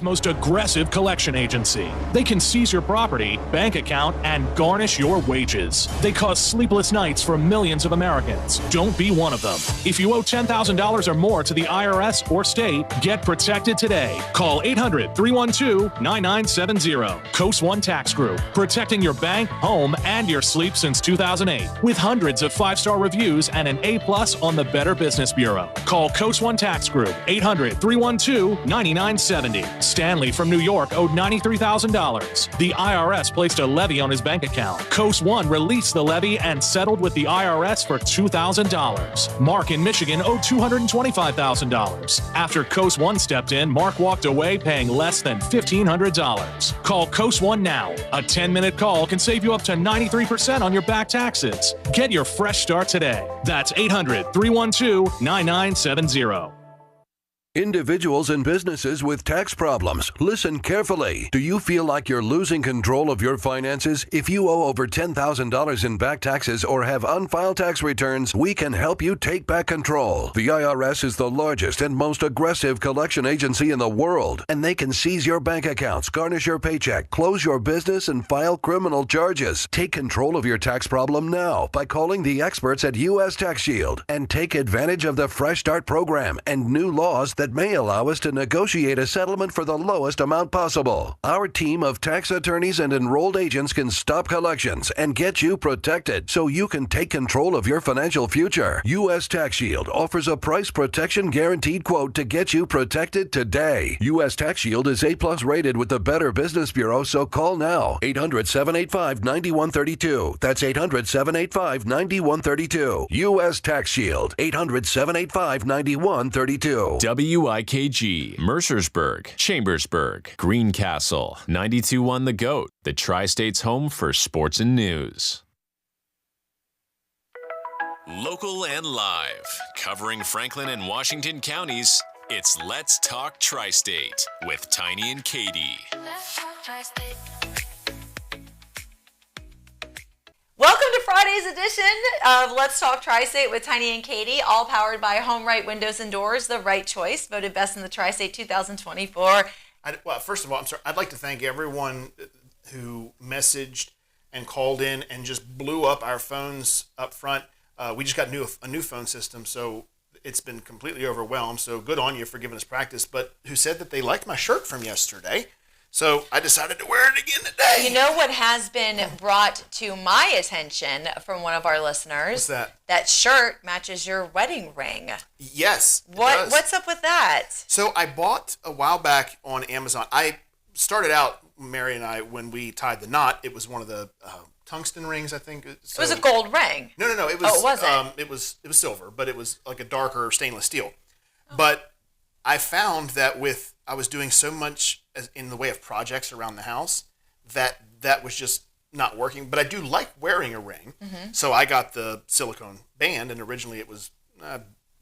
Most aggressive collection agency. They can seize your property, bank account, and garnish your wages. They cause sleepless nights for millions of Americans. Don't be one of them. If you owe $10,000 or more to the IRS or state, get protected today. Call 800-312-9970. Coast One Tax Group, protecting your bank, home, and your sleep since 2008. With hundreds of 5-star reviews and an A+ on the Better Business Bureau. Call Coast One Tax Group, 800-312-9970. Stanley from New York owed $93,000. The IRS placed a levy on his bank account. Coast One released the levy and settled with the IRS for $2,000. Mark in Michigan owed $225,000. After Coast One stepped in, Mark walked away paying less than $1,500. Call Coast One now. A 10-minute call can save you up to 93% on your back taxes. Get your fresh start today. That's 800-312-9970. Individuals and businesses with tax problems, listen carefully. Do you feel like you're losing control of your finances? If you owe over $10,000 in back taxes or have unfiled tax returns, we can help you take back control. The IRS is the largest and most aggressive collection agency in the world, and they can seize your bank accounts, garnish your paycheck, close your business, and file criminal charges. Take control of your tax problem now by calling the experts at U.S. Tax Shield and take advantage of the Fresh Start program and new laws that may allow us to negotiate a settlement for the lowest amount possible. Our team of tax attorneys and enrolled agents can stop collections and get you protected so you can take control of your financial future. U.S. Tax Shield offers a price protection guaranteed quote to get you protected today. U.S. Tax Shield is A+ rated with the Better Business Bureau, so call now. 800-785-9132. That's 800-785-9132. U.S. Tax Shield. 800-785-9132. WIKG, Mercersburg, Chambersburg, Greencastle, 92.1 The Goat, the Tri-State's home for sports and news. Local and live, covering Franklin and Washington counties, it's Let's Talk Tri-State with Tiny and Katie. Let's talk Tri-State. Welcome to Friday's edition of Let's Talk Tri-State with Tiny and Katie, all powered by Home Right Windows and Doors, the right choice, voted best in the Tri-State 2024. Well, first of all, I'd like to thank everyone who messaged and called in and just blew up our phones up front. We just got a new phone system, so it's been completely overwhelmed. So good on you for giving us practice. But who said that they liked my shirt from yesterday? So I decided to wear it again today. You know what has been brought to my attention from one of our listeners? What's that? That shirt matches your wedding ring. Yes. What's up with that? So I bought a while back on Amazon. I started out, Mary and I, when we tied the knot, it was one of the tungsten rings, I think. So, it was a gold ring. No. It was. Oh, was it? It was silver, but it was like a darker stainless steel. Oh. But I found that I was doing so much in the way of projects around the house that was just not working. But I do like wearing a ring. Mm-hmm. So I got the silicone band, and originally it was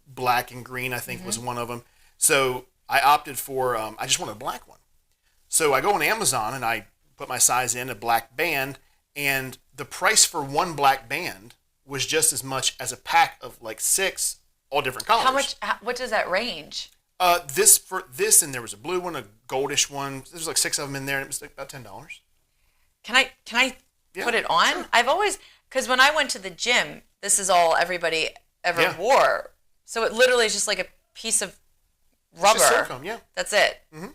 black and green, I think, was one of them. So I opted for, I just wanted a black one. So I go on Amazon and I put my size in, a black band, and the price for one black band was just as much as a pack of like 6, all different colors. What does that range? This, and there was a blue one, a goldish one. There's like 6 of them in there, and it was like about $10. Can I put it on? Sure. I've always, because when I went to the gym, this is all everybody ever wore. So it literally is just like a piece of rubber. It's just silicone, yeah. That's it. Mm-hmm.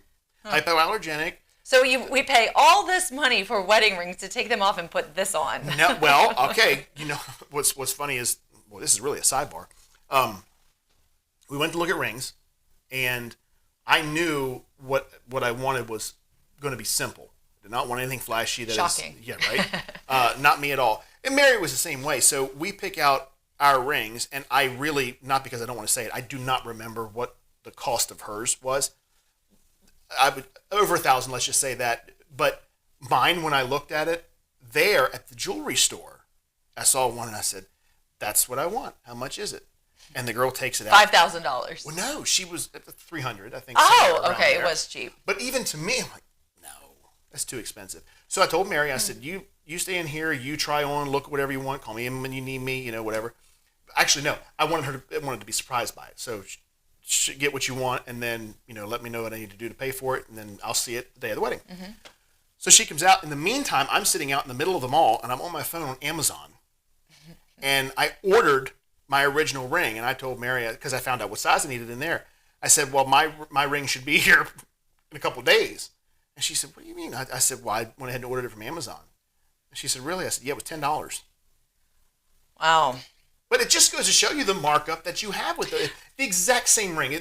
Hypoallergenic. So we pay all this money for wedding rings to take them off and put this on. No, well, okay. You know what's funny is, well, this is really a sidebar. We went to look at rings. And I knew what I wanted was going to be simple. I did not want anything flashy. Shocking. Yeah, right? Not me at all. And Mary was the same way. So we pick out our rings, and I really, not because I don't want to say it, I do not remember what the cost of hers was. I would over $1,000, let's just say that. But mine, when I looked at it, there at the jewelry store, I saw one and I said, that's what I want. How much is it? And the girl takes it out. $5,000. Well, no, she was at $300, I think. Oh, okay, it was cheap. But even to me, I'm like, no, that's too expensive. So I told Mary, I said, you stay in here, you try on, look at whatever you want, call me in when you need me, whatever. Actually, no, I wanted to be surprised by it. So get what you want, and then, let me know what I need to do to pay for it, and then I'll see it the day of the wedding. Mm-hmm. So she comes out. In the meantime, I'm sitting out in the middle of the mall, and I'm on my phone on Amazon. And I ordered my original ring, and I told Mary, because I found out what size I needed in there, I said, well, my ring should be here in a couple of days. And she said, what do you mean? I said, well, I went ahead and ordered it from Amazon. And she said, really? I said, yeah, it was $10. Wow. But it just goes to show you the markup that you have with the exact same ring.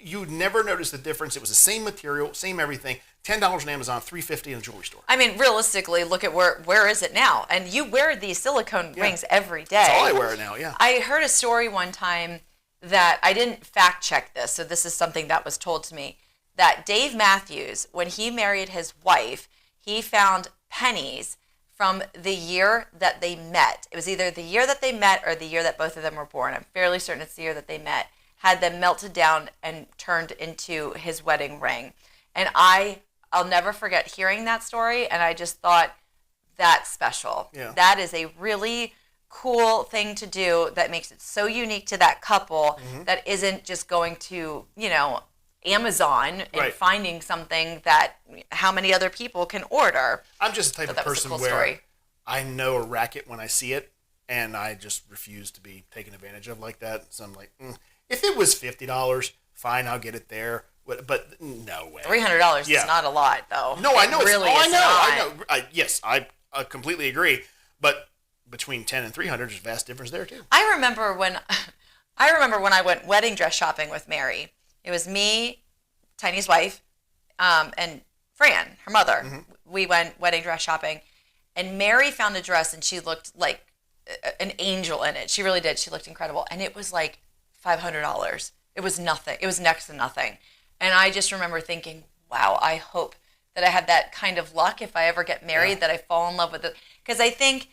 You'd never notice the difference. It was the same material, same everything. $10 on Amazon, $3.50 in a jewelry store. I mean, realistically, look at where is it now? And you wear these silicone rings every day. That's all I wear now, yeah. I heard a story one time that I didn't fact check this, so this is something that was told to me, that Dave Matthews, when he married his wife, he found pennies from the year that they met. It was either the year that they met or the year that both of them were born. I'm fairly certain it's the year that they met. Had them melted down and turned into his wedding ring. And I'll never forget hearing that story, and I just thought, that's special. Yeah. That is a really cool thing to do that makes it so unique to that couple that isn't just going to, Amazon and finding something that how many other people can order. I'm just the type of person where story. I know a racket when I see it, and I just refuse to be taken advantage of like that. So I'm like, if it was $50, fine, I'll get it there. But no way. $300 is not a lot, though. No, I know. Really I know. Yes, I completely agree. But between $10 and $300, there's a vast difference there too. I remember when I went wedding dress shopping with Mary. It was me, Tiny's wife, and Fran, her mother. Mm-hmm. We went wedding dress shopping, and Mary found a dress, and she looked like an angel in it. She really did. She looked incredible, and it was like $500. It was nothing. It was next to nothing. And I just remember thinking, wow, I hope that I have that kind of luck if I ever get married, that I fall in love with it. Because I think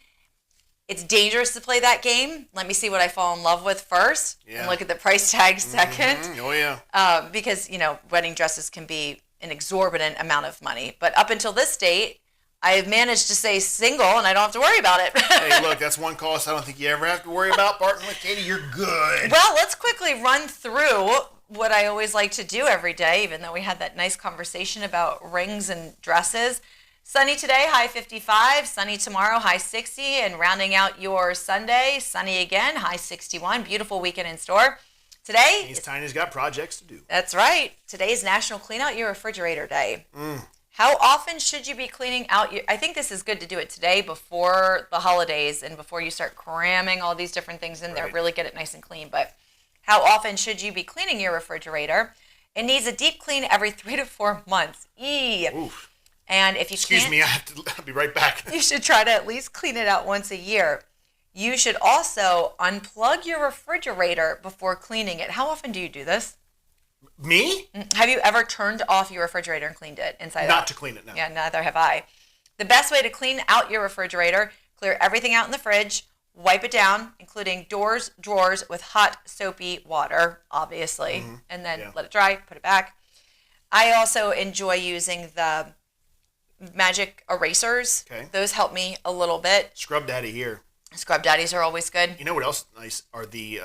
it's dangerous to play that game. Let me see what I fall in love with first and look at the price tag second. Mm-hmm. Oh, yeah. Because, wedding dresses can be an exorbitant amount of money. But up until this date, I have managed to stay single, and I don't have to worry about it. Hey, look, that's one cost I don't think you ever have to worry about. Partnering with Katie, you're good. Well, let's quickly run through what I always like to do every day, even though we had that nice conversation about rings and dresses. Sunny today, high 55. Sunny tomorrow, high 60. And rounding out your Sunday, sunny again, high 61. Beautiful weekend in store. Today, means Tiny's got projects to do. That's right. Today is National Clean Out Your Refrigerator Day. How often should you be cleaning out I think this is good to do it today before the holidays and before you start cramming all these different things in there. Really get it nice and clean. But how often should you be cleaning your refrigerator? It needs a deep clean every 3 to 4 months. Oof. And if you Excuse me, I'll be right back. You should try to at least clean it out once a year. You should also unplug your refrigerator before cleaning it. How often do you do this? Me? Have you ever turned off your refrigerator and cleaned it inside out? Not to clean it, no. Yeah, neither have I. The best way to clean out your refrigerator, clear everything out in the fridge, wipe it down, including doors, drawers with hot, soapy water, obviously, and then let it dry, put it back. I also enjoy using the magic erasers. Okay. Those help me a little bit. Scrub Daddy here. Scrub Daddies are always good. You know what else nice are the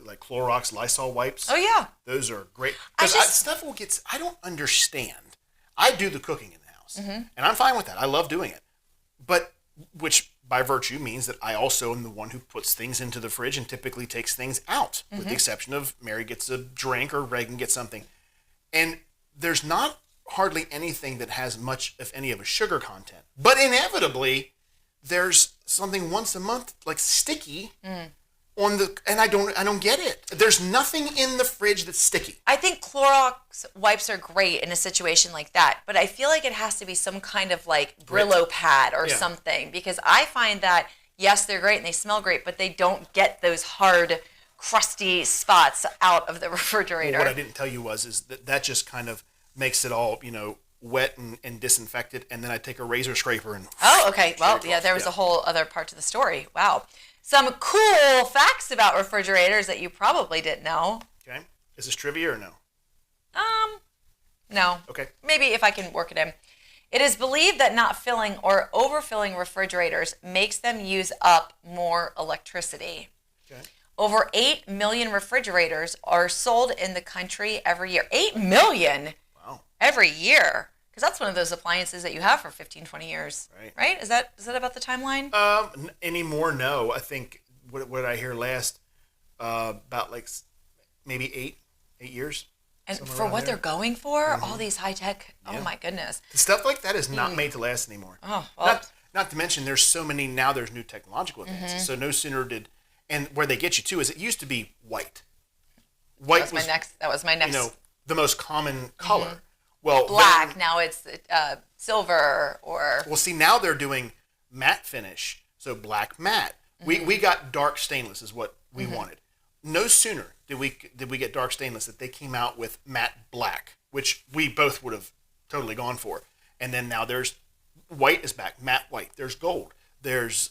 like Clorox Lysol wipes? Oh, yeah. Those are great. Because stuff will get, I don't understand. I do the cooking in the house, and I'm fine with that. I love doing it. But, which by virtue means that I also am the one who puts things into the fridge and typically takes things out, with the exception of Mary gets a drink or Reagan gets something. And there's not hardly anything that has much, if any, of a sugar content. But inevitably, there's something once a month, like sticky, on the, and I don't get it. There's nothing in the fridge that's sticky. I think Clorox wipes are great in a situation like that, but I feel like it has to be some kind of like Brillo pad or something, because I find that, yes, they're great and they smell great, but they don't get those hard, crusty spots out of the refrigerator. Well, what I didn't tell you is that just kind of makes it all, wet and disinfected, and then I take a razor scraper and... Oh, okay. Well, yeah, there was a whole other part to the story. Wow. Some cool facts about refrigerators that you probably didn't know. Okay. Is this trivia or no? No. Okay. Maybe if I can work it in. It is believed that not filling or overfilling refrigerators makes them use up more electricity. Okay. Over 8 million refrigerators are sold in the country every year. 8 million Wow. every year. Because that's one of those appliances that you have for 15, 20 years. Right? Is that about the timeline? Anymore? No. I think what did I hear last? About like maybe 8 years. And for what they're going for, all these high tech. Yeah. Oh my goodness. Stuff like that is not made to last anymore. Oh, well. Not to mention, there's so many now. There's new technological advances. So no sooner did, and where they get you too is it used to be white. White That was my next. You know, the most common color. Well, Black. Now it's silver or. Well, see, now they're doing matte finish, so black matte. We got dark stainless is what we wanted. No sooner did we get dark stainless that they came out with matte black, which we both would have totally gone for. And then now there's white is back, matte white. There's gold. There's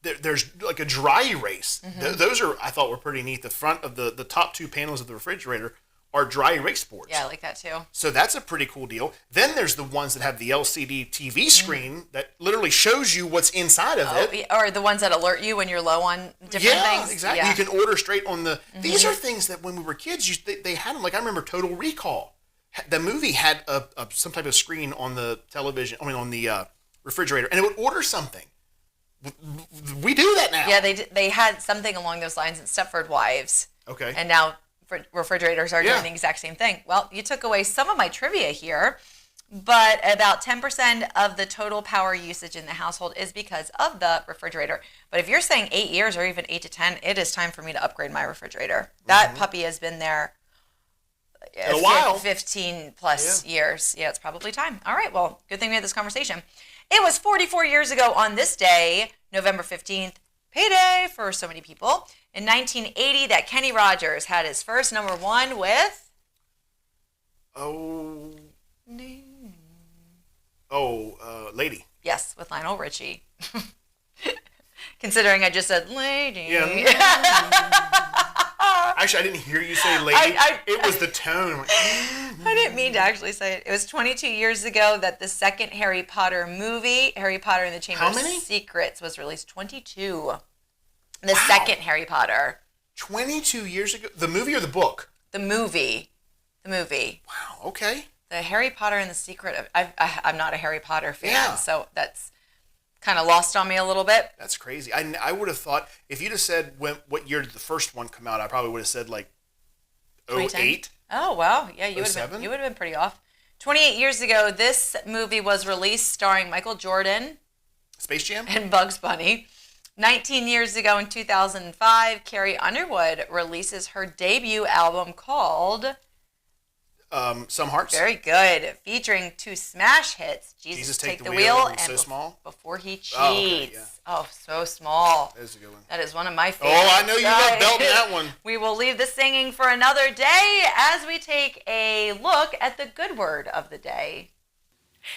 there's like a dry erase. Those are, I thought, were pretty neat. The front of the top two panels of the refrigerator are dry erase boards. Yeah, I like that too. So that's a pretty cool deal. Then there's the ones that have the LCD TV screen that literally shows you what's inside of it. Or the ones that alert you when you're low on different things. Yeah, exactly. You can order straight on the... These are things that when we were kids, they had them. Like, I remember Total Recall. The movie had some type of screen on the television, on the refrigerator, and it would order something. We do that now. Yeah, they had something along those lines in Stepford Wives. Okay. And now refrigerators are doing the exact same thing. Well, you took away some of my trivia here, but about 10% of the total power usage in the household is because of the refrigerator. But if you're saying 8 years or even 8 to 10, it is time for me to upgrade my refrigerator. That puppy has been there a while. 15 plus years. Yeah, it's probably time. All right, well, good thing we had this conversation. It was 44 years ago on this day, November 15th, payday for so many people, in 1980 that Kenny Rogers had his first number one with... Lady. Yes, with Lionel Richie. Considering I just said lady. Yeah. Actually, I didn't hear you say lady. It was the tone. I didn't mean to actually say it. It was 22 years ago that the second Harry Potter movie, Harry Potter and the Chamber of Secrets, was released. 22. The second Harry Potter. 22 years ago? The movie or the book? The movie. Wow, okay. The Harry Potter and the Secret of... I'm not a Harry Potter fan, so that's kind of lost on me a little bit. That's crazy. I would have thought, if you'd have said what year did the first one come out, I probably would have said like 08. Oh, wow. Yeah, you would have been pretty off. 28 years ago, this movie was released starring Michael Jordan. Space Jam? And Bugs Bunny. 19 years ago in 2005, Carrie Underwood releases her debut album called... Some Hearts. Very good. Featuring two smash hits, Jesus Take the Wheel and So Small. Before He Cheats. Oh, okay, yeah. Oh, So Small. That is a good one. That is one of my favorites. Oh, I know you love belting that one. We will leave the singing for another day as we take a look at the good word of the day.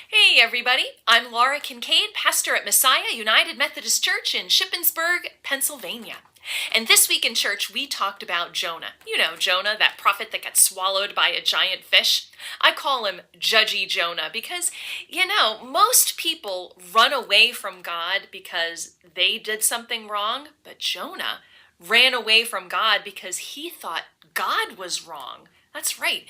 Hey everybody, I'm Laura Kincaid, pastor at Messiah United Methodist Church in Shippensburg, Pennsylvania. And this week in church, we talked about Jonah. You know, Jonah, that prophet that got swallowed by a giant fish. I call him Judgy Jonah because, most people run away from God because they did something wrong, but Jonah ran away from God because he thought God was wrong. That's right.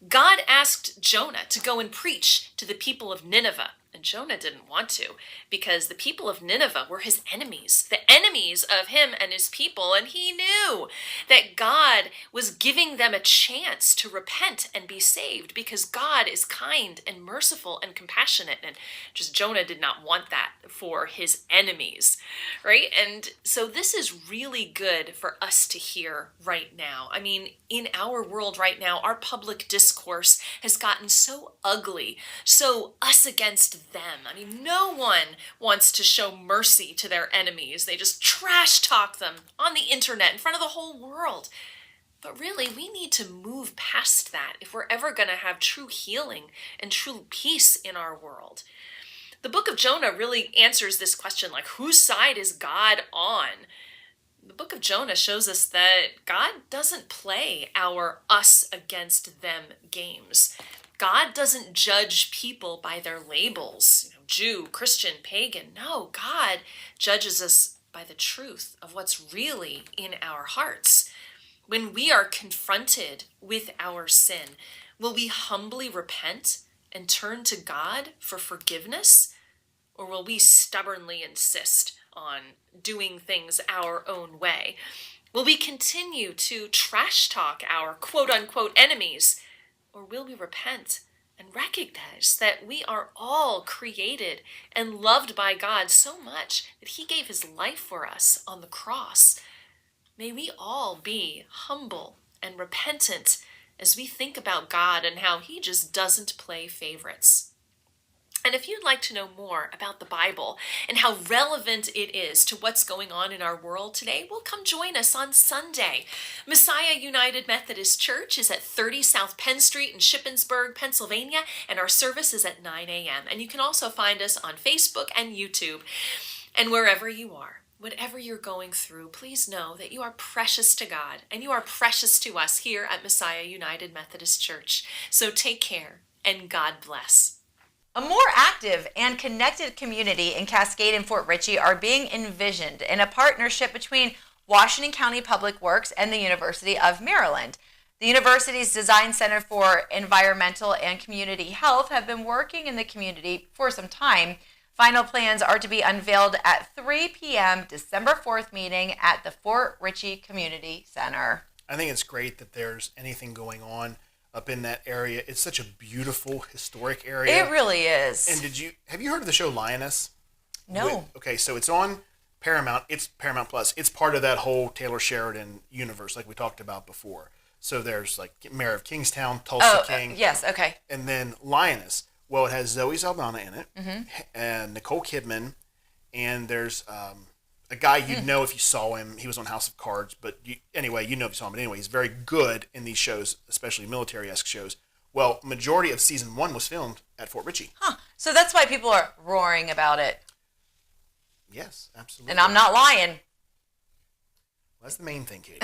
God asked Jonah to go and preach to the people of Nineveh. And Jonah didn't want to because the people of Nineveh were his enemies, the enemies of him and his people. And he knew that God was giving them a chance to repent and be saved because God is kind and merciful and compassionate. And just Jonah did not want that for his enemies, right? And so this is really good for us to hear right now. I mean, in our world right now, our public discourse has gotten so ugly, so us against them. I mean, no one wants to show mercy to their enemies. They just trash talk them on the internet in front of the whole world. But really, we need to move past that if we're ever going to have true healing and true peace in our world. The book of Jonah really answers this question, like, whose side is God on? The book of Jonah shows us that God doesn't play our us against them games. God doesn't judge people by their labels, Jew, Christian, pagan. No, God judges us by the truth of what's really in our hearts? When we are confronted with our sin, will we humbly repent and turn to God for forgiveness? Or will we stubbornly insist on doing things our own way? Will we continue to trash talk our quote-unquote enemies? Or will we repent and recognize that we are all created and loved by God so much that he gave his life for us on the cross? May we all be humble and repentant as we think about God and how he just doesn't play favorites. And if you'd like to know more about the Bible and how relevant it is to what's going on in our world today, well, come join us on Sunday. Messiah United Methodist Church is at 30 South Penn Street in Shippensburg, Pennsylvania, and our service is at 9 a.m. And you can also find us on Facebook and YouTube. And wherever you are, whatever you're going through, please know that you are precious to God and you are precious to us here at Messiah United Methodist Church. So take care and God bless. A more active and connected community in Cascade and Fort Ritchie are being envisioned in a partnership between Washington County Public Works and the University of Maryland. The university's Design Center for Environmental and Community Health have been working in the community for some time. Final plans are to be unveiled at 3 p.m. December 4th meeting at the Fort Ritchie Community Center. I think it's great that there's anything going on up in that area. It's such a beautiful, historic area. It really is. And have you heard of the show Lioness? No. Okay, so it's on Paramount. It's Paramount Plus. It's part of that whole Taylor Sheridan universe like we talked about before. So there's like Mayor of Kingstown, Tulsa King. Yes, okay. And then Lioness. Well, it has Zoe Saldana in it, and Nicole Kidman, and there's a guy you'd know if you saw him. He was on House of Cards, but you know if you saw him. But anyway, he's very good in these shows, especially military-esque shows. Well, majority of season 1 was filmed at Fort Ritchie. Huh. So that's why people are roaring about it. Yes, absolutely. And I'm not lying. Well, that's the main thing, Katie.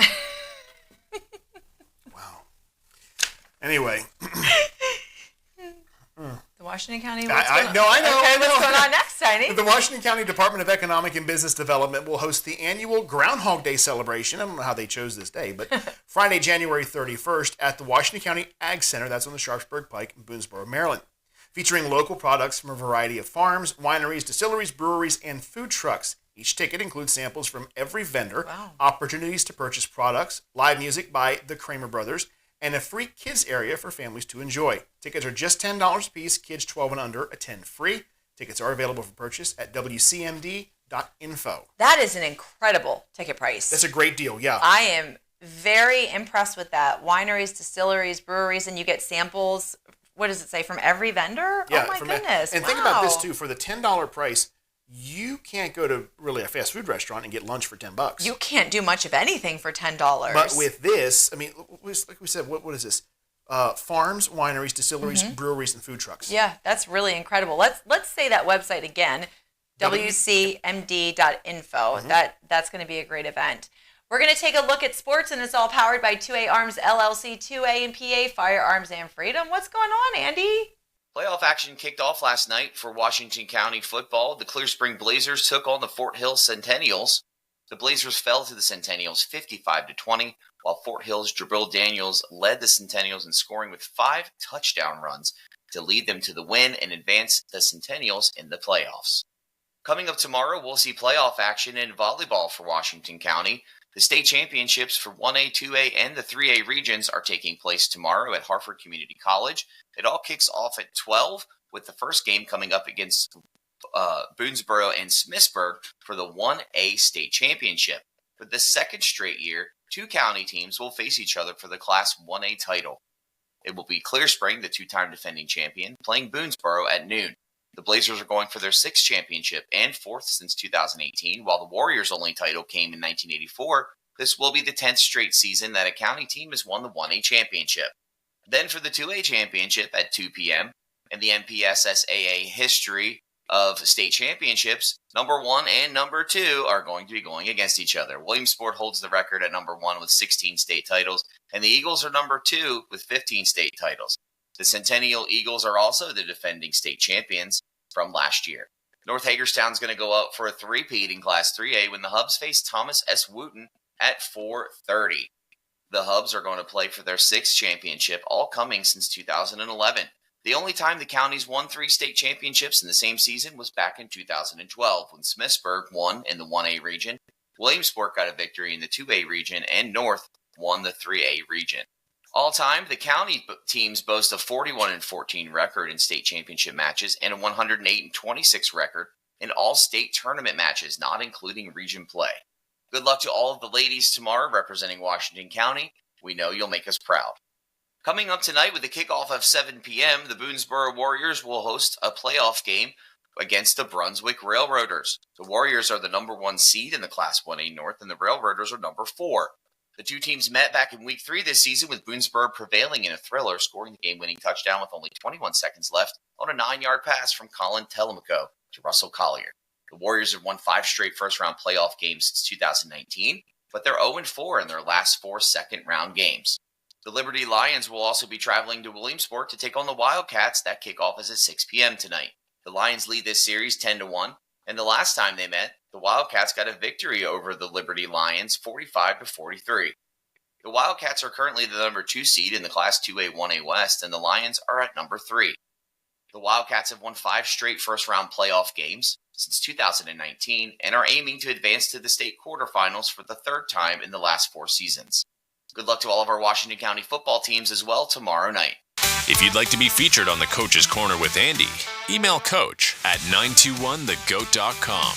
Wow. Anyway. The Washington County. I know. Okay, what's going on next, Tiny? The Washington County Department of Economic and Business Development will host the annual Groundhog Day celebration. I don't know how they chose this day, but Friday, January 31st at the Washington County Ag Center. That's on the Sharpsburg Pike in Boonesboro, Maryland. Featuring local products from a variety of farms, wineries, distilleries, breweries, and food trucks. Each ticket includes samples from every vendor, opportunities to purchase products, live music by the Kramer Brothers, and a free kids area for families to enjoy. Tickets are just $10 a piece. Kids 12 and under attend free. Tickets are available for purchase at wcmd.info. That is an incredible ticket price. That's a great deal, yeah. I am very impressed with that. Wineries, distilleries, breweries, and you get samples, what does it say, from every vendor? Yeah, oh my goodness. And think about this too, for the $10 price, you can't go to really a fast food restaurant and get lunch for $10. You can't do much of anything for $10. But with this, I mean, like we said, what is this? Farms, wineries, distilleries, breweries, and food trucks. Yeah, that's really incredible. Let's say that website again, wcmd.info. That's going to be a great event. We're going to take a look at sports, and it's all powered by 2A Arms LLC, 2A and PA Firearms and Freedom. What's going on, Andy? Playoff action kicked off last night for Washington County football. The Clear Spring Blazers took on the Fort Hill Centennials. The Blazers fell to the Centennials 55-20, while Fort Hill's Jabril Daniels led the Centennials in scoring with 5 touchdown runs to lead them to the win and advance the Centennials in the playoffs. Coming up tomorrow, we'll see playoff action in volleyball for Washington County. The state championships for 1A, 2A, and the 3A regions are taking place tomorrow at Hartford Community College. It all kicks off at 12, with the first game coming up against Boonesboro and Smithsburg for the 1A state championship. For the second straight year, 2 county teams will face each other for the Class 1A title. It will be Clear Spring, the 2-time defending champion, playing Boonesboro at noon. The Blazers are going for their 6th championship and 4th since 2018, while the Warriors' only title came in 1984. This will be the 10th straight season that a county team has won the 1A championship. Then for the 2A championship at 2 p.m. and the MPSSAA history of state championships, number 1 and number 2 are going to be going against each other. Williamsport holds the record at number 1 with 16 state titles, and the Eagles are number 2 with 15 state titles. The Centennial Eagles are also the defending state champions from last year. North Hagerstown's going to go up for a three-peat in Class 3A when the Hubs face Thomas S. Wooten at 4:30. The Hubs are going to play for their 6th championship, all coming since 2011. The only time the counties won 3 state championships in the same season was back in 2012 when Smithsburg won in the 1A region, Williamsport got a victory in the 2A region, and North won the 3A region. All time, the county teams boast a 41-14 record in state championship matches and a 108-26 record in all state tournament matches, not including region play. Good luck to all of the ladies tomorrow representing Washington County. We know you'll make us proud. Coming up tonight with the kickoff of 7 p.m., the Boonesboro Warriors will host a playoff game against the Brunswick Railroaders. The Warriors are the number 1 seed in the Class 1A North, and the Railroaders are number 4. The two teams met back in Week 3 this season, with Boonesboro prevailing in a thriller, scoring the game-winning touchdown with only 21 seconds left on a 9-yard pass from Colin Telemaco to Russell Collier. The Warriors have won 5 straight first-round playoff games since 2019, but they're 0-4 in their last 4 second-round games. The Liberty Lions will also be traveling to Williamsport to take on the Wildcats. That kickoff is at 6 p.m. tonight. The Lions lead this series 10-1, and the last time they met, the Wildcats got a victory over the Liberty Lions 45-43. The Wildcats are currently the number 2 seed in the Class 2A 1A West, and the Lions are at number 3. The Wildcats have won 5 straight first-round playoff games since 2019 and are aiming to advance to the state quarterfinals for the 3rd time in the last 4 seasons. Good luck to all of our Washington County football teams as well tomorrow night. If you'd like to be featured on the Coach's Corner with Andy, email coach at 921thegoat.com.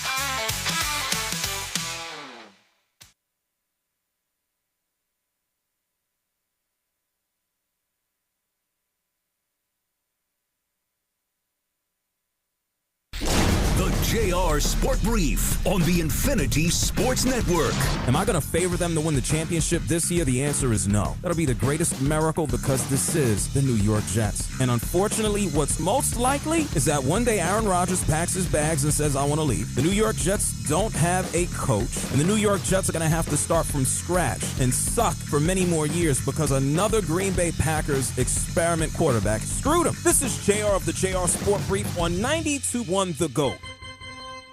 JR Sport Brief on the Infinity Sports Network. Am I going to favor them to win the championship this year? The answer is no. That'll be the greatest miracle because this is the New York Jets. And unfortunately, what's most likely is that one day Aaron Rodgers packs his bags and says, I want to leave. The New York Jets don't have a coach, and the New York Jets are going to have to start from scratch and suck for many more years because another Green Bay Packers experiment quarterback screwed them. This is JR of the JR Sport Brief on 92.1 The GOAT.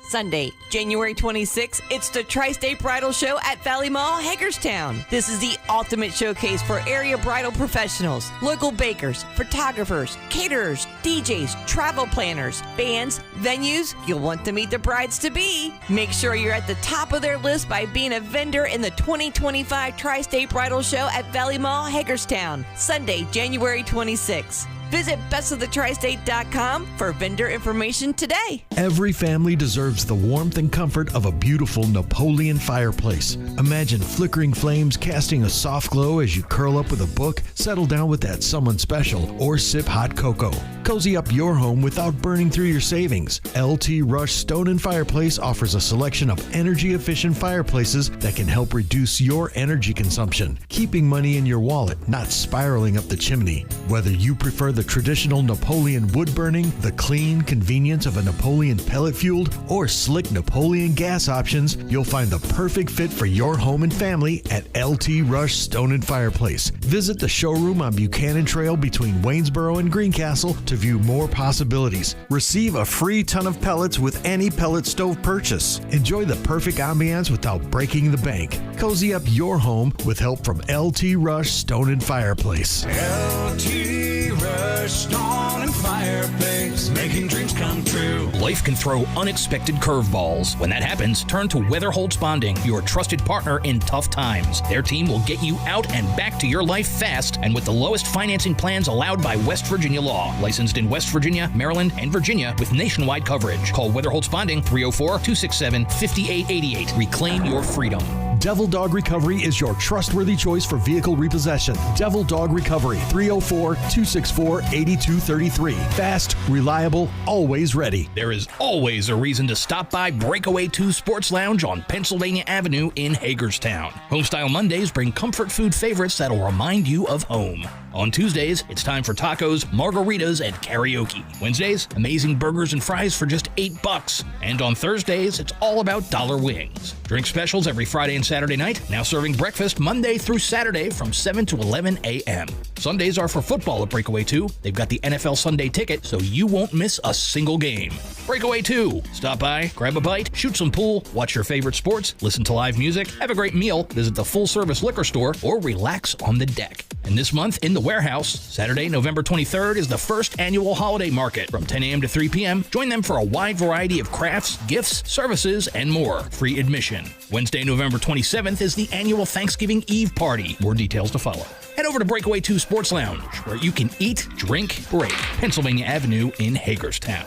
Sunday, January 26th, it's the Tristate Bridal Show at Valley Mall, Hagerstown. This is the ultimate showcase for area bridal professionals, local bakers, photographers, caterers, DJs, travel planners, bands, venues. You'll want to meet the brides-to-be. Make sure you're at the top of their list by being a vendor in the 2025 Tristate Bridal Show at Valley Mall, Hagerstown, Sunday, January 26th. Visit bestoftheTristate.com for vendor information today. Every family deserves the warmth and comfort of a beautiful Napoleon fireplace. Imagine flickering flames casting a soft glow as you curl up with a book, settle down with that someone special, or sip hot cocoa. Cozy up your home without burning through your savings. LT Rush Stone and Fireplace offers a selection of energy-efficient fireplaces that can help reduce your energy consumption, keeping money in your wallet, not spiraling up the chimney. Whether you prefer the traditional Napoleon wood burning, the clean convenience of a Napoleon pellet-fueled, or slick Napoleon gas options, you'll find the perfect fit for your home and family at LT Rush Stone and Fireplace. Visit the showroom on Buchanan Trail between Waynesboro and Greencastle to view more possibilities. Receive a free ton of pellets with any pellet stove purchase. Enjoy the perfect ambiance without breaking the bank. Cozy up your home with help from LT Rush Stone and Fireplace. LT Rush Stone and Fireplace, making dreams come true. Life can throw unexpected curveballs. When that happens, turn to Weatherholtz Bonding, your trusted partner in tough times. Their team will get you out and back to your life fast and with the lowest financing plans allowed by West Virginia law. Licensed in West Virginia, Maryland, and Virginia with nationwide coverage. Call Weatherholtz Bonding 304-267-5888. Reclaim your freedom. Devil Dog Recovery is your trustworthy choice for vehicle repossession. Devil Dog Recovery, 304-264-8233. Fast, reliable, always ready. There is always a reason to stop by Breakaway 2 Sports Lounge on Pennsylvania Avenue in Hagerstown. Homestyle Mondays bring comfort food favorites that'll remind you of home. On Tuesdays, it's time for tacos, margaritas, and karaoke. Wednesdays, amazing burgers and fries for just $8. And on Thursdays, it's all about dollar wings. Drink specials every Friday and Saturday night, now serving breakfast Monday through Saturday from 7 to 11 a.m. Sundays are for football at Breakaway 2. They've got the NFL Sunday ticket, so you won't miss a single game. Breakaway 2. Stop by, grab a bite, shoot some pool, watch your favorite sports, listen to live music, have a great meal, visit the full-service liquor store, or relax on the deck. And this month in the warehouse, Saturday, November 23rd, is the first annual holiday market from 10 a.m. to 3 p.m. Join them for a wide variety of crafts, gifts, services, and more. Free admission. Wednesday, November 27th is the annual Thanksgiving Eve party. More details to follow. Head over to Breakaway 2 Sports Lounge, where you can eat, drink, break. Pennsylvania Avenue in Hagerstown.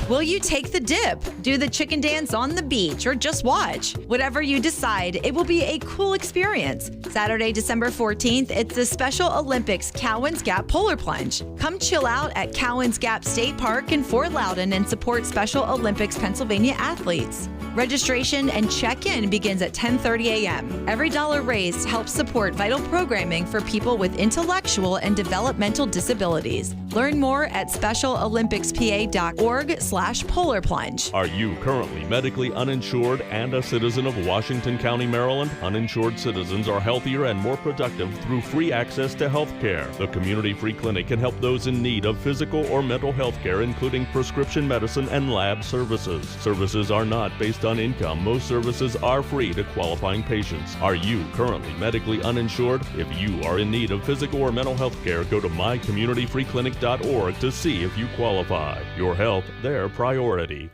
Will you take the dip, do the chicken dance on the beach, or just watch? Whatever you decide, it will be a cool experience. Saturday, December 14th, it's the Special Olympics Cowan's Gap Polar Plunge. Come chill out at Cowan's Gap State Park in Fort Loudoun and support Special Olympics Pennsylvania athletes. Registration and check-in begins at 10:30 a.m. Every dollar raised helps support vital programming for people with intellectual and developmental disabilities. Learn more at specialolympicspa.org/polar plunge. Are you currently medically uninsured and a citizen of Washington County, Maryland? Uninsured citizens are healthier and more productive through free access to health care. The Community Free Clinic can help those in need of physical or mental health care, including prescription medicine and lab services. Services are not based on income. Most services are free to qualifying patients. Are you currently medically uninsured? If you are in need of physical or mental health care, go to mycommunityfreeclinic.org to see if you qualify. Your health, their priority.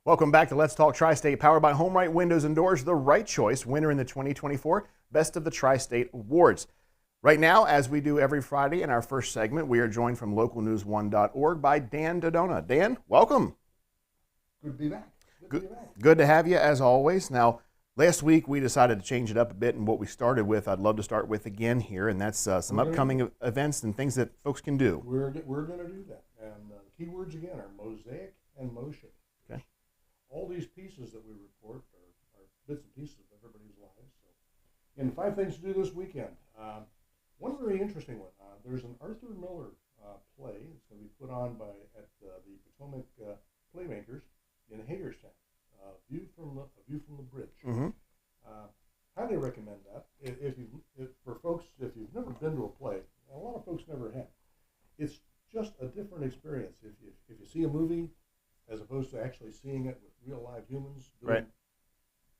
Welcome back to Let's Talk Tri-State, powered by Home Right Windows and Doors, the right choice winner in the 2024 Best of the Tri-State Awards. Right now, as we do every Friday in our first segment, we are joined from localnews1.org by Dan Dodona. Dan, welcome. Good to be back. Good to have you, as always. Now, last week we decided to change it up a bit, and what we started with, I'd love to start with again here, and that's some upcoming events and things that folks can do. We're going to do that. And the keywords again are mosaic and motion. Okay. All these pieces that we report are bits and pieces of everybody's lives. So, and 5 things to do this weekend. One very interesting one. There's an Arthur Miller play. It's going to be put on at the Potomac Playmakers in Hagerstown. View from the bridge. Mm-hmm. Highly recommend that. If you've never been to a play, a lot of folks never have. It's just a different experience. If you see a movie, as opposed to actually seeing it with real live humans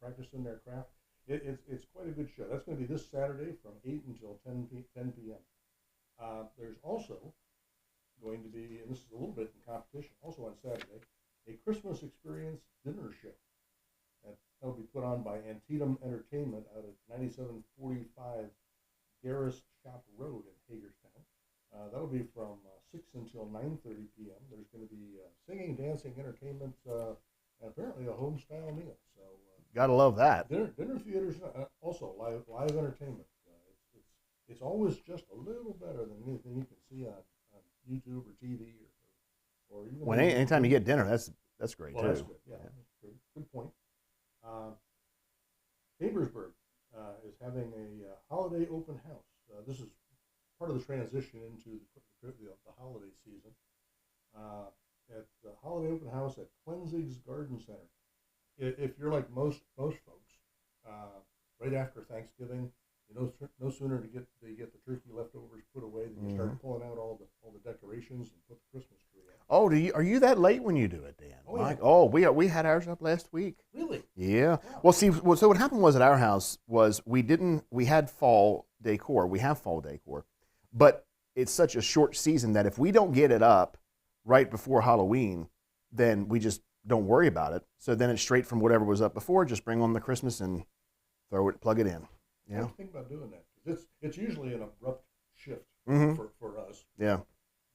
practicing their craft, it's quite a good show. That's going to be this Saturday from 8 until 10 p.m. There's also going to be, and this is a little bit in competition, also on Saturday, a Christmas experience dinner show. That'll be put on by Antietam Entertainment out at 9745 Garris Shop Road in Hagerstown. That'll be from 6 until 9:30 p.m. There's going to be singing, dancing, entertainment, and apparently a home-style meal. So Gotta love that. Dinner theaters, also live entertainment. It's always just a little better than anything you can see on YouTube or TV or even. When anytime you get dinner, that's great too. That's good. Yeah, good point. Chambersburg is having a holiday open house. This is part of the transition into the holiday season. At the holiday open house at Klenzig's Garden Center. If you're like most folks, right after Thanksgiving, no sooner they get the turkey leftovers put away than you start pulling out all the decorations and put the Christmas tree up. Oh, are you that late when you do it, Dan? Oh, yeah. Oh, we had ours up last week. Really? Yeah. Wow. Well, so what happened was at our house was we had fall decor. We have fall decor, but it's such a short season that if we don't get it up right before Halloween, then we just don't worry about it. So then it's straight from whatever was up before. Just bring on the Christmas and plug it in. I have to think about doing that. It's usually an abrupt shift for us. Yeah.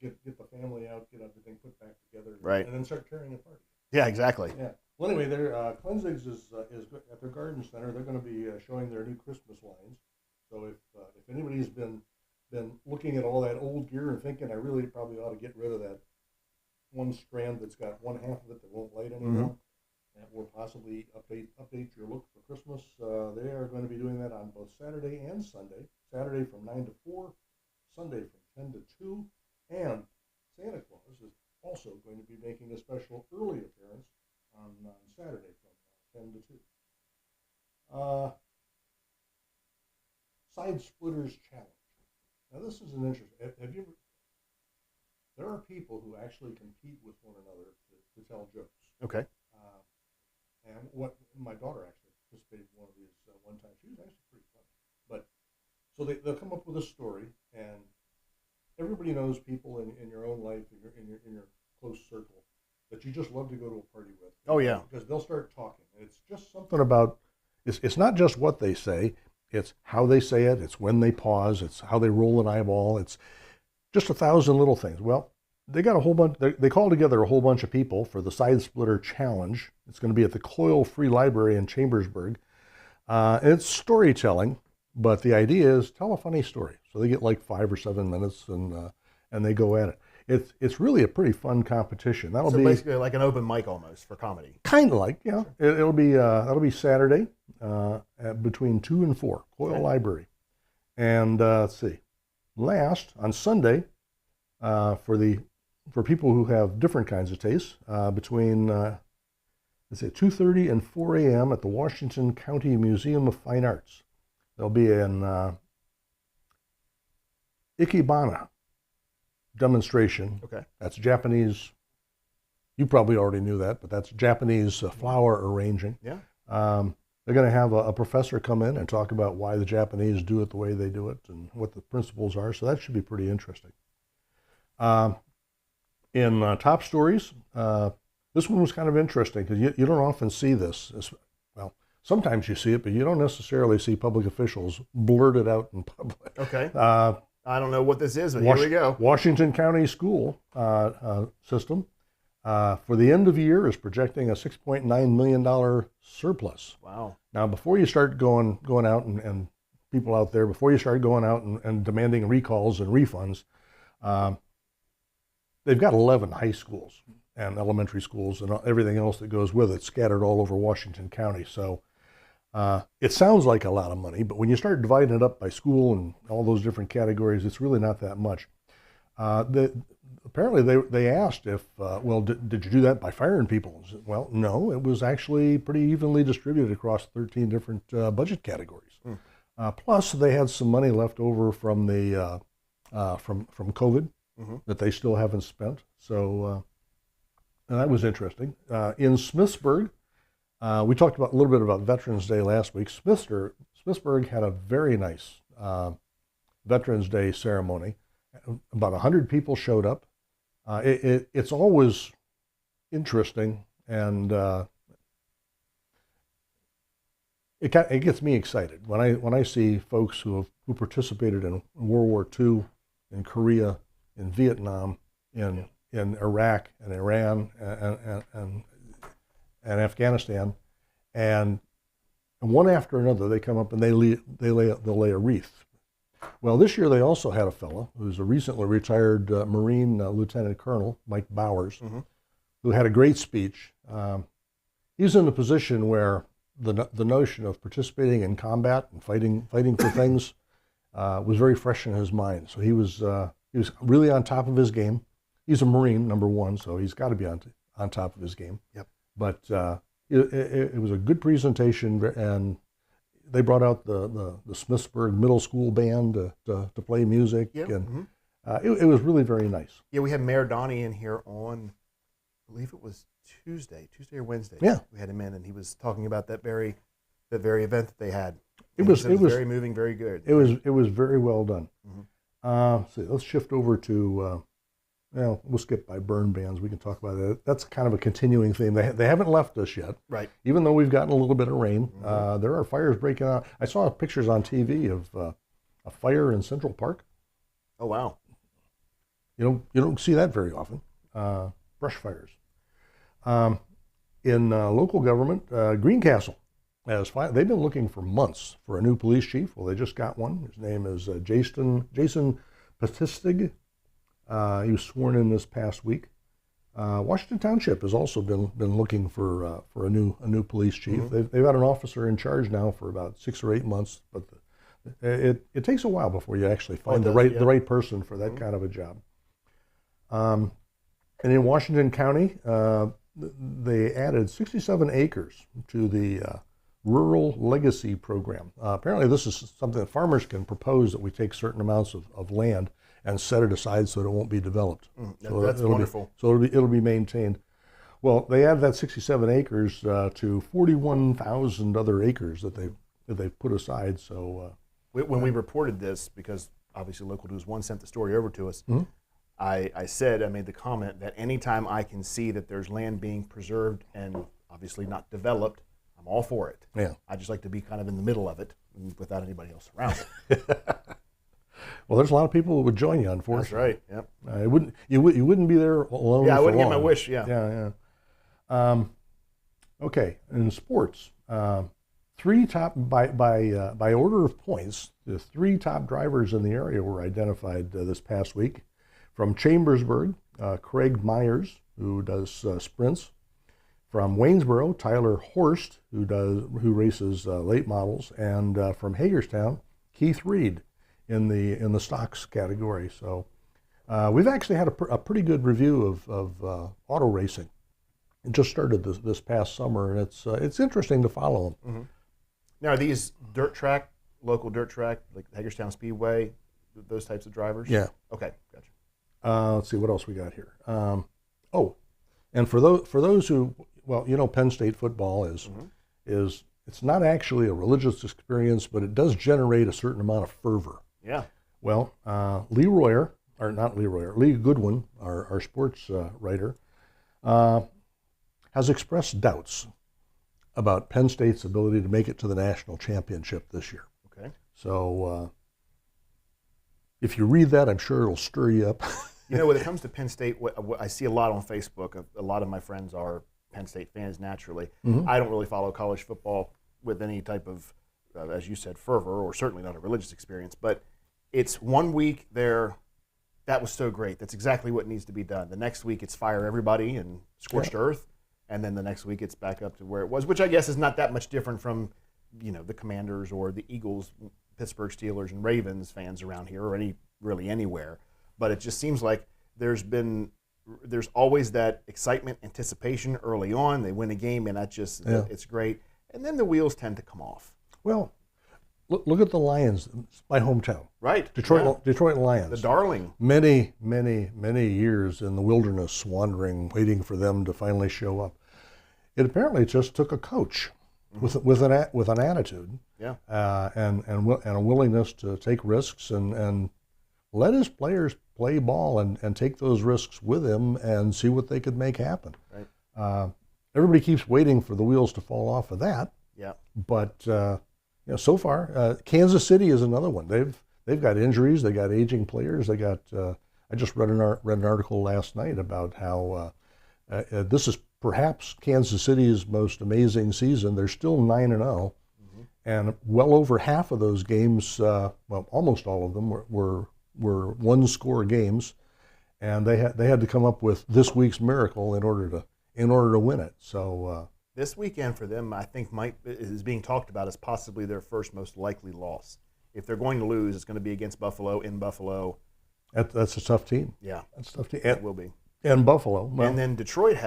Get the family out, get everything put back together, right, and then start carrying a party. Yeah, exactly. Yeah. Well, anyway, Klenzig's is at their garden center. They're going to be showing their new Christmas lines. So if anybody's been looking at all that old gear and thinking I really probably ought to get rid of that one strand that's got one half of it that won't light anymore, or possibly update your look for Christmas, they are going to be doing that on both Saturday and Sunday. Saturday from 9 to 4, Sunday from 10 to 2, and Santa Claus is also going to be making a special early appearance on Saturday from 10 to 2. Side Splitters Challenge. Now this is an interesting. Have you ever? There are people who actually compete with one another to tell jokes. Okay. And what my daughter actually participated in one of these one time. She was actually pretty funny. But so they'll come up with a story, and everybody knows people in your own life, in your close circle, that you just love to go to a party with. Oh yeah. Because they'll start talking, and it's just something about. It's not just what they say. It's how they say it. It's when they pause. It's how they roll an eyeball. It's just 1,000 little things. Well, they got a whole bunch. They called together a whole bunch of people for the Side Splitter Challenge. It's going to be at the Coyle Free Library in Chambersburg. And it's storytelling, but the idea is tell a funny story. So they get like 5 or 7 minutes, and they go at it. It's really a pretty fun competition. That'll be basically like an open mic almost for comedy. Kind of like, yeah. It'll be that'll be Saturday at between 2 and 4, Coyle Library. And let's see, last on Sunday for people who have different kinds of tastes, between let's say 2:30 and 4 a.m. at the Washington County Museum of Fine Arts. There'll be an Ikebana demonstration. Okay. That's Japanese. You probably already knew that, but that's Japanese flower arranging. Yeah. They're going to have a professor come in and talk about why the Japanese do it the way they do it and what the principles are. So that should be pretty interesting. In top stories, this one was kind of interesting because you don't often see this. Well, sometimes you see it, but you don't necessarily see public officials blurt it out in public. Okay. I don't know what this is, but here we go. Washington County school system for the end of year is projecting a $6.9 million surplus. Wow. Now, before you start going out and people out there, before you start going out and demanding recalls and refunds, they've got 11 high schools and elementary schools and everything else that goes with it scattered all over Washington County. So it sounds like a lot of money, but when you start dividing it up by school and all those different categories, it's really not that much. Apparently they asked if, did you do that by firing people? Well, no, it was actually pretty evenly distributed across 13 different budget categories. Plus, they had some money left over from the from COVID that they still haven't spent. So that was interesting. In Smithsburg, we talked a little bit about Veterans Day last week. Smithsburg had a very nice Veterans Day ceremony. About 100 people showed up. It's always interesting, and it gets me excited when I see folks who participated in World War II, in Korea, in Vietnam, in Iraq and Iran and Afghanistan, and one after another they come up and they'll lay a wreath. Well, this year they also had a fellow who's a recently retired Marine Lieutenant Colonel, Mike Bowers, who had a great speech. He's in a position where the notion of participating in combat and fighting for things was very fresh in his mind. So he was really on top of his game. He's a Marine, number one, so he's got to be on top of his game. Yep. But it was a good presentation, and they brought out the Smithsburg Middle School band to play music, and it was really very nice. Yeah, we had Mayor Donnie in here on, I believe it was Tuesday or Wednesday. Yeah, we had him in, and he was talking about that very event that they had. It was very moving, very good. It was very well done. Let's shift over to. We'll skip by burn bans. We can talk about that. That's kind of a continuing theme. They haven't left us yet. Right. Even though we've gotten a little bit of rain, there are fires breaking out. I saw pictures on TV of a fire in Central Park. Oh, wow. You don't see that very often. Brush fires. In local government, Greencastle they've been looking for months for a new police chief. Well, they just got one. His name is Jason Patistig. He was sworn in this past week. Washington Township has also been looking for a new police chief. They've had an officer in charge now for about 6 or 8 months, but it takes a while before you actually find the right person for that kind of a job. And in Washington County, they added 67 acres to the Rural Legacy Program. Apparently this is something that farmers can propose, that we take certain amounts of land and set it aside so that it won't be developed. That's wonderful. It'll be maintained. Well, they add that 67 acres to 41,000 other acres that they've put aside. So when we reported this, because obviously Local News 1 sent the story over to us, I made the comment that anytime I can see that there's land being preserved and obviously not developed, I'm all for it. Yeah. I just like to be kind of in the middle of it without anybody else around it. Well, there's a lot of people who would join you, unfortunately. That's right. Yep. You wouldn't be there alone. Yeah, I for wouldn't long. get my wish. Yeah. Yeah. Okay. In sports, three top by order of points, the three top drivers in the area were identified this past week. From Chambersburg, Craig Myers, who does sprints. From Waynesboro, Tyler Horst, who races late models, and from Hagerstown, Keith Reed in the stocks category. So we've actually had a pretty good review of auto racing. It just started this past summer, and it's interesting to follow them. Mm-hmm. Now, are these local dirt track, like Hagerstown Speedway, those types of drivers? Yeah. Okay, gotcha. Let's see what else we got here. And for those who, well, Penn State football is it's not actually a religious experience, but it does generate a certain amount of fervor. Yeah. Well, Lee Goodwin, our sports writer, has expressed doubts about Penn State's ability to make it to the national championship this year. Okay. So if you read that, I'm sure it'll stir you up. When it comes to Penn State, what I see a lot on Facebook. A lot of my friends are Penn State fans naturally. Mm-hmm. I don't really follow college football with any type of, as you said, fervor, or certainly not a religious experience. But it's 1 week there, that was so great. That's exactly what needs to be done. The next week it's fire everybody and scorched earth. And then the next week it's back up to where it was, which I guess is not that much different from, the Commanders or the Eagles, Pittsburgh Steelers, and Ravens fans around here, or really anywhere. But it just seems like there's always that excitement, anticipation early on. They win a game, and it's great. And then the wheels tend to come off. Well, look at the Lions, my hometown. Right. Detroit Lions. The darling. Many, many, many years in the wilderness, wandering, waiting for them to finally show up. It apparently just took a coach with an attitude, yeah, and a willingness to take risks and let his players play ball and take those risks with him and see what they could make happen. Right. Everybody keeps waiting for the wheels to fall off of that. Yeah. But so far, Kansas City is another one. They've got injuries. They got aging players. They got. I just read an article last night about how this is perhaps Kansas City's most amazing season. They're still 9-0, and well over half of those games, almost all of them were one-score games, and they had to come up with this week's miracle in order to win it. So this weekend for them, I think, is being talked about as possibly their first most likely loss. If they're going to lose, it's going to be against Buffalo in Buffalo. That's a tough team. Yeah, that's a tough team. It will be. And Buffalo. Well, and then Detroit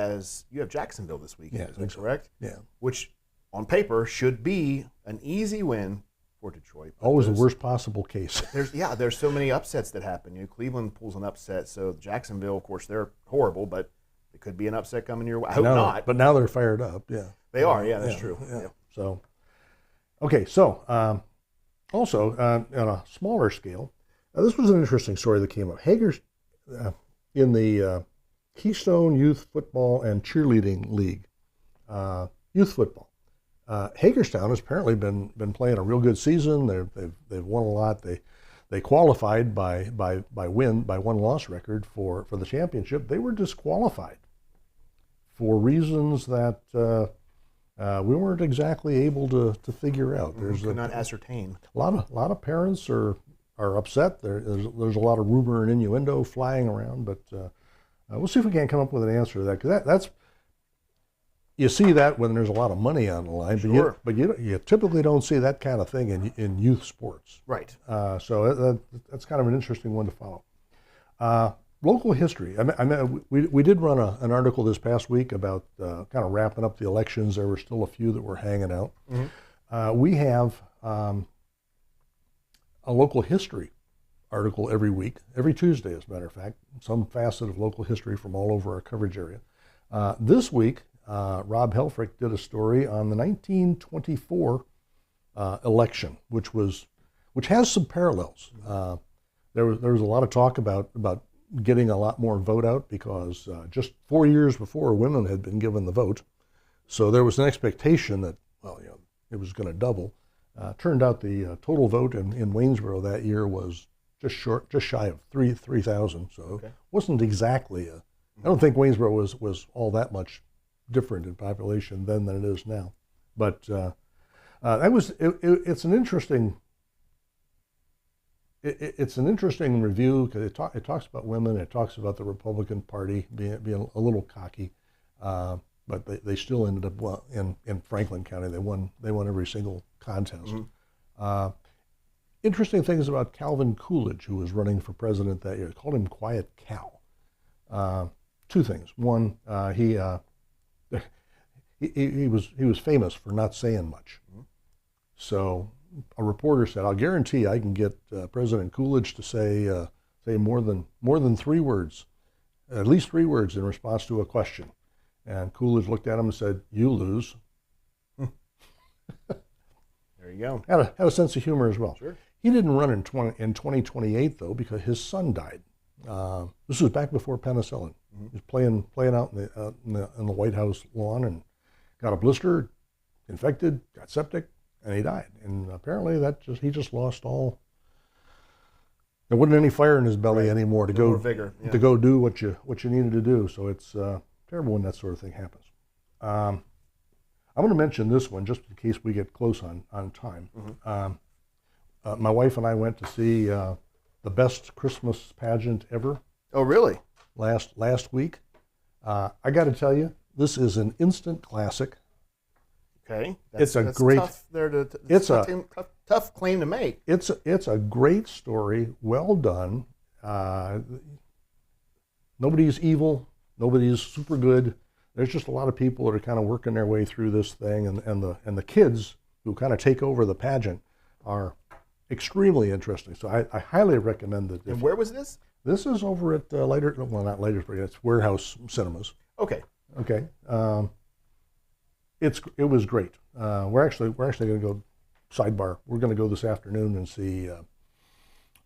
you have Jacksonville this weekend. Yeah, is that correct? Yeah. Which on paper should be an easy win for Detroit. Always the worst possible case. There's so many upsets that happen. Cleveland pulls an upset, so Jacksonville, of course, they're horrible, but it could be an upset coming your way. I hope not. But now they're fired up. Yeah. They are. Yeah, that's true. Yeah. Yeah. So, okay. So, also on a smaller scale, this was an interesting story that came up. Hager's in the Keystone Youth Football and Cheerleading League, youth football. Hagerstown has apparently been playing a real good season. They've won a lot. They qualified by one-loss record for the championship. They were disqualified for reasons that we weren't exactly able to figure out. Could not ascertain. A lot of parents are upset. There's a lot of rumor and innuendo flying around, but we'll see if we can't come up with an answer to that, because that's you see that when there's a lot of money on the line, sure. but you typically don't see that kind of thing in youth sports. Right. So that's kind of an interesting one to follow. Local history. We did run an article this past week about kind of wrapping up the elections. There were still a few that were hanging out. We have a local history article every week, every Tuesday, as a matter of fact, some facet of local history from all over our coverage area. This week, Rob Helfrich did a story on the 1924 election, which has some parallels. There was a lot of talk about getting a lot more vote out because just 4 years before, women had been given the vote. So there was an expectation that, it was going to double. Turned out the total vote in Waynesboro that year was just shy of 3,000. So it wasn't exactly I don't think Waynesboro was all that much different in population then than it is now. But it's an interesting. It's an interesting review because it talks about women. It talks about the Republican Party being a little cocky, but they still ended up in Franklin County. They won every single contest. Interesting things about Calvin Coolidge, who was running for president that year. They called him Quiet Cal. Two things. One, he was famous for not saying much. So a reporter said, "I'll guarantee I can get President Coolidge to say more than 3 words, at least 3 words in response to a question." And Coolidge looked at him and said, "You lose." There you go. Had a sense of humor as well. Sure. He didn't run in 2028 though because his son died. This was back before penicillin. He was playing out in the White House lawn and got a blister, infected, got septic, and he died. And apparently he just lost all. There wasn't any fire in his belly anymore to go vigor, to go do what you needed to do. So it's terrible when that sort of thing happens. I'm going to mention this one just in case we get close on time. My wife and I went to see the best Christmas pageant ever. Oh, really? Last week. I got to tell you, this is an instant classic. Okay, that's great. Tough claim to make. It's a great story, well done. Nobody's evil, nobody's super good. There's just a lot of people that are kind of working their way through this thing, and the kids who kind of take over the pageant are extremely interesting. So I highly recommend it. And where was this? This is over at not Leitersburg. It's Warehouse Cinemas. Okay. It was great. We're actually going to go sidebar. We're going to go this afternoon and see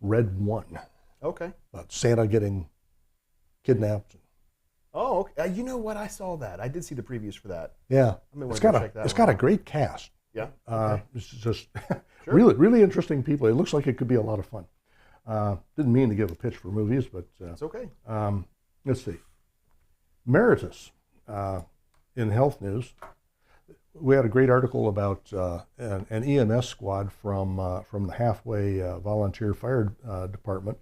Red One. Okay. About Santa getting kidnapped. Oh, okay. You know what? I saw that. I did see the previews for that. Yeah. It's got a great cast. Yeah. Okay. It's just really, really interesting people. It looks like it could be a lot of fun. Didn't mean to give a pitch for movies, but it's okay. Let's see. Meritus in Health News. We had a great article about an EMS squad from the Halfway Volunteer Fire Department.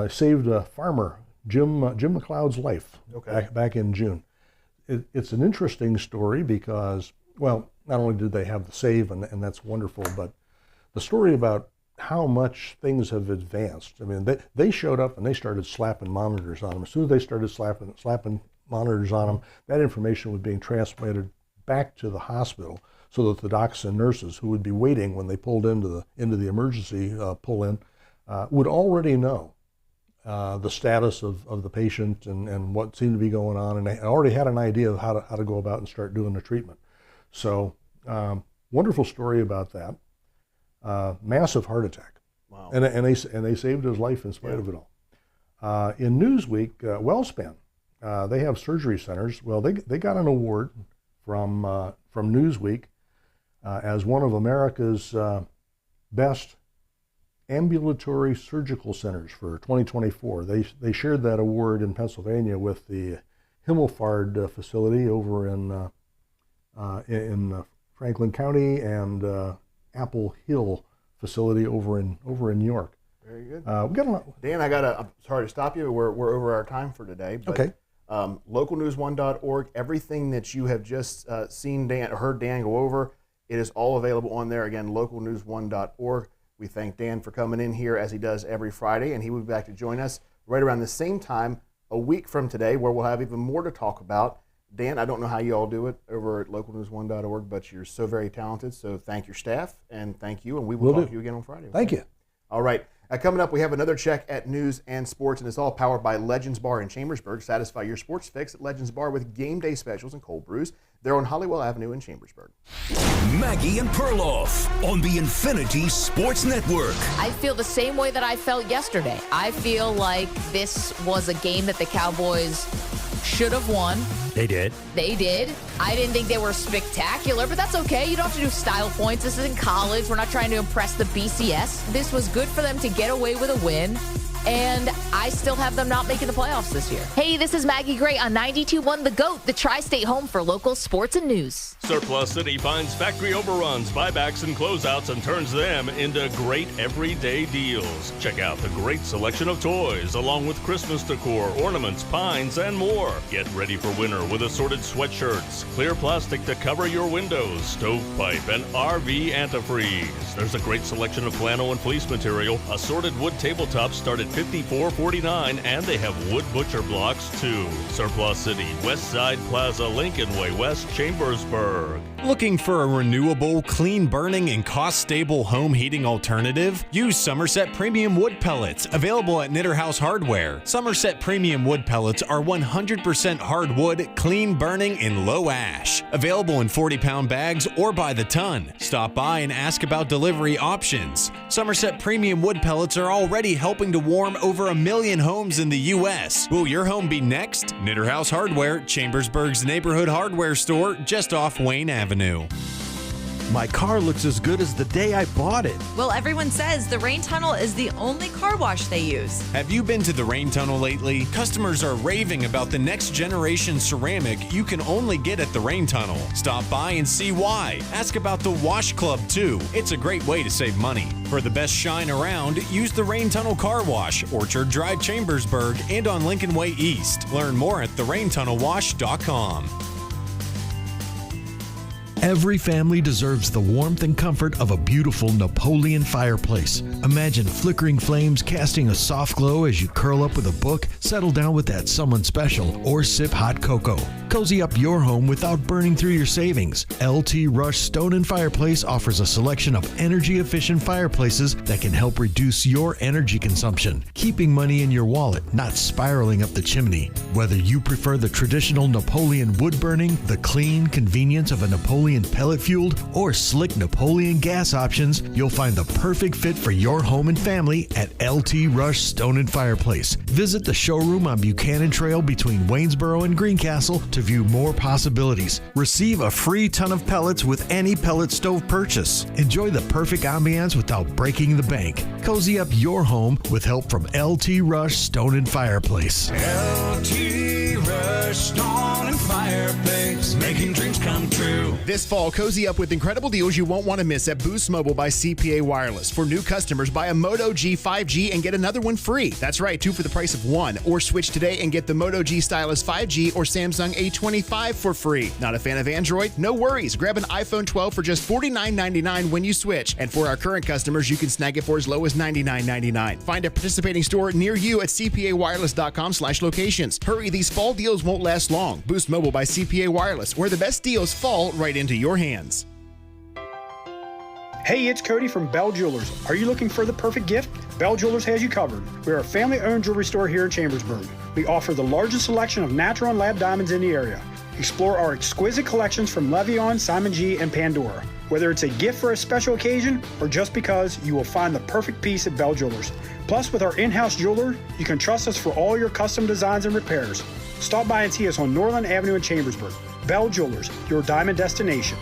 Saved a farmer, Jim McLeod's life back in June. It's an interesting story because, well, not only did they have the save, and that's wonderful, but the story about how much things have advanced. I mean, they showed up and they started slapping monitors on them. As soon as they started slapping monitors on them, that information was being transmitted back to the hospital so that the docs and nurses who would be waiting when they pulled into the emergency pull-in would already know the status of the patient and what seemed to be going on, and they already had an idea of how to go about and start doing the treatment. So wonderful story about that. Massive heart attack. Wow. And they saved his life in spite of it all. In Newsweek, WellSpan, they have surgery centers. Well, they got an award from Newsweek as one of America's best ambulatory surgical centers for 2024. They shared that award in Pennsylvania with the Himmelfard facility over in Franklin County and Apple Hill facility over in New York. Very good. We got a lot. Dan, I'm sorry to stop you. We're over our time for today. But, okay. Localnews1.org. Everything that you have just seen heard Dan go over, it is all available on there. Again, localnews1.org. We thank Dan for coming in here as he does every Friday, and he will be back to join us right around the same time a week from today, where we'll have even more to talk about Dan, I don't know how you all do it over at localnews1.org, but you're so very talented. So thank your staff and thank you, and we will talk to you again on Friday. Okay? Thank you. All right. Coming up, we have another check at news and sports, and it's all powered by Legends Bar in Chambersburg. Satisfy your sports fix at Legends Bar with game day specials and cold brews. They're on Hollywell Avenue in Chambersburg. Maggie and Perloff on the Infinity Sports Network. I feel the same way that I felt yesterday. I feel like this was a game that the Cowboys should have won. They did. They did. I didn't think they were spectacular, but that's okay. You don't have to do style points. This isn't college. We're not trying to impress the BCS. This was good for them to get away with a win. And I still have them not making the playoffs this year. Hey, this is Maggie Gray on 92.1 The GOAT, the Tri-State home for local sports and news. Surplus City finds factory overruns, buybacks, and closeouts and turns them into great everyday deals. Check out the great selection of toys, along with Christmas decor, ornaments, pines, and more. Get ready for winter with assorted sweatshirts, clear plastic to cover your windows, stovepipe, and RV antifreeze. There's a great selection of flannel and fleece material. Assorted wood tabletops start at $54.49, and they have wood butcher blocks too. Surplus City, West Side Plaza, Lincoln Way West, Chambersburg. Looking for a renewable, clean-burning, and cost-stable home heating alternative? Use Somerset Premium Wood Pellets, available at Knitter House Hardware. Somerset Premium Wood Pellets are 100% hardwood, clean-burning, and low ash. Available in 40-pound bags or by the ton. Stop by and ask about delivery options. Somerset Premium Wood Pellets are already helping to warm over 1 million homes in the U.S. Will your home be next? Knitter House Hardware, Chambersburg's neighborhood hardware store just off Wayne Avenue. My car looks as good as the day I bought it. Well, everyone says the Rain Tunnel is the only car wash they use. Have you been to the Rain Tunnel lately? Customers are raving about the next generation ceramic you can only get at the Rain Tunnel. Stop by and see why. Ask about the Wash Club too. It's a great way to save money. For the best shine around, use the Rain Tunnel Car Wash, Orchard Drive, Chambersburg, and on Lincoln Way East. Learn more at theraintunnelwash.com. Every family deserves the warmth and comfort of a beautiful Napoleon fireplace. Imagine flickering flames casting a soft glow as you curl up with a book, settle down with that someone special, or sip hot cocoa. Cozy up your home without burning through your savings. LT Rush Stone & Fireplace offers a selection of energy-efficient fireplaces that can help reduce your energy consumption, keeping money in your wallet, not spiraling up the chimney. Whether you prefer the traditional Napoleon wood burning, the clean convenience of a Napoleon pellet-fueled, or slick Napoleon gas options, you'll find the perfect fit for your home and family at LT Rush Stone & Fireplace. Visit the showroom on Buchanan Trail between Waynesboro and Greencastle to view more possibilities. Receive a free ton of pellets with any pellet stove purchase. Enjoy the perfect ambiance without breaking the bank. Cozy up your home with help from LT Rush Stone & Fireplace. LT Rush Stone & Fireplace, making dreams come true. This fall, cozy up with incredible deals you won't want to miss at Boost Mobile by CPA Wireless. For new customers, buy a Moto G 5G and get another one free. That's right, 2 for the price of 1. Or switch today and get the Moto G Stylus 5G or Samsung A25 for free. Not a fan of Android? No worries. Grab an iPhone 12 for just $49.99 when you switch. And for our current customers, you can snag it for as low as $99.99. Find a participating store near you at cpawireless.com/locations. Hurry, these fall deals won't last long. Boost Mobile by CPA Wireless, where the best deals fall right into your hands. Hey, it's Cody from Bell Jewelers. Are you looking for the perfect gift? Bell Jewelers has you covered. We are a family-owned jewelry store here in Chambersburg. We offer the largest selection of natural and lab diamonds in the area. Explore our exquisite collections from Levion, Simon G, and Pandora. Whether it's a gift for a special occasion or just because, you will find the perfect piece at Bell Jewelers. Plus, with our in-house jeweler, you can trust us for all your custom designs and repairs. Stop by and see us on Norland Avenue in Chambersburg. Bell Jewelers, your diamond destination.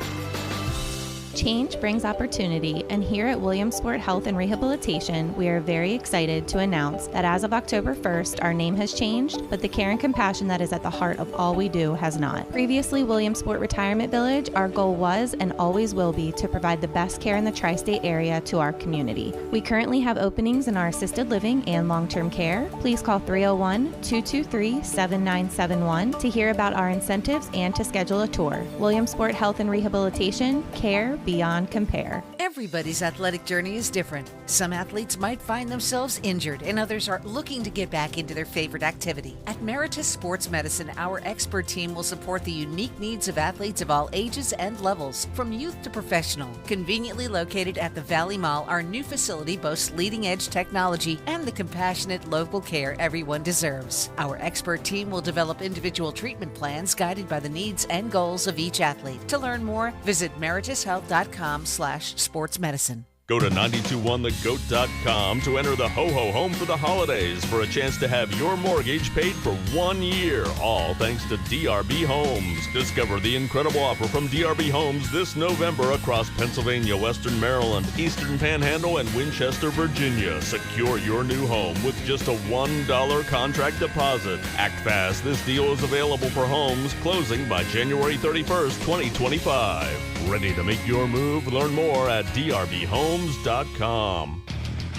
Change brings opportunity, and here at Williamsport Health and Rehabilitation, we are very excited to announce that as of October 1st, our name has changed, but the care and compassion that is at the heart of all we do has not. Previously Williamsport Retirement Village, our goal was and always will be to provide the best care in the tri-state area to our community. We currently have openings in our assisted living and long-term care. Please call 301-223-7971 to hear about our incentives and to schedule a tour. Williamsport Health and Rehabilitation, care beyond compare. Everybody's athletic journey is different. Some athletes might find themselves injured, and others are looking to get back into their favorite activity. At Meritus Sports Medicine, our expert team will support the unique needs of athletes of all ages and levels, from youth to professional. Conveniently located at the Valley Mall, our new facility boasts leading-edge technology and the compassionate local care everyone deserves. Our expert team will develop individual treatment plans guided by the needs and goals of each athlete. To learn more, visit meritushealth.com/sportsmedicine. Go to 921thegoat.com to enter the Ho-Ho Home for the holidays for a chance to have your mortgage paid for 1 year, all thanks to DRB Homes. Discover the incredible offer from DRB Homes this November across Pennsylvania, Western Maryland, Eastern Panhandle, and Winchester, Virginia. Secure your new home with just a $1 contract deposit. Act fast. This deal is available for homes closing by January 31st, 2025. Ready to make your move? Learn more at drbhomes.com.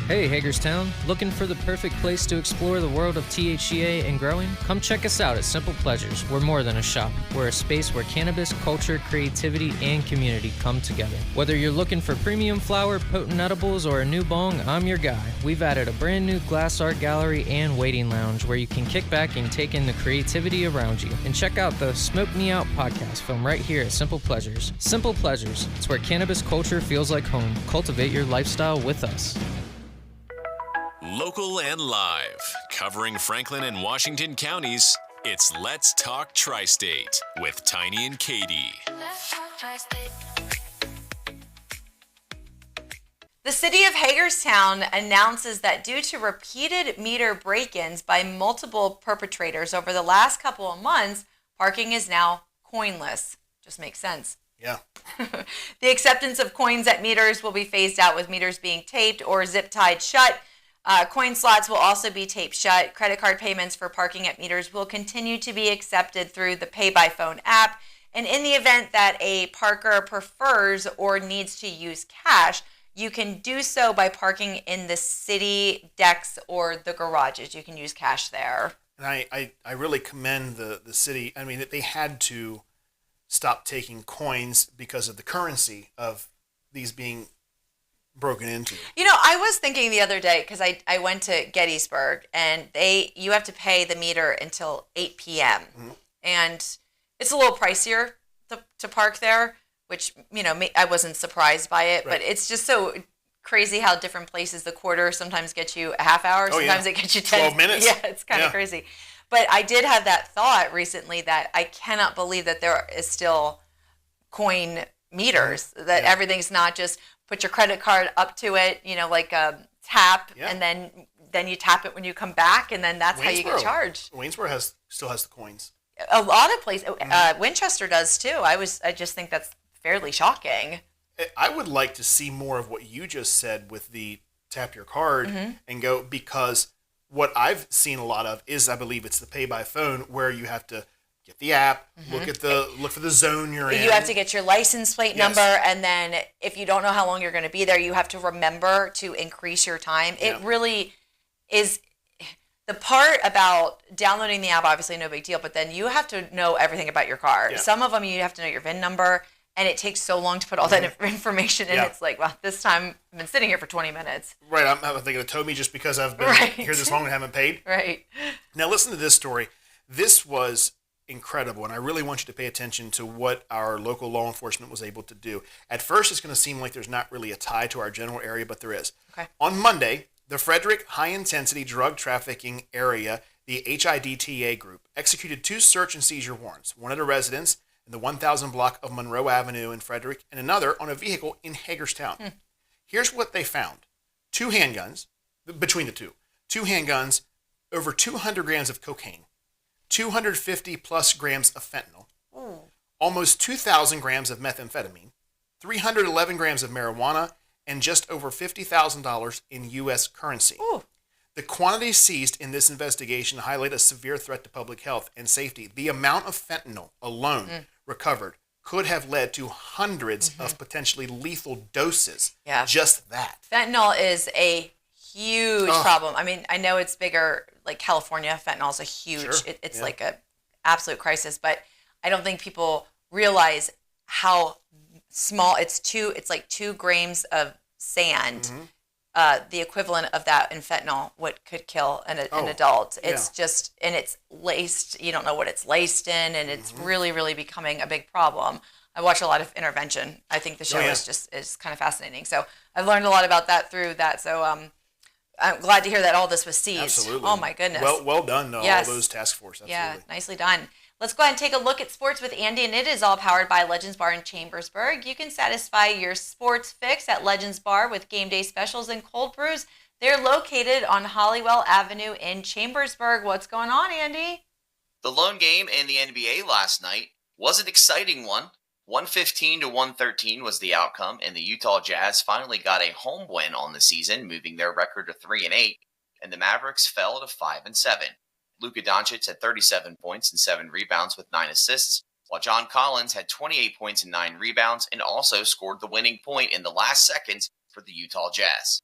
Hey Hagerstown, looking for the perfect place to explore the world of THCA and growing? Come check us out at Simple Pleasures. We're more than a shop. We're a space where cannabis, culture, creativity, and community come together. Whether you're looking for premium flower, potent edibles, or a new bong, I'm your guy. We've added a brand new glass art gallery and waiting lounge where you can kick back and take in the creativity around you. And check out the Smoke Me Out podcast filmed right here at Simple Pleasures. Simple Pleasures, it's where cannabis culture feels like home. Cultivate your lifestyle with us. Local and live, covering Franklin and Washington counties, it's Let's Talk Tri-State with Tiny and Katie. The city of Hagerstown announces that due to repeated meter break-ins by multiple perpetrators over the last couple of months, parking is now coinless. Just makes sense. Yeah. The acceptance of coins at meters will be phased out, with meters being taped or zip-tied shut. Coin slots will also be taped shut. Credit card payments for parking at meters will continue to be accepted through the Pay by Phone app. And in the event that a parker prefers or needs to use cash, you can do so by parking in the city decks or the garages. You can use cash there. And I really commend the city. I mean, they had to stop taking coins because of the currency of these being broken into. You know, I was thinking the other day, because I went to Gettysburg, and you have to pay the meter until 8 p.m. Mm-hmm. And it's a little pricier to park there, which, you know, I wasn't surprised by it, right. But it's just so crazy how different places, the quarter sometimes gets you a half hour, sometimes it gets you 12 minutes. Yeah, it's kind of crazy. But I did have that thought recently that I cannot believe that there is still coin meters, that everything's not just put your credit card up to it, you know, like a tap, and then you tap it when you come back, and then that's how you get charged. Waynesboro still has the coins. A lot of places, Winchester does too. I just think that's fairly shocking. I would like to see more of what you just said with the tap your card and go, because what I've seen a lot of is, I believe it's the Pay by Phone, where you have to get the app, look for the zone you're in. You have to get your license plate number, and then if you don't know how long you're going to be there, you have to remember to increase your time. It really is. The part about downloading the app, obviously no big deal, but then you have to know everything about your car. Yeah. Some of them you have to know your VIN number, and it takes so long to put all that information in. It's like, well, this time I've been sitting here for 20 minutes. Right, I'm thinking it told me just because I've been here this long and haven't paid. Right. Now listen to this story. This was incredible, and I really want you to pay attention to what our local law enforcement was able to do. At first, it's going to seem like there's not really a tie to our general area, but there is. Okay. On Monday, the Frederick High-Intensity Drug Trafficking Area, the HIDTA group, executed 2 search and seizure warrants, one at a residence in the 1000 block of Monroe Avenue in Frederick, and another on a vehicle in Hagerstown. Here's what they found. 2 handguns, between the two. 2 handguns, over 200 grams of cocaine, 250 plus grams of fentanyl, almost 2,000 grams of methamphetamine, 311 grams of marijuana, and just over $50,000 in U.S. currency. Ooh. The quantities seized in this investigation highlight a severe threat to public health and safety. The amount of fentanyl alone recovered could have led to hundreds of potentially lethal doses. Yeah. Just that. Fentanyl is a huge problem. I mean, I know it's bigger, like California, fentanyl is a huge, it's like a absolute crisis, but I don't think people realize how small. It's like 2 grams of sand. The equivalent of that in fentanyl, what could kill an adult. It's just, and it's laced, you don't know what it's laced in, and it's really, really becoming a big problem. I watch a lot of Intervention. I think the show is kind of fascinating. So I've learned a lot about that through that. So I'm glad to hear that all this was seized. Absolutely. Oh my goodness. Well done, all those task force. Absolutely. Yeah, nicely done. Let's go ahead and take a look at sports with Andy, and it is all powered by Legends Bar in Chambersburg. You can satisfy your sports fix at Legends Bar with game day specials and cold brews. They're located on Hollywell Avenue in Chambersburg. What's going on, Andy? The lone game in the NBA last night was an exciting one. 115 to 113 was the outcome, and the Utah Jazz finally got a home win on the season, moving their record to 3-8, and the Mavericks fell to 5-7. Luka Doncic had 37 points and 7 rebounds with 9 assists, while John Collins had 28 points and 9 rebounds and also scored the winning point in the last seconds for the Utah Jazz.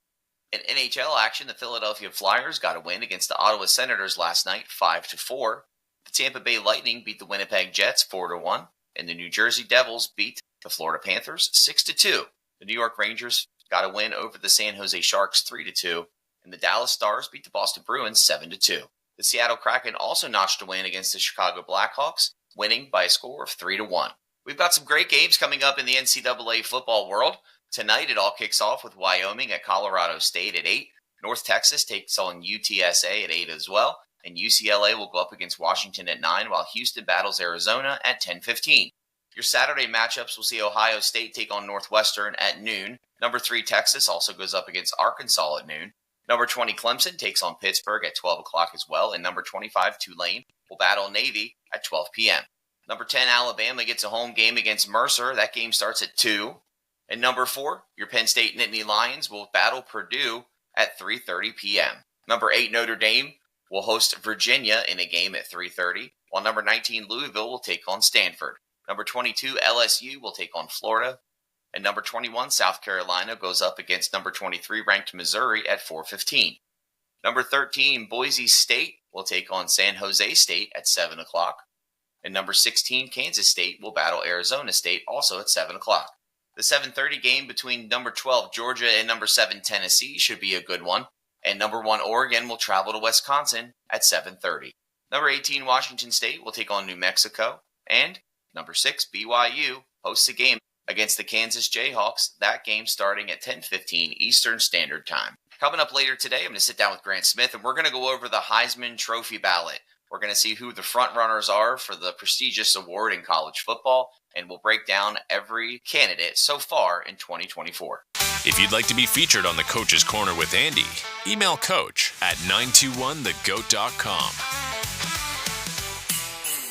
In NHL action, the Philadelphia Flyers got a win against the Ottawa Senators last night, 5-4. The Tampa Bay Lightning beat the Winnipeg Jets 4-1, and the New Jersey Devils beat the Florida Panthers 6-2. The New York Rangers got a win over the San Jose Sharks 3-2, and the Dallas Stars beat the Boston Bruins 7-2. The Seattle Kraken also notched a win against the Chicago Blackhawks, winning by a score of 3-1. We've got some great games coming up in the NCAA football world. Tonight, it all kicks off with Wyoming at Colorado State at 8. North Texas takes on UTSA at 8 as well. And UCLA will go up against Washington at 9, while Houston battles Arizona at 10:15. Your Saturday matchups will see Ohio State take on Northwestern at noon. Number 3 Texas also goes up against Arkansas at noon. Number 20 Clemson takes on Pittsburgh at 12 o'clock as well. And number 25 Tulane will battle Navy at 12 p.m. Number 10 Alabama gets a home game against Mercer. That game starts at 2. And number 4, your Penn State Nittany Lions will battle Purdue at 3:30 p.m. Number 8 Notre Dame will host Virginia in a game at 3:30, while number 19 Louisville will take on Stanford. Number 22 LSU will take on Florida, and number 21 South Carolina goes up against number 23 ranked Missouri at 4:15. Number 13 Boise State will take on San Jose State at 7 o'clock, and number 16 Kansas State will battle Arizona State also at 7 o'clock. The 7:30 game between number 12 Georgia and number 7 Tennessee should be a good one. And number 1 Oregon will travel to Wisconsin at 7:30. Number 18 Washington State will take on New Mexico. And number 6 BYU hosts a game against the Kansas Jayhawks. That game starting at 10:15 Eastern Standard Time. Coming up later today, I'm going to sit down with Grant Smith, and we're going to go over the Heisman Trophy ballot. We're going to see who the front runners are for the prestigious award in college football, and we'll break down every candidate so far in 2024. If you'd like to be featured on the Coach's Corner with Andy, email coach at 921thegoat.com.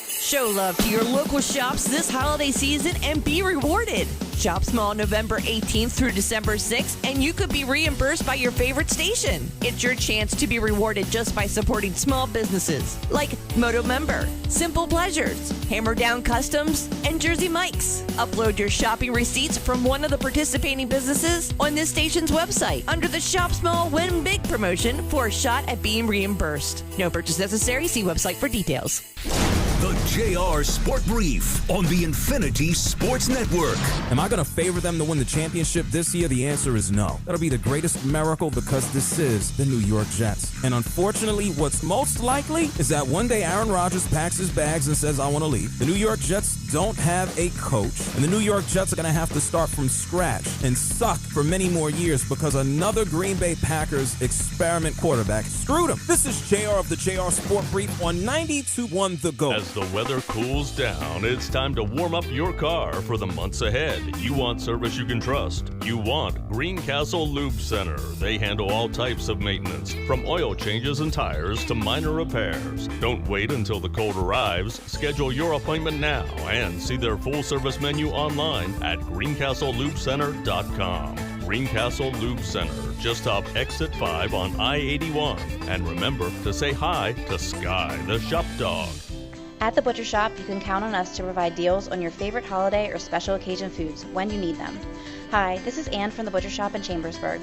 Show love to your local shops this holiday season and be rewarded. Shop small November 18th through December 6th, and you could be reimbursed by your favorite station. It's your chance to be rewarded just by supporting small businesses like Moto Member, Simple Pleasures, Hammer Down Customs, and Jersey Mike's. Upload your shopping receipts from one of the participating businesses on this station's website under the Shop Small Win Big promotion for a shot at being reimbursed. No purchase necessary. See website for details. The JR Sport Brief on the Infinity Sports Network. Am I going to favor them to win the championship this year? The answer is no. That'll be the greatest miracle because this is the New York Jets. And unfortunately, what's most likely is that one day Aaron Rodgers packs his bags and says, I want to leave. The New York Jets don't have a coach. And the New York Jets are going to have to start from scratch and suck for many more years because another Green Bay Packers experiment quarterback screwed him. This is JR of the JR Sport Brief on 92.1 The Go. As the weather cools down, it's time to warm up your car for the months ahead. You want service you can trust. You want Greencastle Lube Center. They handle all types of maintenance, from oil changes and tires to minor repairs. Don't wait until the cold arrives. Schedule your appointment now and see their full-service menu online at greencastlelubecenter.com. Greencastle Lube Center, just off Exit 5 on I-81. And remember to say hi to Sky, the shop dog. At the Butcher Shop, you can count on us to provide deals on your favorite holiday or special occasion foods when you need them. Hi, this is Ann from the Butcher Shop in Chambersburg.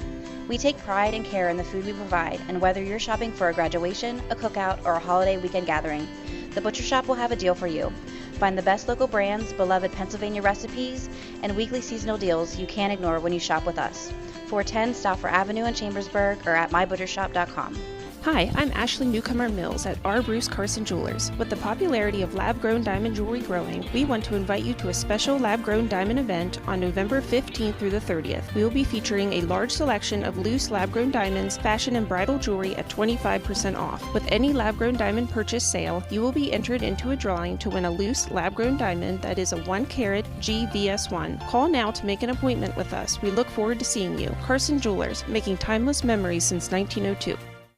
We take pride and care in the food we provide, and whether you're shopping for a graduation, a cookout, or a holiday weekend gathering, the Butcher Shop will have a deal for you. Find the best local brands, beloved Pennsylvania recipes, and weekly seasonal deals you can't ignore when you shop with us. 410 Stauffer Avenue in Chambersburg or at mybutchershop.com. Hi, I'm Ashley Newcomer Mills at R. Bruce Carson Jewelers. With the popularity of lab-grown diamond jewelry growing, we want to invite you to a special lab-grown diamond event on November 15th through the 30th. We will be featuring a large selection of loose lab-grown diamonds, fashion and bridal jewelry at 25% off. With any lab-grown diamond purchase sale, you will be entered into a drawing to win a loose lab-grown diamond that is a 1-carat GVS1. Call now to make an appointment with us. We look forward to seeing you. Carson Jewelers, making timeless memories since 1902.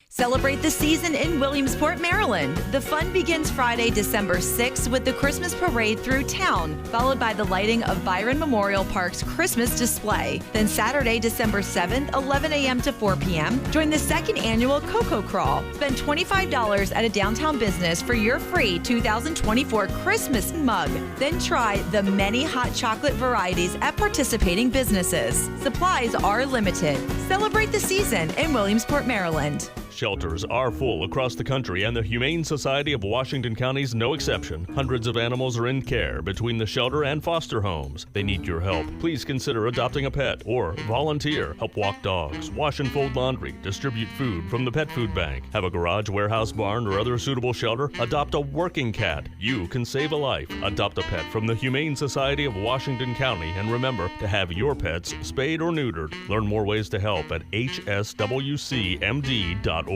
Celebrate the season in Williamsport, Maryland. The fun begins Friday, December 6th with the Christmas parade through town, followed by the lighting of Byron Memorial Park's Christmas display. Then Saturday, December 7th, 11 a.m. to 4 p.m., join the second annual Cocoa Crawl. Spend $25 at a downtown business for your free 2024 Christmas mug. Then try the many hot chocolate varieties at participating businesses. Supplies are limited. Celebrate the season in Williamsport, Maryland. Shelters are full across the country, and the Humane Society of Washington County is no exception. Hundreds of animals are in care between the shelter and foster homes. They need your help. Please consider adopting a pet or volunteer. Help walk dogs, wash and fold laundry, distribute food from the pet food bank. Have a garage, warehouse, barn, or other suitable shelter? Adopt a working cat. You can save a life. Adopt a pet from the Humane Society of Washington County, and remember to have your pets spayed or neutered. Learn more ways to help at hswcmd.org.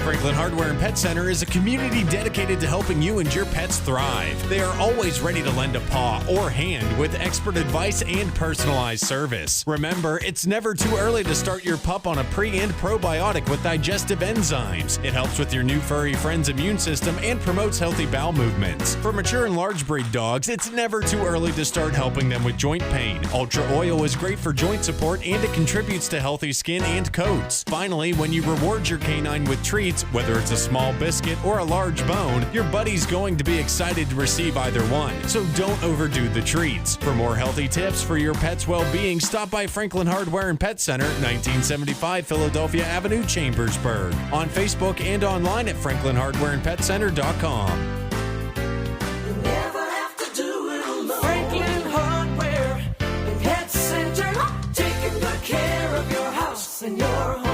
Franklin Hardware and Pet Center is a community dedicated to helping you and your pets thrive. They are always ready to lend a paw or hand with expert advice and personalized service. Remember, it's never too early to start your pup on a pre- and probiotic with digestive enzymes. It helps with your new furry friend's immune system and promotes healthy bowel movements. For mature and large breed dogs, it's never too early to start helping them with joint pain. Ultra Oil is great for joint support, and it contributes to healthy skin and coats. Finally, when you reward your canine with treats, whether it's a small biscuit or a large bone, your buddy's going to be excited to receive either one. So don't overdo the treats. For more healthy tips for your pet's well-being, stop by Franklin Hardware and Pet Center, 1975 Philadelphia Avenue, Chambersburg. On Facebook and online at franklinhardwareandpetcenter.com. Franklin Hardware and Pet Center, taking good care of your house and your home.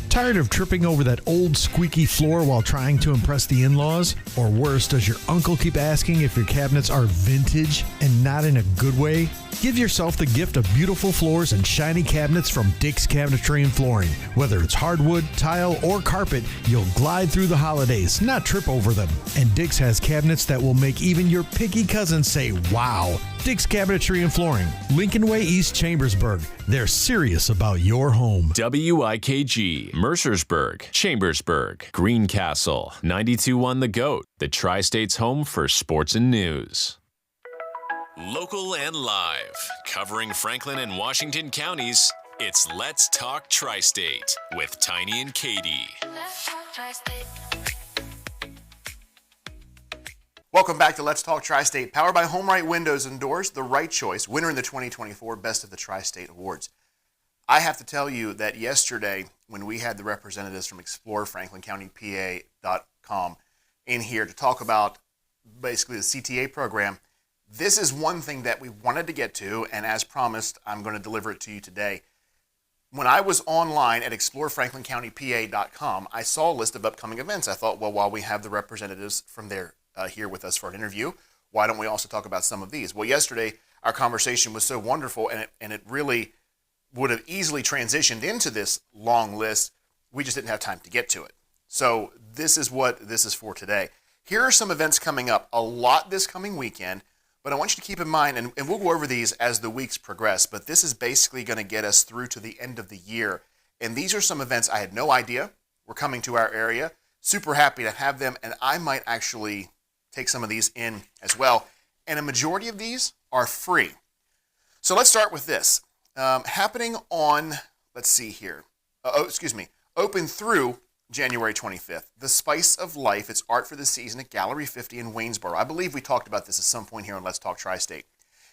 Tired of tripping over that old squeaky floor while trying to impress the in-laws? Or worse, does your uncle keep asking if your cabinets are vintage and not in a good way? Give yourself the gift of beautiful floors and shiny cabinets from Dick's Cabinetry and Flooring. Whether it's hardwood, tile, or carpet, you'll glide through the holidays, not trip over them. And Dick's has cabinets that will make even your picky cousins say, wow. Dick's Cabinetry and Flooring, Lincoln Way, East Chambersburg. They're serious about your home. WIKG, Mercersburg, Chambersburg, Greencastle, 92.1 The Goat, the Tri-State's home for sports and news. Local and live, covering Franklin and Washington counties, it's Let's Talk Tri-State with Tiny and Katie. Welcome back to Let's Talk Tri-State, powered by Home Right Windows and Doors, the right choice, winner in the 2024 Best of the Tri-State Awards. I have to tell you that yesterday, when we had the representatives from ExploreFranklinCountyPA.com in here to talk about basically the CTA program, this is one thing that we wanted to get to, and as promised, I'm going to deliver it to you today. When I was online at ExploreFranklinCountyPA.com, I saw a list of upcoming events. I thought, well, while we have the representatives from there here with us for an interview, why don't we also talk about some of these? Well, yesterday, our conversation was so wonderful, and it really would have easily transitioned into this long list. We just didn't have time to get to it. So this is what this is for today. Here are some events coming up, a lot this coming weekend. But I want you to keep in mind, and we'll go over these as the weeks progress, but this is basically going to get us through to the end of the year. And these are some events I had no idea were coming to our area. Super happy to have them, and I might actually take some of these in as well. And a majority of these are free. So let's start with this. Happening on, let's see here. Open through January 25th. The Spice of Life, it's Art for the Season at Gallery 50 in Waynesboro. I believe we talked about this at some point here on Let's Talk Tri-State.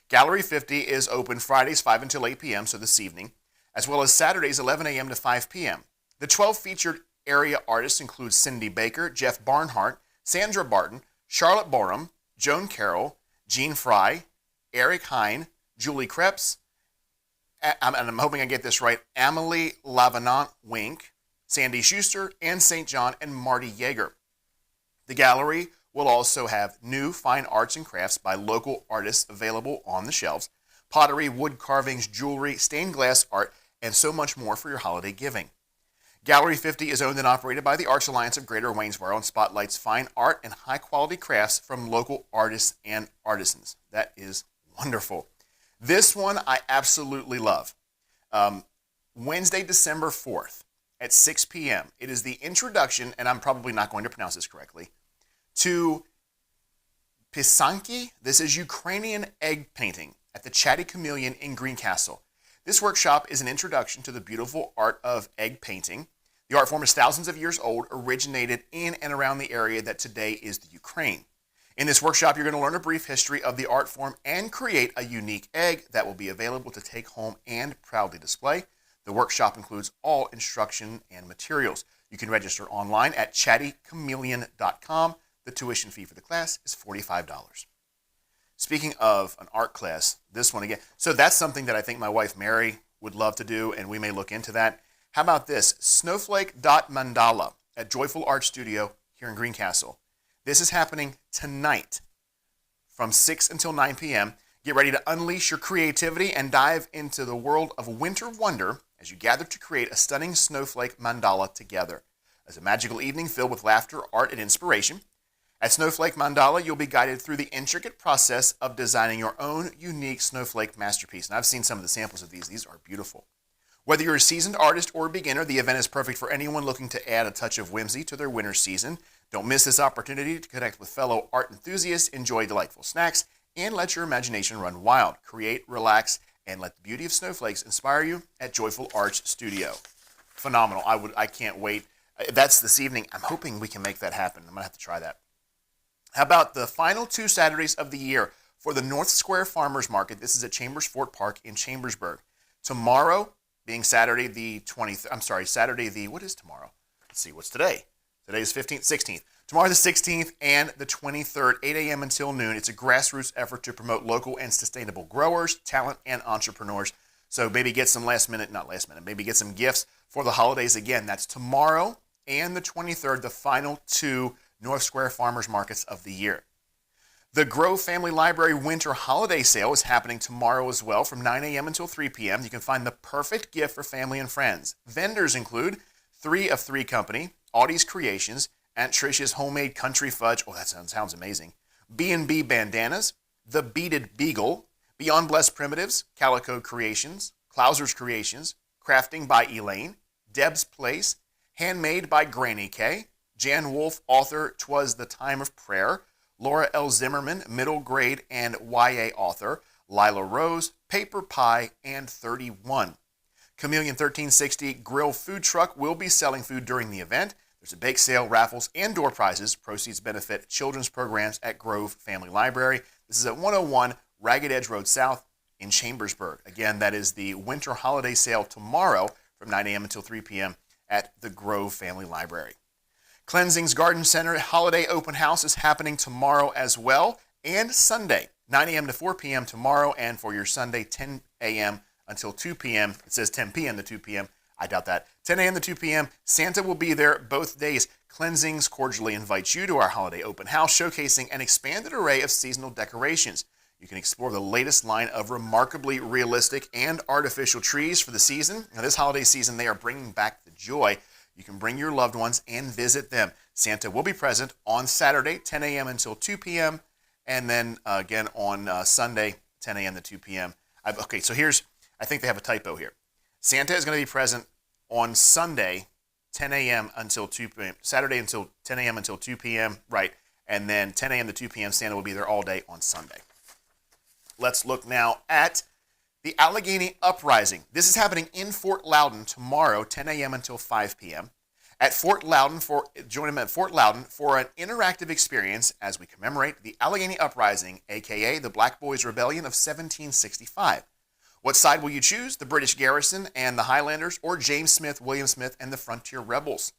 Gallery 50 is open Fridays 5 until 8 p.m., so this evening, as well as Saturdays 11 a.m. to 5 p.m. The 12 featured Area artists include Cindy Baker, Jeff Barnhart, Sandra Barton, Charlotte Borum, Joan Carroll, Gene Fry, Eric Hine, Julie Krebs, and I'm hoping I get this right, Amelie Lavenant Wink, Sandy Schuster, Ann St. John, and Marty Yeager. The gallery will also have new fine arts and crafts by local artists available on the shelves, pottery, wood carvings, jewelry, stained glass art, and so much more for your holiday giving. Gallery 50 is owned and operated by the Arts Alliance of Greater Waynesboro and spotlights fine art and high-quality crafts from local artists and artisans. That is wonderful. This one I absolutely love. Wednesday, December 4th at 6 p.m. It is the introduction, and I'm probably not going to pronounce this correctly, to Pisanki. This is Ukrainian egg painting at the Chatty Chameleon in Greencastle. This workshop is an introduction to the beautiful art of egg painting. The art form is thousands of years old, originated in and around the area that today is the Ukraine. In this workshop, you're going to learn a brief history of the art form and create a unique egg that will be available to take home and proudly display. The workshop includes all instruction and materials. You can register online at chattychameleon.com. The tuition fee for the class is $45. Speaking of an art class, this one again. So that's something that I think my wife Mary would love to do, and we may look into that. How about this? Snowflake Dot Mandala at Joyful Art Studio here in Greencastle. This is happening tonight from 6 until 9 p.m. Get ready to unleash your creativity and dive into the world of winter wonder as you gather to create a stunning snowflake mandala together. As a magical evening filled with laughter, art, and inspiration. At Snowflake Mandala, you'll be guided through the intricate process of designing your own unique snowflake masterpiece. And I've seen some of the samples of these. These are beautiful. Whether you're a seasoned artist or a beginner, the event is perfect for anyone looking to add a touch of whimsy to their winter season. Don't miss this opportunity to connect with fellow art enthusiasts, enjoy delightful snacks, and let your imagination run wild. Create, relax, and let the beauty of snowflakes inspire you at Joyful Arts Studio. Phenomenal. I can't wait. That's this evening. I'm hoping we can make that happen. I'm going to have to try that. How about the final 2 Saturdays of the year for the North Square Farmers Market? This is at Chambers Fort Park in Chambersburg. Tomorrow, being Saturday the 20th, what is tomorrow? Let's see, what's today? Today is 15th, 16th. Tomorrow the 16th and the 23rd, 8 a.m. until noon. It's a grassroots effort to promote local and sustainable growers, talent, and entrepreneurs. So maybe get some maybe get some gifts for the holidays. Again, that's tomorrow and the 23rd, the final 2 North Square Farmers Markets of the year. The Grove Family Library Winter Holiday Sale is happening tomorrow as well from 9 a.m. until 3 p.m. You can find the perfect gift for family and friends. Vendors include 3 of 3 Company, Audie's Creations, Aunt Tricia's Homemade Country Fudge, that sounds amazing, B&B Bandanas, The Beaded Beagle, Beyond Blessed Primitives, Calico Creations, Clouser's Creations, Crafting by Elaine, Deb's Place, Handmade by Granny K, Jan Wolfe, author, 'Twas the Time of Prayer, Laura L. Zimmerman, middle grade and YA author, Lila Rose, Paper Pie, and 31. Chameleon 1360 Grill Food Truck will be selling food during the event. There's a bake sale, raffles, and door prizes. Proceeds benefit children's programs at Grove Family Library. This is at 101 Ragged Edge Road South in Chambersburg. Again, that is the winter holiday sale tomorrow from 9 a.m. until 3 p.m. at the Grove Family Library. Cleansing's Garden Center Holiday Open House is happening tomorrow as well, and Sunday, 9 a.m. to 4 p.m. tomorrow, and for your Sunday, 10 a.m. until 2 p.m. It says 10 p.m. to 2 p.m. I doubt that. 10 a.m. to 2 p.m. Santa will be there both days. Cleansings cordially invites you to our holiday open house, showcasing an expanded array of seasonal decorations. You can explore the latest line of remarkably realistic and artificial trees for the season. Now, this holiday season, they are bringing back the joy. You can bring your loved ones and visit them. Santa will be present on Saturday, 10 a.m. until 2 p.m. And then again on Sunday, 10 a.m. to 2 p.m. Okay, so I think they have a typo here. Santa is going to be present on Sunday, 10 a.m. until 2 p.m. Saturday until 10 a.m. until 2 p.m. Right. And then 10 a.m. to 2 p.m. Santa will be there all day on Sunday. Let's look now at the Allegheny Uprising. This is happening in Fort Loudon tomorrow, 10 a.m. until 5 p.m. At Fort Loudon, join them at Fort Loudon for an interactive experience as we commemorate the Allegheny Uprising, a.k.a. the Black Boys' Rebellion of 1765. What side will you choose? The British garrison and the Highlanders, or James Smith, William Smith, and the Frontier Rebels?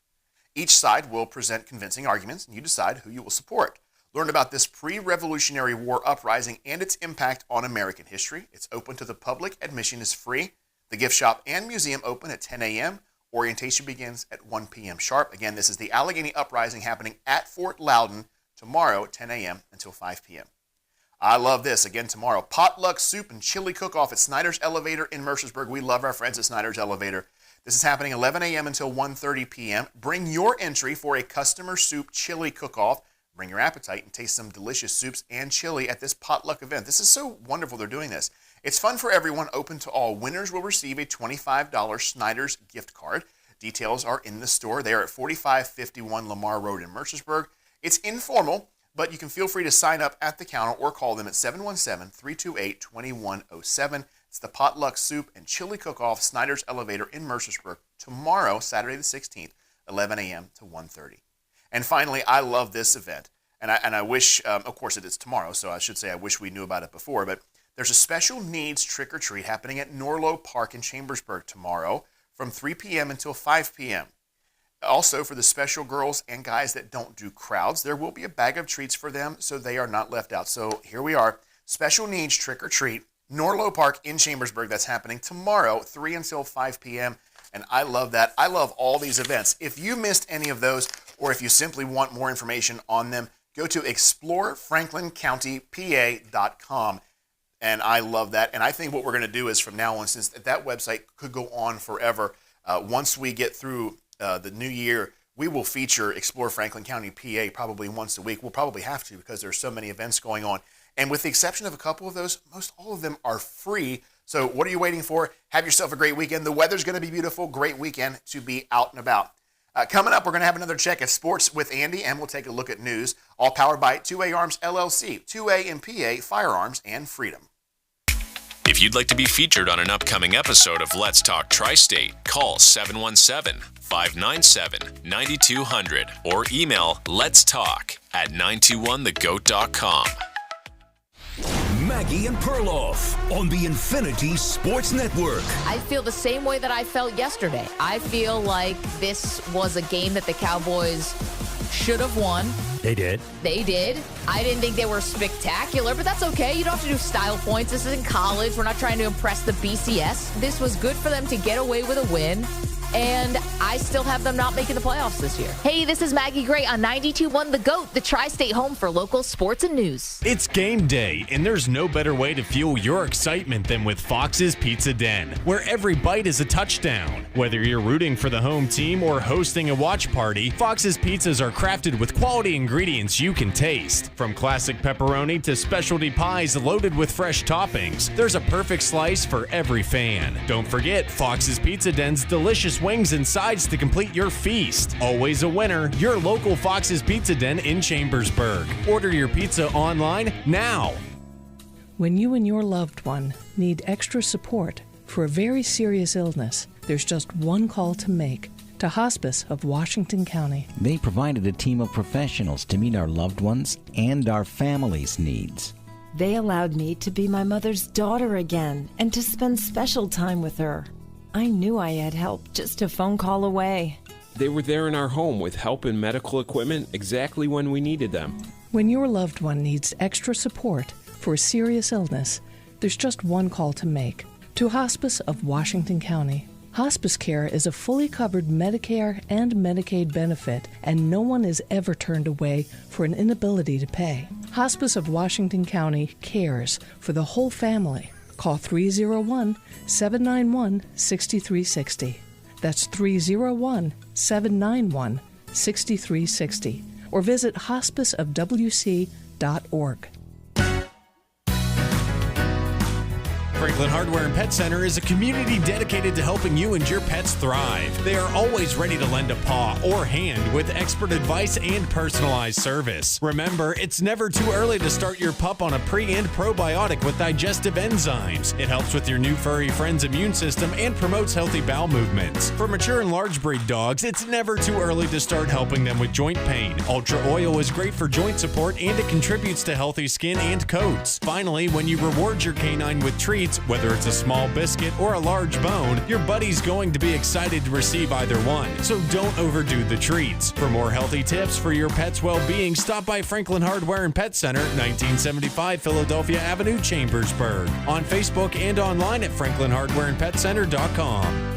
Each side will present convincing arguments, and you decide who you will support. Learn about this pre-Revolutionary War uprising and its impact on American history. It's open to the public. Admission is free. The gift shop and museum open at 10 a.m. Orientation begins at 1 p.m. sharp. Again, this is the Allegheny Uprising happening at Fort Loudon tomorrow, 10 a.m. until 5 p.m. I love this. Again, tomorrow, potluck soup and chili cook-off at Snyder's Elevator in Mercersburg. We love our friends at Snyder's Elevator. This is happening 11 a.m. until 1:30 p.m. Bring your entry for a customer soup chili cook-off. Bring your appetite and taste some delicious soups and chili at this potluck event. This is so wonderful they're doing this. It's fun for everyone, open to all. Winners will receive a $25 Snyder's gift card. Details are in the store. They are at 4551 Lamar Road in Mercersburg. It's informal, but you can feel free to sign up at the counter or call them at 717-328-2107. It's the potluck soup and chili cook-off, Snyder's Elevator in Mercersburg, tomorrow, Saturday the 16th, 11 a.m. to 1:30. And finally, I love this event, and I wish, of course it is tomorrow, so I should say I wish we knew about it before, but there's a special needs trick-or-treat happening at Norlow Park in Chambersburg tomorrow from 3 p.m. until 5 p.m. Also, for the special girls and guys that don't do crowds, there will be a bag of treats for them so they are not left out. So here we are, special needs trick-or-treat, Norlow Park in Chambersburg. That's happening tomorrow, 3 until 5 p.m., and I love that. I love all these events. If you missed any of those, or if you simply want more information on them, go to explorefranklincountypa.com. And I love that. And I think what we're going to do is from now on, since that website could go on forever, once we get through the new year, we will feature Explore Franklin County, PA probably once a week. We'll probably have to because there's so many events going on. And with the exception of a couple of those, most all of them are free. So what are you waiting for? Have yourself a great weekend. The weather's going to be beautiful. Great weekend to be out and about. Coming up, we're going to have another check of sports with Andy, and we'll take a look at news, all powered by 2A Arms LLC, 2A and PA, firearms and freedom. If you'd like to be featured on an upcoming episode of Let's Talk Tri-State, call 717-597-9200 or email letstalk@921thegoat.com. Maggie and Perloff on the Infinity Sports Network. I feel the same way that I felt yesterday. I feel like this was a game that the Cowboys should have won. They did. They did. I didn't think they were spectacular, but that's okay. You don't have to do style points. This isn't college. We're not trying to impress the BCS. This was good for them to get away with a win. And I still have them not making the playoffs this year. Hey, this is Maggie Gray on 92.1 The GOAT, the Tri-State home for local sports and news. It's game day, and there's no better way to fuel your excitement than with Fox's Pizza Den, where every bite is a touchdown. Whether you're rooting for the home team or hosting a watch party, Fox's pizzas are crafted with quality ingredients you can taste. From classic pepperoni to specialty pies loaded with fresh toppings, there's a perfect slice for every fan. Don't forget Fox's Pizza Den's delicious wings and sides to complete your feast. Always a winner, your local Fox's Pizza Den in Chambersburg. Order your pizza online now. When you and your loved one need extra support for a very serious illness, there's just one call to make. To Hospice of Washington County. They provided a team of professionals to meet our loved ones and our family's needs. They allowed me to be my mother's daughter again and to spend special time with her. I knew I had help just a phone call away. They were there in our home with help and medical equipment exactly when we needed them. When your loved one needs extra support for a serious illness, there's just one call to make. To Hospice of Washington County. Hospice care is a fully covered Medicare and Medicaid benefit, and no one is ever turned away for an inability to pay. Hospice of Washington County cares for the whole family. Call 301-791-6360. That's 301-791-6360. Or visit hospiceofwc.org. Franklin Hardware and Pet Center is a community dedicated to helping you and your pets thrive. They are always ready to lend a paw or hand with expert advice and personalized service. Remember, it's never too early to start your pup on a pre- and probiotic with digestive enzymes. It helps with your new furry friend's immune system and promotes healthy bowel movements. For mature and large breed dogs, it's never too early to start helping them with joint pain. Ultra Oil is great for joint support and it contributes to healthy skin and coats. Finally, when you reward your canine with treats, treats. Whether it's a small biscuit or a large bone, your buddy's going to be excited to receive either one. So don't overdo the treats. For more healthy tips for your pet's well-being, stop by Franklin Hardware and Pet Center, 1975 Philadelphia Avenue, Chambersburg. On Facebook and online at franklinhardwareandpetcenter.com.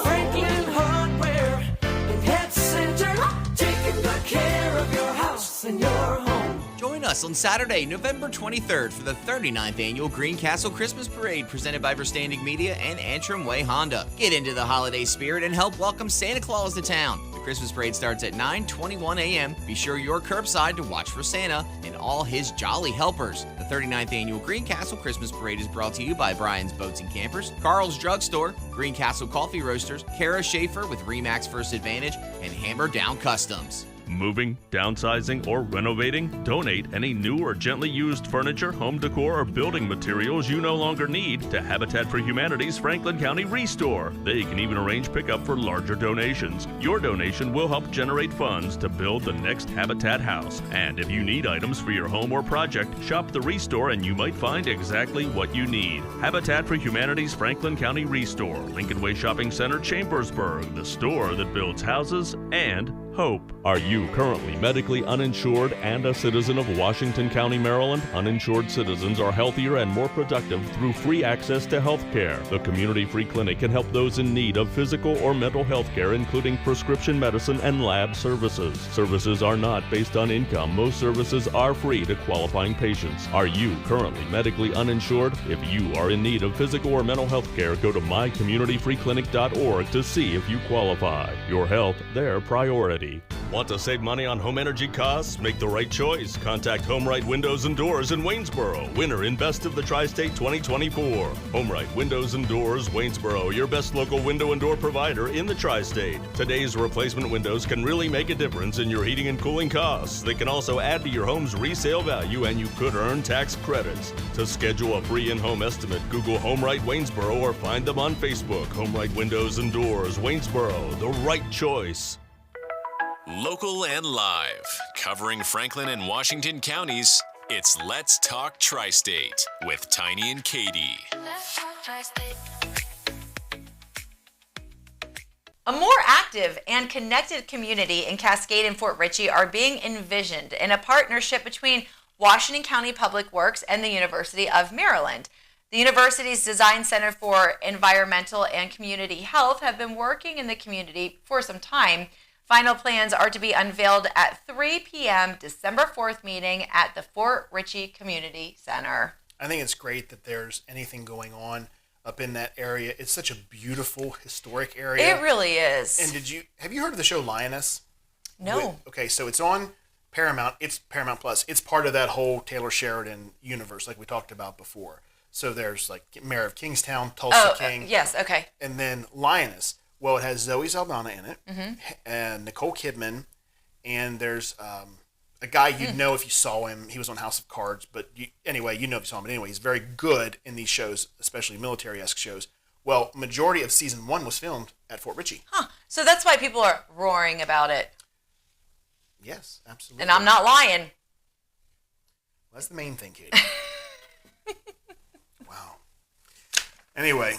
Franklin Hardware and Pet Center, taking good care of your house and your home. Join us on Saturday, November 23rd for the 39th Annual Greencastle Christmas Parade presented by Verstandig Media and Antrim Way Honda. Get into the holiday spirit and help welcome Santa Claus to town. The Christmas Parade starts at 9:21 a.m. Be sure you're curbside to watch for Santa and all his jolly helpers. The 39th Annual Greencastle Christmas Parade is brought to you by Brian's Boats and Campers, Carl's Drugstore, Greencastle Coffee Roasters, Kara Schaefer with Remax First Advantage, and Hammer Down Customs. Moving, downsizing, or renovating? Donate any new or gently used furniture, home decor, or building materials you no longer need to Habitat for Humanity's Franklin County Restore. They can even arrange pickup for larger donations. Your donation will help generate funds to build the next Habitat house. And if you need items for your home or project, shop the Restore and you might find exactly what you need. Habitat for Humanity's Franklin County Restore, Lincoln Way Shopping Center, Chambersburg, the store that builds houses and hope. Are you currently medically uninsured and a citizen of Washington County, Maryland? Uninsured citizens are healthier and more productive through free access to health care. The Community Free Clinic can help those in need of physical or mental health care, including prescription medicine and lab services. Services are not based on income. Most services are free to qualifying patients. Are you currently medically uninsured? If you are in need of physical or mental health care, go to mycommunityfreeclinic.org to see if you qualify. Your health, their priority. Want to save money on home energy costs? Make the right choice. Contact HomeRight Windows and Doors in Waynesboro, winner in Best of the Tri-State 2024. HomeRight Windows and Doors, Waynesboro, your best local window and door provider in the Tri-State. Today's replacement windows can really make a difference in your heating and cooling costs. They can also add to your home's resale value, and you could earn tax credits. To schedule a free in-home estimate, Google HomeRight Waynesboro or find them on Facebook. HomeRight Windows and Doors, Waynesboro, the right choice. Local and live, covering Franklin and Washington counties, it's Let's Talk Tri-State with Tiny and Katie. A more active and connected community in Cascade and Fort Ritchie are being envisioned in a partnership between Washington County Public Works and the University of Maryland. The university's Design Center for Environmental and Community Health have been working in the community for some time. Final plans are to be unveiled at 3 p.m. December 4th meeting at the Fort Ritchie Community Center. I think it's great that there's anything going on up in that area. It's such a beautiful, historic area. It really is. And have you heard of the show Lioness? No. Okay, so it's on Paramount. It's Paramount Plus. It's part of that whole Taylor Sheridan universe like we talked about before. So there's like Mayor of Kingstown, Tulsa King. Yes, okay. And then Lioness. Well, it has Zoe Saldana in it, and Nicole Kidman, and there's a guy you'd know if you saw him. He was on House of Cards, but anyway, you know if you saw him. But anyway, he's very good in these shows, especially military-esque shows. Well, majority of season 1 was filmed at Fort Ritchie. Huh. So that's why people are roaring about it. Yes, absolutely. And I'm not lying. Well, that's the main thing, Katie. Wow. Anyway.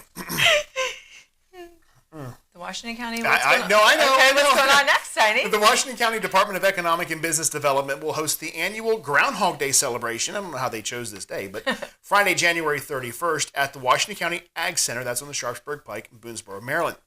The Washington County. I know. Okay, what's going on next, Tiny? The Washington County Department of Economic and Business Development will host the annual Groundhog Day celebration. I don't know how they chose this day, but Friday, January 31st at the Washington County Ag Center. That's on the Sharpsburg Pike in Boonesboro, Maryland.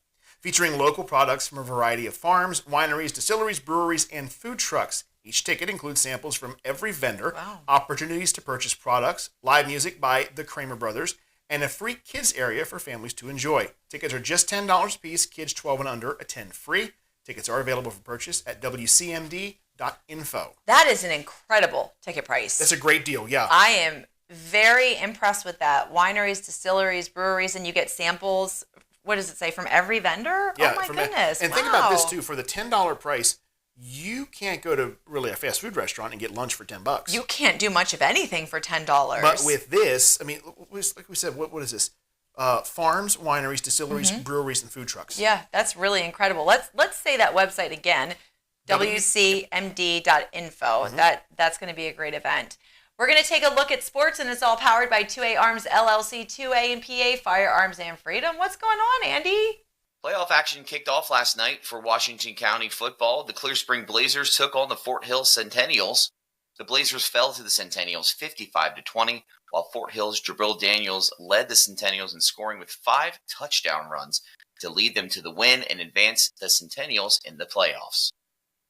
Featuring local products from a variety of farms, wineries, distilleries, breweries, and food trucks. Each ticket includes samples from every vendor, opportunities to purchase products, live music by the Kramer Brothers, and a free kids area for families to enjoy. Tickets are just $10 a piece, kids 12 and under attend free. Tickets are available for purchase at wcmd.info. That is an incredible ticket price. That's a great deal, yeah. I am very impressed with that. Wineries, distilleries, breweries, and you get samples, what does it say, from every vendor? Yeah, oh my goodness. And think about this too, for the $10 price, you can't go to really a fast food restaurant and get lunch for $10. You can't do much of anything for $10. But with this, I mean, like we said, what is this? Farms, wineries, distilleries, breweries, and food trucks. Yeah, that's really incredible. Let's say that website again, wcmd.info. That's going to be a great event. We're going to take a look at sports, and it's all powered by 2A Arms LLC, 2A and PA, Firearms and Freedom. What's going on, Andy? Playoff action kicked off last night for Washington County football. The Clear Spring Blazers took on the Fort Hill Centennials. The Blazers fell to the Centennials 55-20, while Fort Hill's Jabril Daniels led the Centennials in scoring with 5 touchdown runs to lead them to the win and advance the Centennials in the playoffs.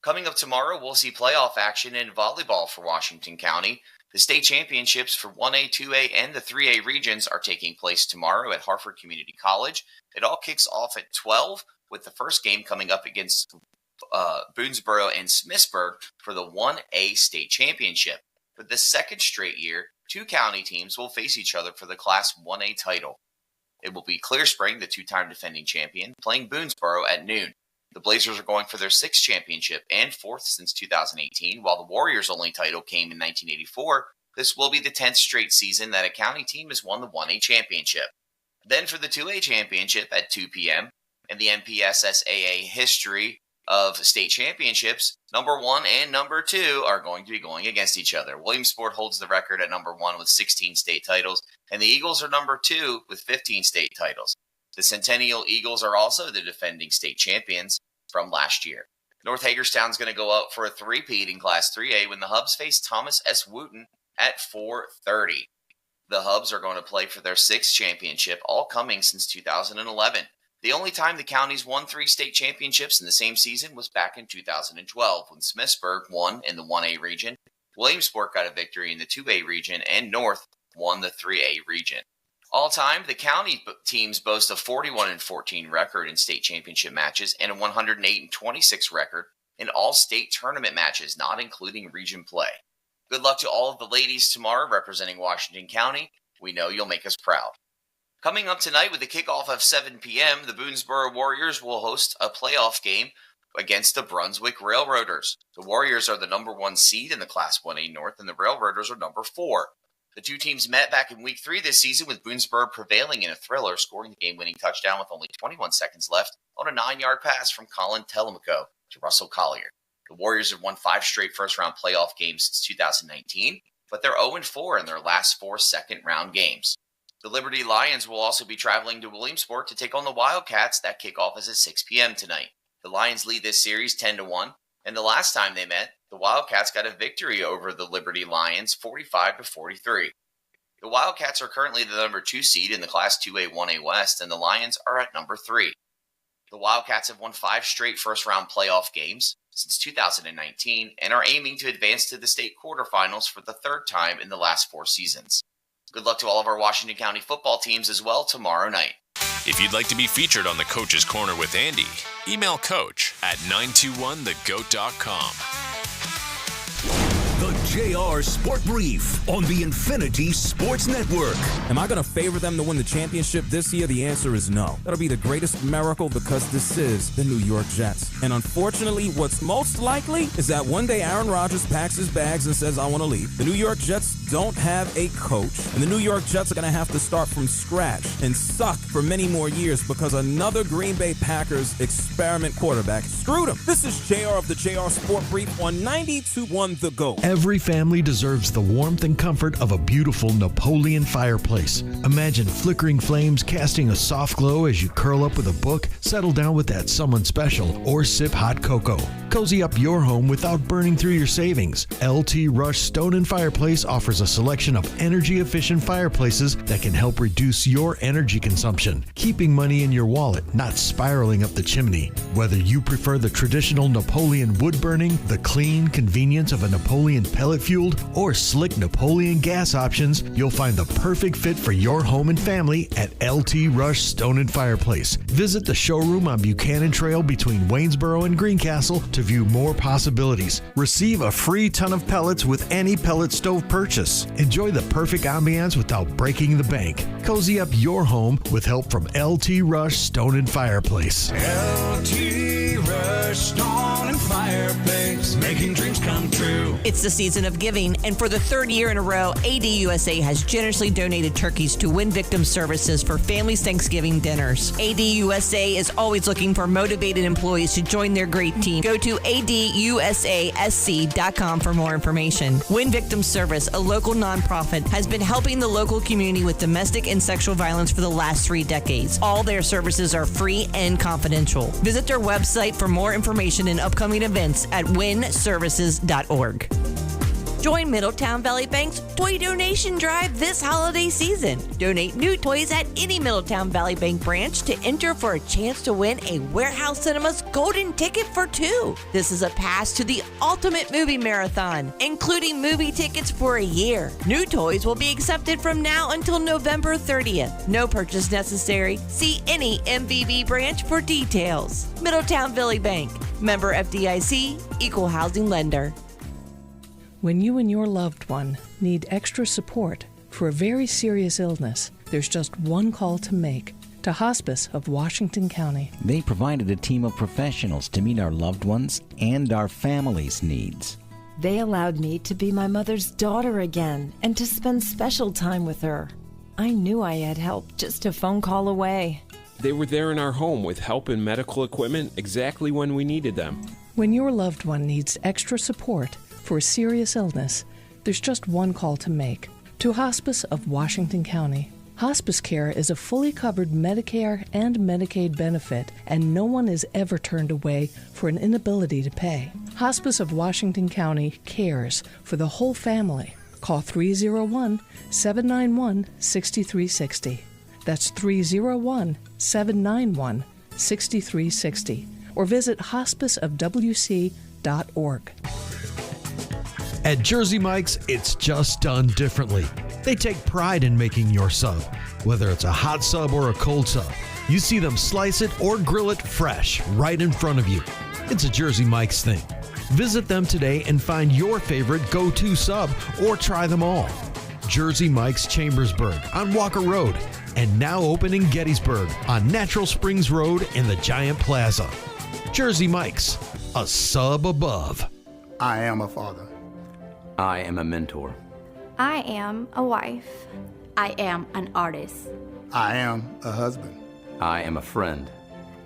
Coming up tomorrow, we'll see playoff action in volleyball for Washington County. The state championships for 1A, 2A, and the 3A regions are taking place tomorrow at Hartford Community College. It all kicks off at 12, with the first game coming up against Boonesboro and Smithsburg for the 1A state championship. For the second straight year, 2 county teams will face each other for the Class 1A title. It will be Clear Spring, the 2-time defending champion, playing Boonesboro at noon. The Blazers are going for their 6th championship and 4th since 2018, while the Warriors' only title came in 1984. This will be the 10th straight season that a county team has won the 1A championship. Then for the 2A championship at 2 p.m. and the MPSSAA history of state championships, number 1 and number 2 are going to be going against each other. Williamsport holds the record at number 1 with 16 state titles, and the Eagles are number 2 with 15 state titles. The Centennial Eagles are also the defending state champions from last year. North Hagerstown's going to go up for a three-peat in Class 3A when the Hubs face Thomas S. Wooten at 4:30. The Hubs are going to play for their 6th championship, all coming since 2011. The only time the counties won 3 state championships in the same season was back in 2012 when Smithsburg won in the 1A region, Williamsport got a victory in the 2A region, and North won the 3A region. All time, the county teams boast a 41-14 record in state championship matches and a 108-26 record in all state tournament matches, not including region play. Good luck to all of the ladies tomorrow representing Washington County. We know you'll make us proud. Coming up tonight with the kickoff of 7 p.m., the Boonesboro Warriors will host a playoff game against the Brunswick Railroaders. The Warriors are the number 1 seed in the Class 1A North, and the Railroaders are number 4. The two teams met back in Week 3 this season, with Boonesboro prevailing in a thriller, scoring the game-winning touchdown with only 21 seconds left on a 9-yard pass from Colin Telemaco to Russell Collier. The Warriors have won 5 straight first-round playoff games since 2019, but they're 0-4 in their last 4 second-round games. The Liberty Lions will also be traveling to Williamsport to take on the Wildcats. That kickoff is at 6 p.m. tonight. The Lions lead this series 10-1, and the last time they met, the Wildcats got a victory over the Liberty Lions, 45-43. The Wildcats are currently the number 2 seed in the Class 2A 1A West, and the Lions are at number 3. The Wildcats have won 5 straight first-round playoff games since 2019 and are aiming to advance to the state quarterfinals for the 3rd time in the last 4 seasons. Good luck to all of our Washington County football teams as well tomorrow night. If you'd like to be featured on the Coach's Corner with Andy, email coach at 921thegoat.com. The JR Sport Brief on the Infinity Sports Network. Am I going to favor them to win the championship this year? The answer is no. That'll be the greatest miracle because this is the New York Jets. And unfortunately, what's most likely is that one day Aaron Rodgers packs his bags and says, I want to leave. The New York Jets don't have a coach, and the New York Jets are going to have to start from scratch and suck for many more years because another Green Bay Packers experiment quarterback screwed them. This is JR of the JR Sport Brief on 92.1 The GOAT. Every family deserves the warmth and comfort of a beautiful Napoleon fireplace. Imagine flickering flames casting a soft glow as you curl up with a book, settle down with that someone special, or sip hot cocoa. Cozy up your home without burning through your savings. LT Rush Stone and Fireplace offers a selection of energy-efficient fireplaces that can help reduce your energy consumption, keeping money in your wallet, not spiraling up the chimney. Whether you prefer the traditional Napoleon wood burning, the clean convenience of a Napoleon pellet-fueled, or slick Napoleon gas options, you'll find the perfect fit for your home and family at LT Rush Stone and Fireplace. Visit the showroom on Buchanan Trail between Waynesboro and Greencastle to view more possibilities. Receive a free ton of pellets with any pellet stove purchase. Enjoy the perfect ambiance without breaking the bank. Cozy up your home with help from LT Rush Stone and Fireplace. LT Rush Stone and fireplace, making dreams come true. It's the season of giving, and for the third year in a row, ADUSA has generously donated turkeys to Win Victim Services for families' Thanksgiving dinners. ADUSA is always looking for motivated employees to join their great team. Go to adusasc.com for more information. Win Victim Service, a local nonprofit, has been helping the local community with domestic and sexual violence for the last 3 decades. All their services are free and confidential. Visit their website for more information and upcoming events at winservices.org. Join Middletown Valley Bank's Toy Donation Drive this holiday season. Donate new toys at any Middletown Valley Bank branch to enter for a chance to win a Warehouse Cinemas Golden Ticket for 2. This is a pass to the ultimate movie marathon, including movie tickets for a year. New toys will be accepted from now until November 30th. No purchase necessary. See any MVB branch for details. Middletown Valley Bank. Member FDIC, Equal Housing Lender. When you and your loved one need extra support for a very serious illness, there's just one call to make: to Hospice of Washington County. They provided a team of professionals to meet our loved ones and our family's needs. They allowed me to be my mother's daughter again and to spend special time with her. I knew I had help just a phone call away. They were there in our home with help and medical equipment exactly when we needed them. When your loved one needs extra support for a serious illness, there's just one call to make: to Hospice of Washington County. Hospice care is a fully covered Medicare and Medicaid benefit, and no one is ever turned away for an inability to pay. Hospice of Washington County cares for the whole family. Call 301-791-6360. That's 301-791-6360. Or visit hospiceofwc.org. At Jersey Mike's, it's just done differently. They take pride in making your sub, whether it's a hot sub or a cold sub. You see them slice it or grill it fresh right in front of you. It's a Jersey Mike's thing. Visit them today and find your favorite go-to sub or try them all. Jersey Mike's Chambersburg on Walker Road, and now open in Gettysburg on Natural Springs Road in the Giant Plaza. Jersey Mike's, a sub above. I am a father. I am a mentor. I am a wife. I am an artist. I am a husband. I am a friend.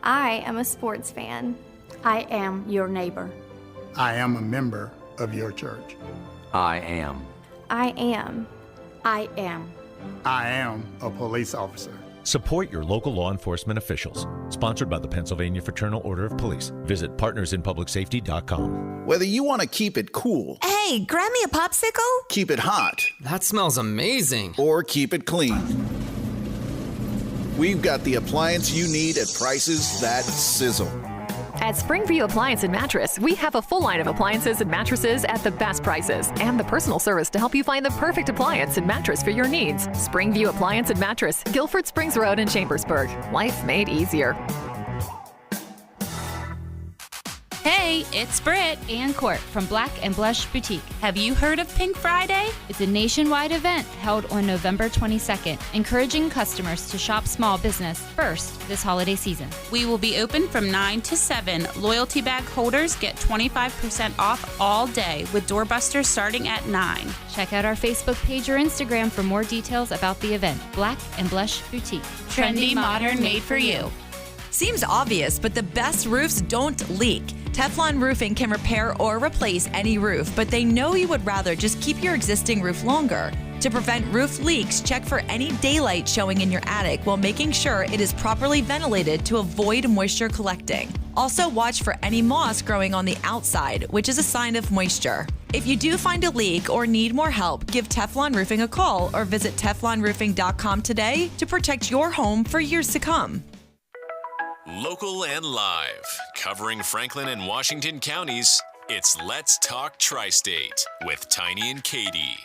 I am a sports fan. I am your neighbor. I am a member of your church. I am. I am. I am. I am a police officer. Support your local law enforcement officials. Sponsored by the Pennsylvania Fraternal Order of Police. Visit partnersinpublicsafety.com. Whether you want to keep it cool. Hey, grab me a popsicle. Keep it hot. That smells amazing. Or keep it clean. We've got the appliance you need at prices that sizzle. At Springview Appliance and Mattress, we have a full line of appliances and mattresses at the best prices and the personal service to help you find the perfect appliance and mattress for your needs. Springview Appliance and Mattress, Guilford Springs Road in Chambersburg. Life made easier. Hey, it's Britt and Court from Black & Blush Boutique. Have you heard of Pink Friday? It's a nationwide event held on November 22nd, encouraging customers to shop small business first this holiday season. We will be open from 9 to 7. Loyalty bag holders get 25% off all day with doorbusters starting at 9. Check out our Facebook page or Instagram for more details about the event. Black & Blush Boutique. Trendy, modern, made for you. Seems obvious, but the best roofs don't leak. Teflon Roofing can repair or replace any roof, but they know you would rather just keep your existing roof longer. To prevent roof leaks, check for any daylight showing in your attic while making sure it is properly ventilated to avoid moisture collecting. Also, watch for any moss growing on the outside, which is a sign of moisture. If you do find a leak or need more help, give Teflon Roofing a call or visit teflonroofing.com today to protect your home for years to come. Local and live, covering Franklin and Washington counties, it's Let's Talk Tri-State with Tiny and Katie.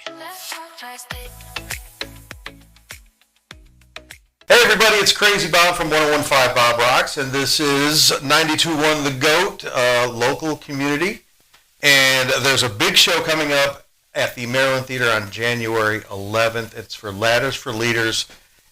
Hey everybody, it's Crazy Bob from 101.5 Bob Rocks, and this is 92.1 The Goat, local community. And there's a big show coming up at the Maryland Theater on January 11th. It's for Ladders for Leaders,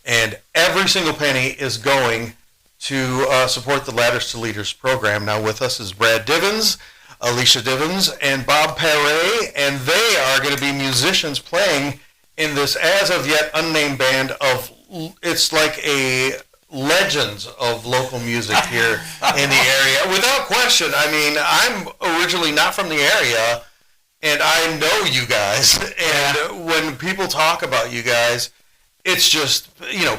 and every single penny is going to support the Ladders to Leaders program. Now with us is Brad Divins, Alicia Divins and Bob Perret, and they are going to be musicians playing in this as of yet unnamed band of, it's like a legends of local music here in the area. Without question. I mean, I'm originally not from the area, and I know you guys. And when people talk about you guys, it's just,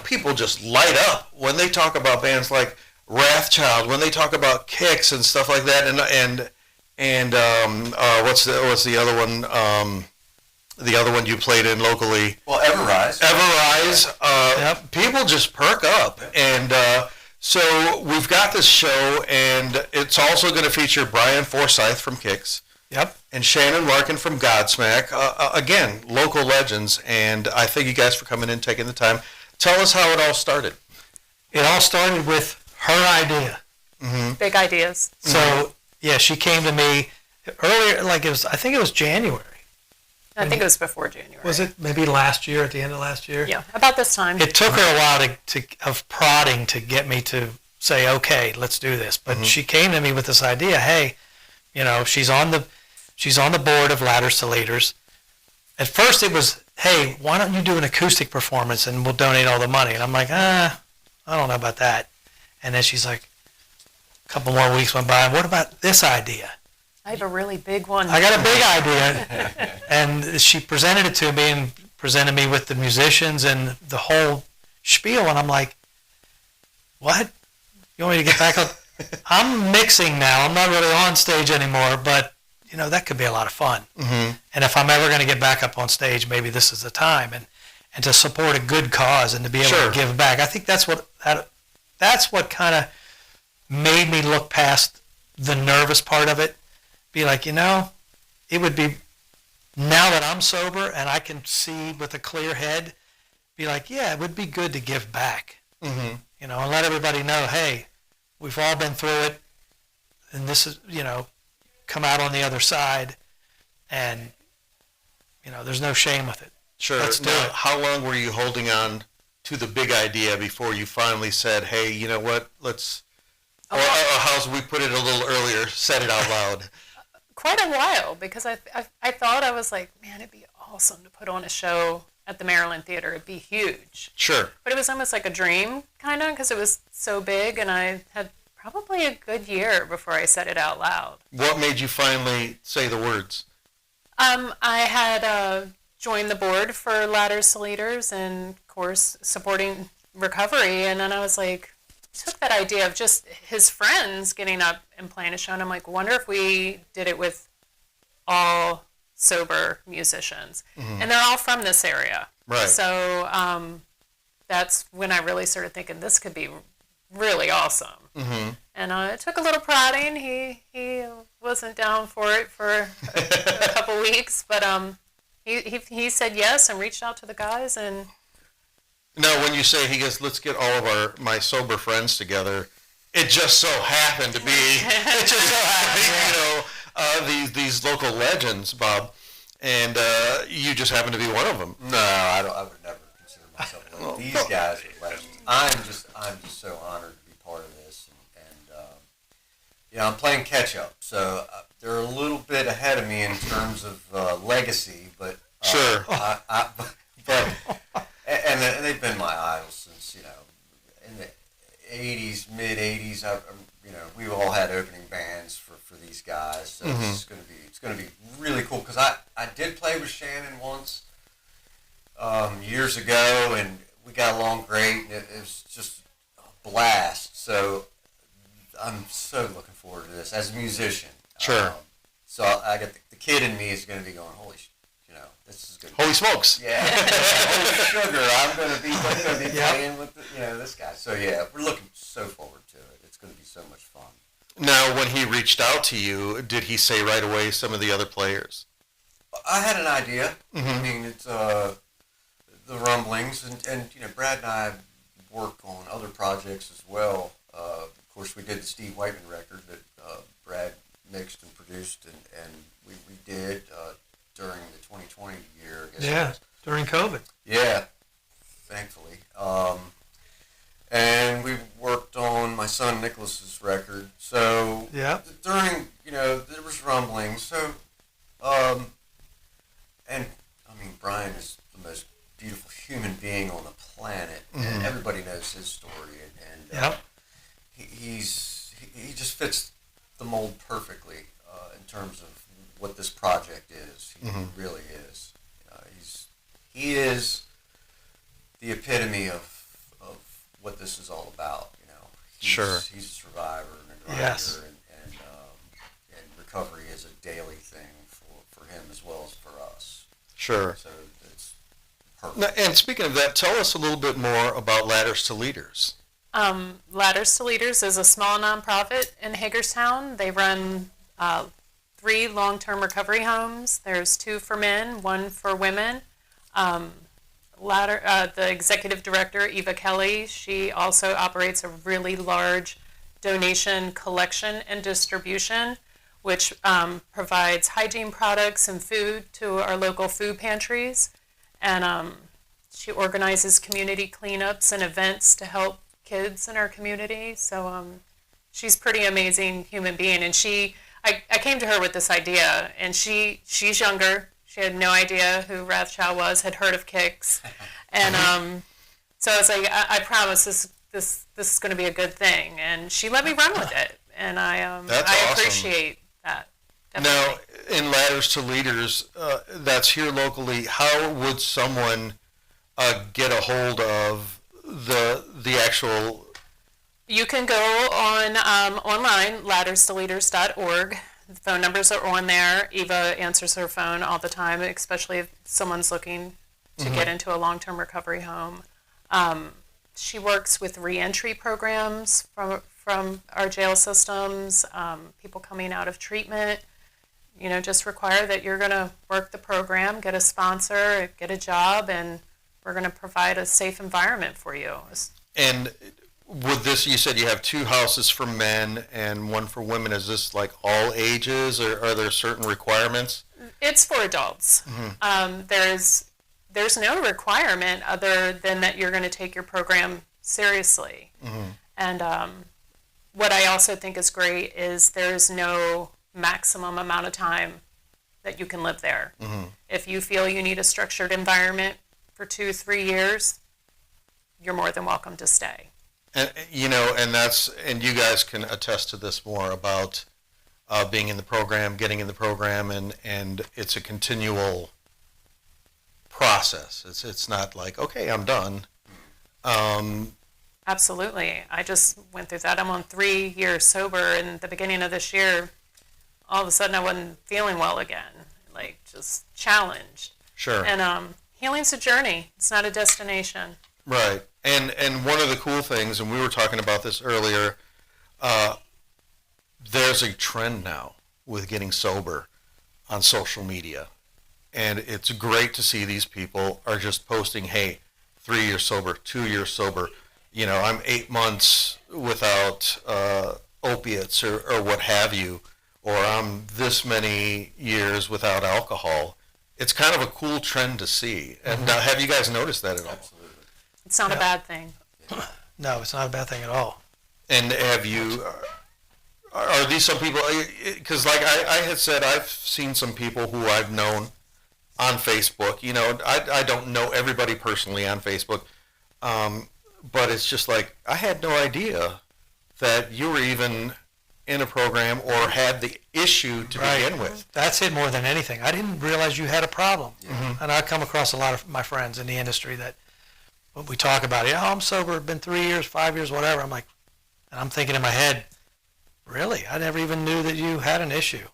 people just light up when they talk about bands like Wrathchild, when they talk about Kicks and stuff like that. And what's the other one? The other one you played in locally. Well, Everrise. People just perk up. And so we've got this show, and it's also going to feature Brian Forsyth from Kicks. Yep. And Shannon Larkin from Godsmack. Again, local legends. And I thank you guys for coming in, taking the time. Tell us how it all started. It all started with her idea. Mm-hmm. Big ideas. So, she came to me earlier, I think it was January. I think it was before January. Was it maybe last year, at the end of last year? Yeah, about this time. It took her a while of prodding to get me to say, okay, let's do this. But she came to me with this idea, hey, she's on the board of Ladders to Leaders. At first it was, hey, why don't you do an acoustic performance and we'll donate all the money? And I'm like, I don't know about that. And then she's like, a couple more weeks went by, and what about this idea? I have a really big one. I got a big idea. And she presented it to me and presented me with the musicians and the whole spiel. And I'm like, what? You want me to get back up? I'm mixing now. I'm not really on stage anymore, but, that could be a lot of fun. Mm-hmm. And if I'm ever going to get back up on stage, maybe this is the time. And to support a good cause and to be able to give back. I think that's what kind of made me look past the nervous part of it. Be like, it would be, now that I'm sober and I can see with a clear head, be like, it would be good to give back. Mm-hmm. And let everybody know, hey, we've all been through it, and this is, come out on the other side, and, there's no shame with it. Sure. Let's do now, it. how long were you holding on to the big idea before you finally said, hey, you know what, let's, or how we put it a little earlier, said it out loud? Quite a while, because I thought, I was like, man, it'd be awesome to put on a show at the Maryland Theater. It'd be huge. Sure. But it was almost like a dream, kind of, because it was so big, and I had probably a good year before I said it out loud. What made you finally say the words? I had joined the board for Ladders to Leaders and, of course, supporting recovery, and then I was like, took that idea of just his friends getting up and playing a show, and I'm like, wonder if we did it with all sober musicians. Mm-hmm. And they're all from this area. Right. So that's when I really started thinking this could be really awesome. Mm-hmm. And it took a little prodding. He wasn't down for it for a couple weeks, but he said yes and reached out to the guys. And now, when you say he goes, let's get all of my sober friends together, it just so happened to be, these local legends, Bob, and you just happen to be one of them. No, I would never consider myself a legend. These guys are legends. I'm just so honored to be part of this, and I'm playing catch up, so they're a little bit ahead of me in terms of legacy, but sure. And they've been my idols since, in the 80s, mid-80s. We've all had opening bands for these guys. So Mm-hmm. it's gonna be really cool, because I did play with Shannon once years ago, and we got along great. And it was just a blast. So I'm so looking forward to this as a musician. Sure. So I got the kid in me is going to be going, holy this is good. Holy smokes. Yeah. Holy sugar. I'm going to be playing with this guy. So we're looking so forward to it. It's going to be so much fun. Now, when he reached out to you, did he say right away some of the other players? I had an idea. Mm-hmm. I mean, it's the rumblings, and Brad and I work on other projects as well. Of course, we did the Steve Whiteman record that Brad mixed and produced, and we did during the 2020 year. I guess during COVID. Yeah, thankfully. and we worked on my son Nicholas's record. So during, there was rumblings. So, and I mean, Brian is the most beautiful human being on the planet, and everybody knows his story, and he just fits the mold perfectly in terms of what this project is. He really is. He is the epitome of what this is all about. He's a survivor and a grinder, and recovery is a daily thing for him as well as for us. Sure. So it's Now, and speaking of that, tell us a little bit more about Ladders to Leaders. Ladders to Leaders is a small nonprofit in Hagerstown. They run 3 long-term recovery homes. There's 2 for men, 1 for women. The executive director, Eva Kelly, she also operates a really large donation collection and distribution, which provides hygiene products and food to our local food pantries. And she organizes community cleanups and events to help kids in our community. So she's a pretty amazing human being. And I came to her with this idea, and she's younger. She had no idea who Rathchow was, had heard of Kicks. And so I was like, I promise this is going to be a good thing. And she let me run with it. And I appreciate that. Definitely. Now, in Ladders to Leaders, that's here locally, how would someone get a hold of the actual... You can go on online, ladderstoleaders.org. The phone numbers are on there. Eva answers her phone all the time, especially if someone's looking to get into a long-term recovery home. She works with reentry programs from our jail systems, people coming out of treatment. Just require that you're going to work the program, get a sponsor, get a job, and we're going to provide a safe environment for you. And with this, you said you have 2 houses for men and 1 for women. Is this like all ages, or are there certain requirements? It's for adults. There's no requirement other than that you're going to take your program seriously. And what I also think is great is there's no maximum amount of time that you can live there. If you feel you need a structured environment for 2-3 years, you're more than welcome to stay. And and you guys can attest to this more about being in the program, getting in the program, and it's a continual process. It's not like, okay, I'm done. Absolutely. I just went through that. I'm on 3 years sober, and at the beginning of this year, all of a sudden I wasn't feeling well again, like just challenged. Sure. And healing's a journey. It's not a destination. Right. And one of the cool things, and we were talking about this earlier, there's a trend now with getting sober on social media. And it's great to see these people are just posting, hey, 3 years sober, 2 years sober. I'm 8 months without opiates or what have you, or I'm this many years without alcohol. It's kind of a cool trend to see. And now, have you guys noticed that at all? Absolutely. It's not a bad thing. No, it's not a bad thing at all. And have you, are these some people, because like I had said, I've seen some people who I've known on Facebook. I don't know everybody personally on Facebook, but it's just like, I had no idea that you were even in a program or had the issue to begin with. That's it more than anything. I didn't realize you had a problem. And I come across a lot of my friends in the industry that when we talk about it, I'm sober, it's been 3 years, 5 years, whatever. I'm like, and I'm thinking in my head, really? I never even knew that you had an issue.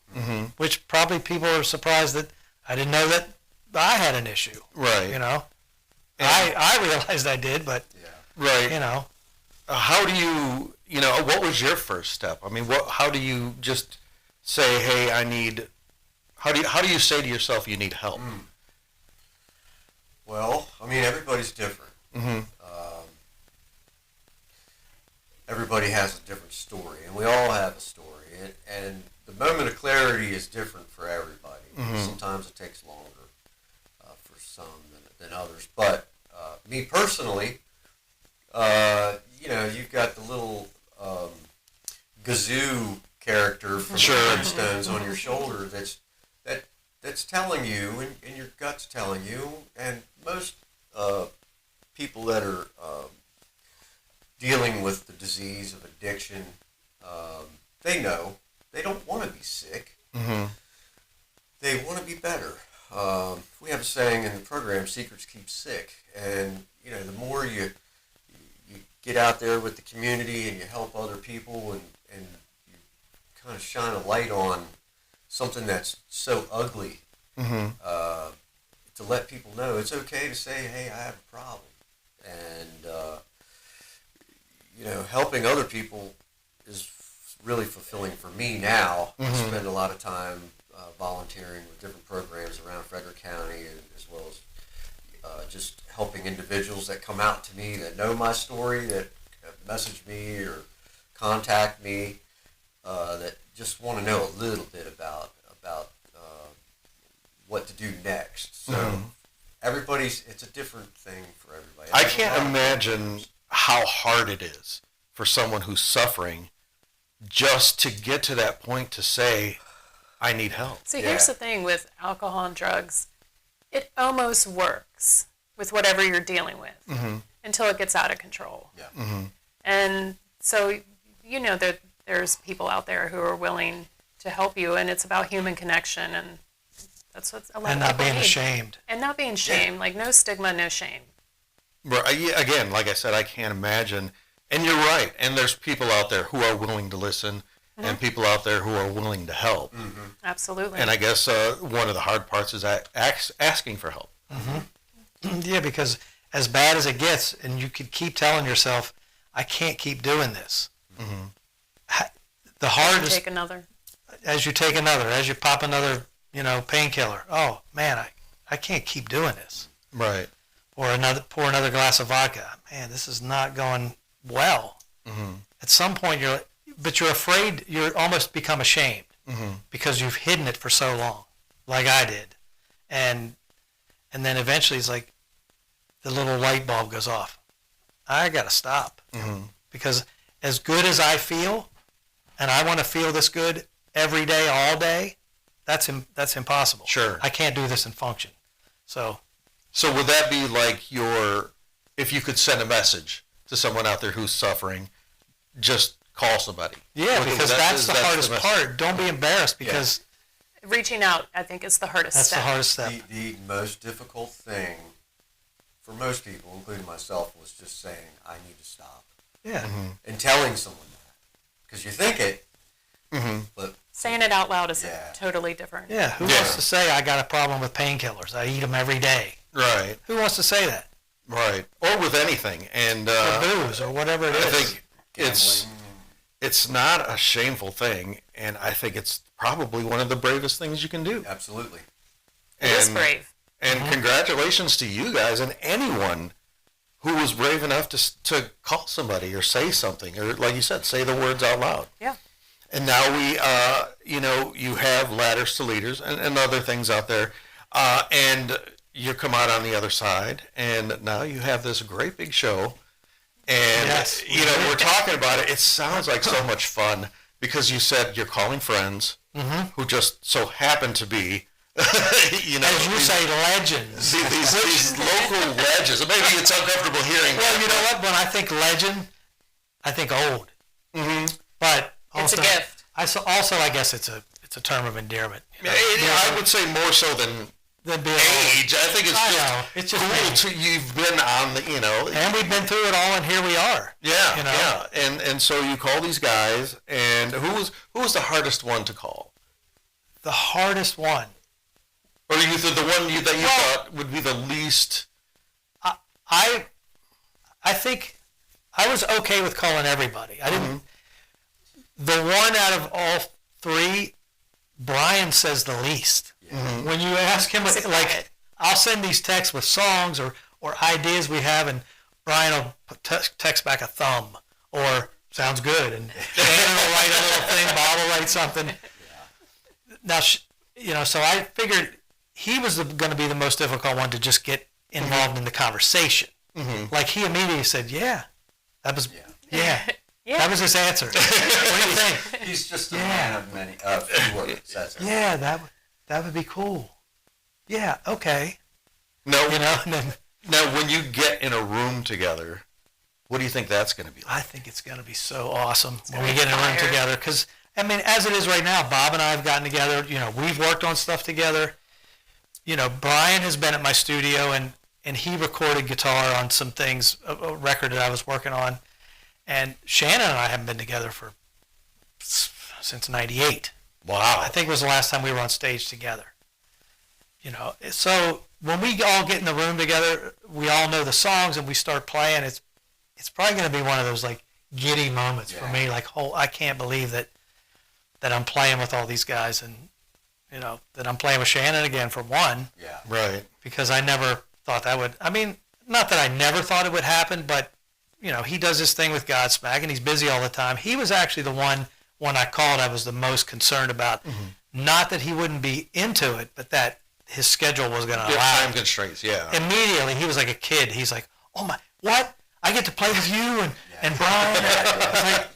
Which probably people are surprised that I didn't know that I had an issue. Right. I realized I did, but, right. How do you, what was your first step? I mean, how do you just say, hey, how do you say to yourself you need help? Well, I mean, everybody's different. Everybody has a different story, and we all have a story. And the moment of clarity is different for everybody. Sometimes it takes longer for some than others. But me personally, you've got the little Gazoo character from Sure. the Flintstones on your shoulder that's telling you, and your gut's telling you, and most people that are dealing with the disease of addiction, they know they don't want to be sick. Mm-hmm. They want to be better. We have a saying in the program, secrets keep sick. And, the more you get out there with the community and you help other people and you kind of shine a light on something that's so ugly, Mm-hmm. to let people know it's okay to say, hey, I have a problem. And, helping other people is really fulfilling for me now. I Mhm. spend a lot of time volunteering with different programs around Frederick County, as well as just helping individuals that come out to me that know my story, that message me or contact me, that just want to know a little bit about what to do next. So Mhm. it's a different thing for everybody. I can't imagine how hard it is for someone who's suffering just to get to that point to say, I need help. See, here's the thing with alcohol and drugs. It almost works with whatever you're dealing with Mm-hmm. until it gets out of control. Yeah. Mm-hmm. And so, that there's people out there who are willing to help you, and it's about human connection, and that's what a lot And of not people being need. ashamed. And not being shamed. Like, no stigma, no shame. Again, like I said, I can't imagine. And you're right. And there's people out there who are willing to listen, and people out there who are willing to help. Mm-hmm. Absolutely. And I guess one of the hard parts is asking for help. Mm-hmm. Yeah, because as bad as it gets, and you could keep telling yourself, I can't keep doing this. Mm-hmm. The hardest, Take another. as you take another, as you pop another, painkiller. Oh man, I can't keep doing this. Right. Or pour another glass of vodka. Man, this is not going well. Mm-hmm. At some point, you're afraid. You almost become ashamed Mm-hmm. because you've hidden it for so long, like I did, and then eventually it's like the little light bulb goes off. I gotta stop Mm-hmm. because as good as I feel, and I want to feel this good every day, all day, that's impossible. Sure. I can't do this and function. So would that be like if you could send a message to someone out there who's suffering, just call somebody? yeah, because that's the hardest message. part. Don't be embarrassed because Reaching out, I think, is the hardest that's step. the hardest step. The most difficult thing for most people, including myself, was just saying, I need to stop. Yeah. Mm-hmm. And telling someone that. Because you think it, Mm-hmm. but Saying it out loud is Yeah. totally different. Yeah, who wants to say I got a problem with painkillers? I eat them every day. Right. Who wants to say that? Right. Or with anything. And Or booze or whatever it is. I think it's not a shameful thing, and I think it's probably one of the bravest things you can do. absolutely. It is brave. And congratulations to you guys and anyone who was brave enough to call somebody or say something, or like you said, say the words out loud. Yeah. And now we, you have Ladders to Leaders and other things out there, and you come out on the other side, and now you have this great big show, and Yes. we're talking about it. It sounds like so much fun because you said you're calling friends who just so happen to be, As you say, legends. these local legends. Maybe it's uncomfortable hearing. Well, you know what? When I think legend, I think old. Mm-hmm. But It's also, a gift. I guess it's a term of endearment. I would say more so than being age. I think it's just cool you've been on the, and we've been through it all, and here we are. Yeah, you know? yeah. And so you call these guys, and who was the hardest one to call? The hardest one. Or the one that you thought would be the least? I think I was okay with calling everybody. I didn't. The one out of all three, Brian says the least. Mm-hmm. When you ask him, like, I'll send these texts with songs or ideas we have, and Brian will text back a thumb or sounds good, and Shannon will write a little thing, Bob will write something. Now, so I figured he was going to be the most difficult one to just get involved in the conversation. Mm-hmm. Like, he immediately said, yeah, that was Yeah. That was his answer. What do you think? He's just a man of many few words. That's it. Yeah, that would be cool. Yeah, okay. No, and then, now when you get in a room together, what do you think that's going to be like? I think it's going to be so awesome when we get in a room together. Because, I mean, as it is right now, Bob and I have gotten together. We've worked on stuff together. Brian has been at my studio, and he recorded guitar on some things, a record that I was working on. And Shannon and I haven't been together since '98. Wow. I think it was the last time we were on stage together. So when we all get in the room together, we all know the songs and we start playing. It's probably going to be one of those like giddy moments for me. Like, I can't believe that I'm playing with all these guys, and that I'm playing with Shannon again for one. Yeah. Right. Because I never thought that would. I mean, not that I never thought it would happen, but he does this thing with Godsmack, and he's busy all the time. He was actually the one when I called, I was the most concerned about. Mm-hmm. Not that he wouldn't be into it, but that his schedule was going to allow. Time constraints, yeah. Immediately, he was like a kid. He's like, "Oh my, what? I get to play with you and Brian?" I was like,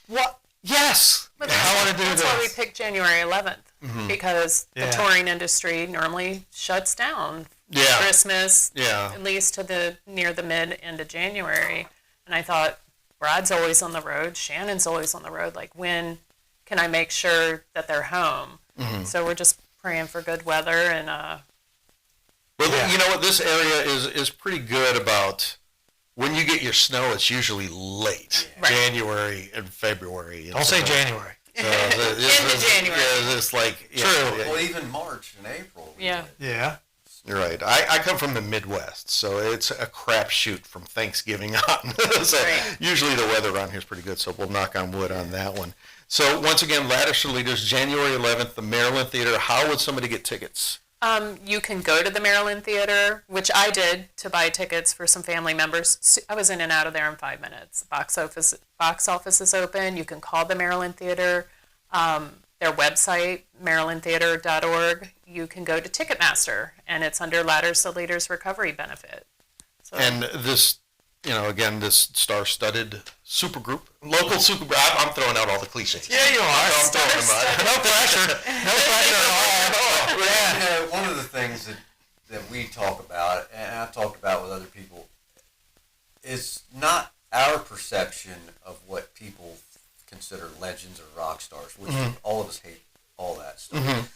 "What? Yes, but I want to do that's this." That's why we picked January 11th, because the touring industry normally shuts down. Yeah. Christmas, at least to near the mid end of January. And I thought, Brad's always on the road, Shannon's always on the road. Like, when can I make sure that they're home? Mm-hmm. So we're just praying for good weather. And you know what? This area is pretty good about when you get your snow. It's usually late, January and February. Don't say January. So into January. Yeah, it's like true. Well, even March and April. Yeah. You're right. I come from the Midwest, so it's a crapshoot from Thanksgiving on. So usually the weather around here is pretty good, so we'll knock on wood on that one. So once again, Ladder Leaders, January 11th, the Maryland Theater. How would somebody get tickets? You can go to the Maryland Theater, which I did, to buy tickets for some family members. I was in and out of there in 5 minutes. Box office is open. You can call the Maryland Theater. Their website, marylandtheater.org. You can go to Ticketmaster, and it's under Ladders to Leaders Recovery Benefit. So, and this, again, this star-studded supergroup, local supergroup. I'm throwing out all the cliches. Yeah, you are. I'm throwing them out. No pressure. No pressure at all. One of the things that we talk about, and I've talked about with other people, is not our perception of what people consider legends or rock stars, which all of us hate all that stuff. Mm-hmm.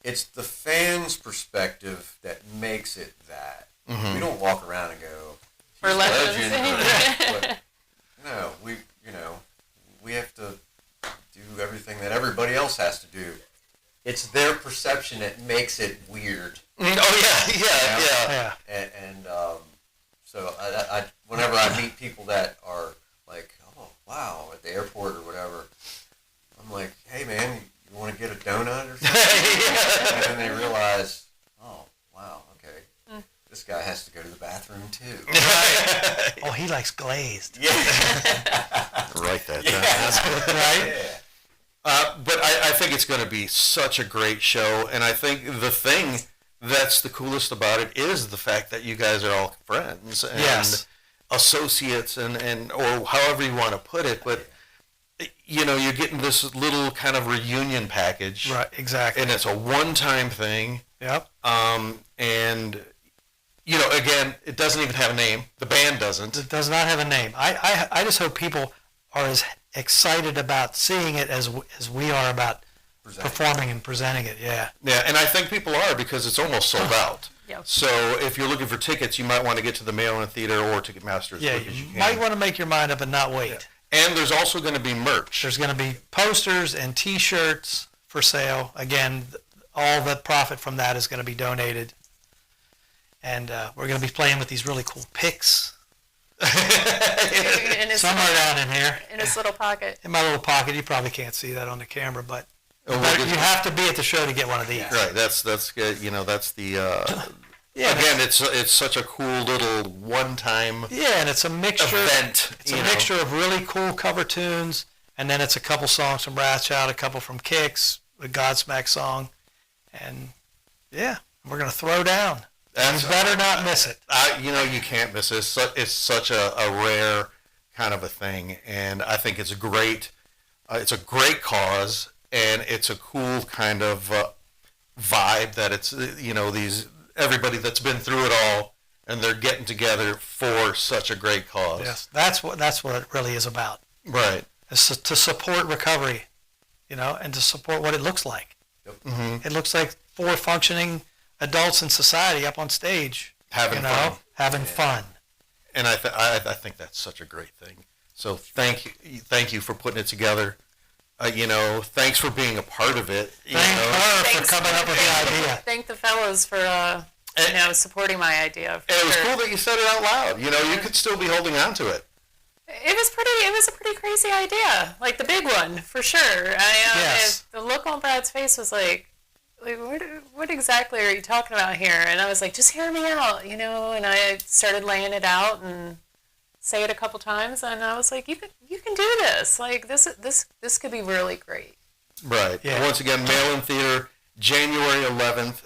It's the fans' perspective that makes it that. Mm-hmm. We don't walk around and go, "We're legends." But no, we have to do everything that everybody else has to do. It's their perception that makes it weird. Oh yeah. And so I whenever I meet people that are like, "Oh wow," at the airport or whatever, I'm like, "Hey man, you want to get a donut or something?" And then they realize, "Oh wow, okay, this guy has to go to the bathroom too." Right. Oh, he likes glazed. Yeah. Write that down. Right. Yeah. But I think it's going to be such a great show, and I think the thing that's the coolest about it is the fact that you guys are all friends and associates and or however you want to put it, but you're getting this little kind of reunion package. Right, exactly. And it's a one-time thing. Yep. And again, it doesn't even have a name. The band doesn't. It does not have a name. I just hope people are as excited about seeing it as we are about performing and presenting it. Yeah, and I think people are, because it's almost sold out. Yep. So if you're looking for tickets, you might want to get to the Maryland Theater or Ticketmaster as quick as you can. Might want to make your mind up and not wait. Yeah. And there's also going to be merch. There's going to be posters and T-shirts for sale. Again, all the profit from that is going to be donated. And we're going to be playing with these really cool picks. Somewhere down in here. In his little pocket. In my little pocket. You probably can't see that on the camera, but you have to be at the show to get one of these. Right. That's good. That's the. Again, it's such a cool little one-time. Yeah, and it's a mixture. Event. It's a mixture of really cool cover tunes, and then it's a couple songs from Wrathchild, a couple from Kix, a Godsmack song, and we're gonna throw down. You better not miss it. You can't miss it. It's such a rare kind of a thing. And I think it's a great cause, and it's a cool kind of vibe that it's, everybody that's been through it all, and they're getting together for such a great cause. Yes, that's what it really is about. Right. It's to support recovery, and to support what it looks like. Yep. Mm-hmm. It looks like 4 functioning adults in society up on stage, having fun. And I think that's such a great thing. So thank you for putting it together. Thanks for being a part of it. Thanks for coming up with the idea. Thank the fellows for supporting my idea. And it was cool that you said it out loud. You could still be holding on to it. It was a pretty crazy idea, like the big one for sure. Yes. The look on Brad's face was like what exactly are you talking about here? And I was like, just hear me out, And I started laying it out and say it a couple times, and I was like, you can do this. Like this could be really great. Right. Yeah. Once again, Maryland Theater, January 11th.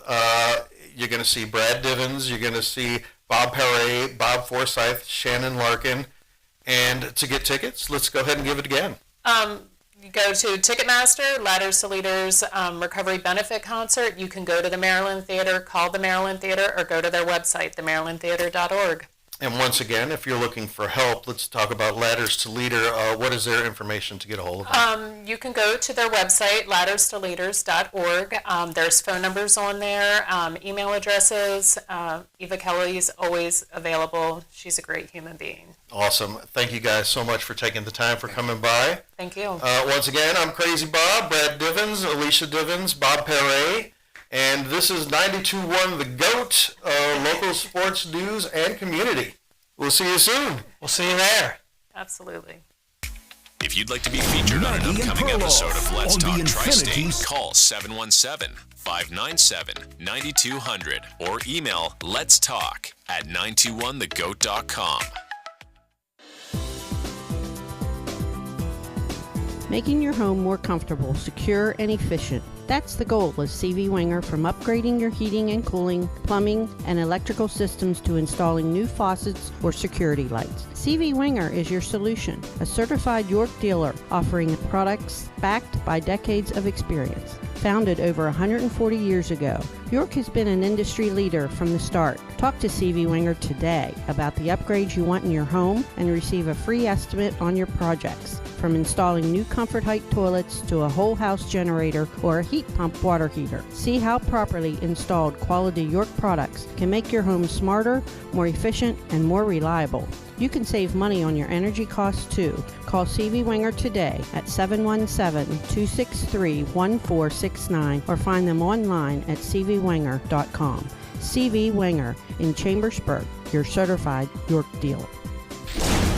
You're going to see Brad Divins. You're going to see Bob Perret, Bob Forsyth, Shannon Larkin. And to get tickets, let's go ahead and give it again. You go to Ticketmaster, Ladders to Leaders Recovery Benefit Concert. You can go to the Maryland Theater, call the Maryland Theater, or go to their website, themarylandtheater.org. And once again, if you're looking for help, let's talk about Ladders to Leader. What is their information to get a hold of them? You can go to their website, ladderstoleaders.org. There's phone numbers on there, email addresses. Eva Kelly's always available. She's a great human being. Awesome. Thank you guys so much for taking the time for coming by. Thank you. Once again, I'm Crazy Bob, Brad Divins, Alicia Divins, Bob Perret. And this is 92.1 The GOAT, local sports news and community. We'll see you soon. We'll see you there. Absolutely. If you'd like to be featured on an upcoming episode of Let's Talk Tri-State, call 717-597-9200 or email letstalk@921thegoat.com. Making your home more comfortable, secure, and efficient. That's the goal of CV Winger, from upgrading your heating and cooling, plumbing, and electrical systems to installing new faucets or security lights. CV Winger is your solution, a certified York dealer offering products backed by decades of experience. Founded over 140 years ago, York has been an industry leader from the start. Talk to CV Winger today about the upgrades you want in your home and receive a free estimate on your projects. From installing new Comfort Height toilets to a whole house generator or a heat pump water heater. See how properly installed quality York products can make your home smarter, more efficient, and more reliable. You can save money on your energy costs too. Call CV Winger today at 717-263-1469 or find them online at cvwinger.com. CV Winger in Chambersburg, your certified York dealer.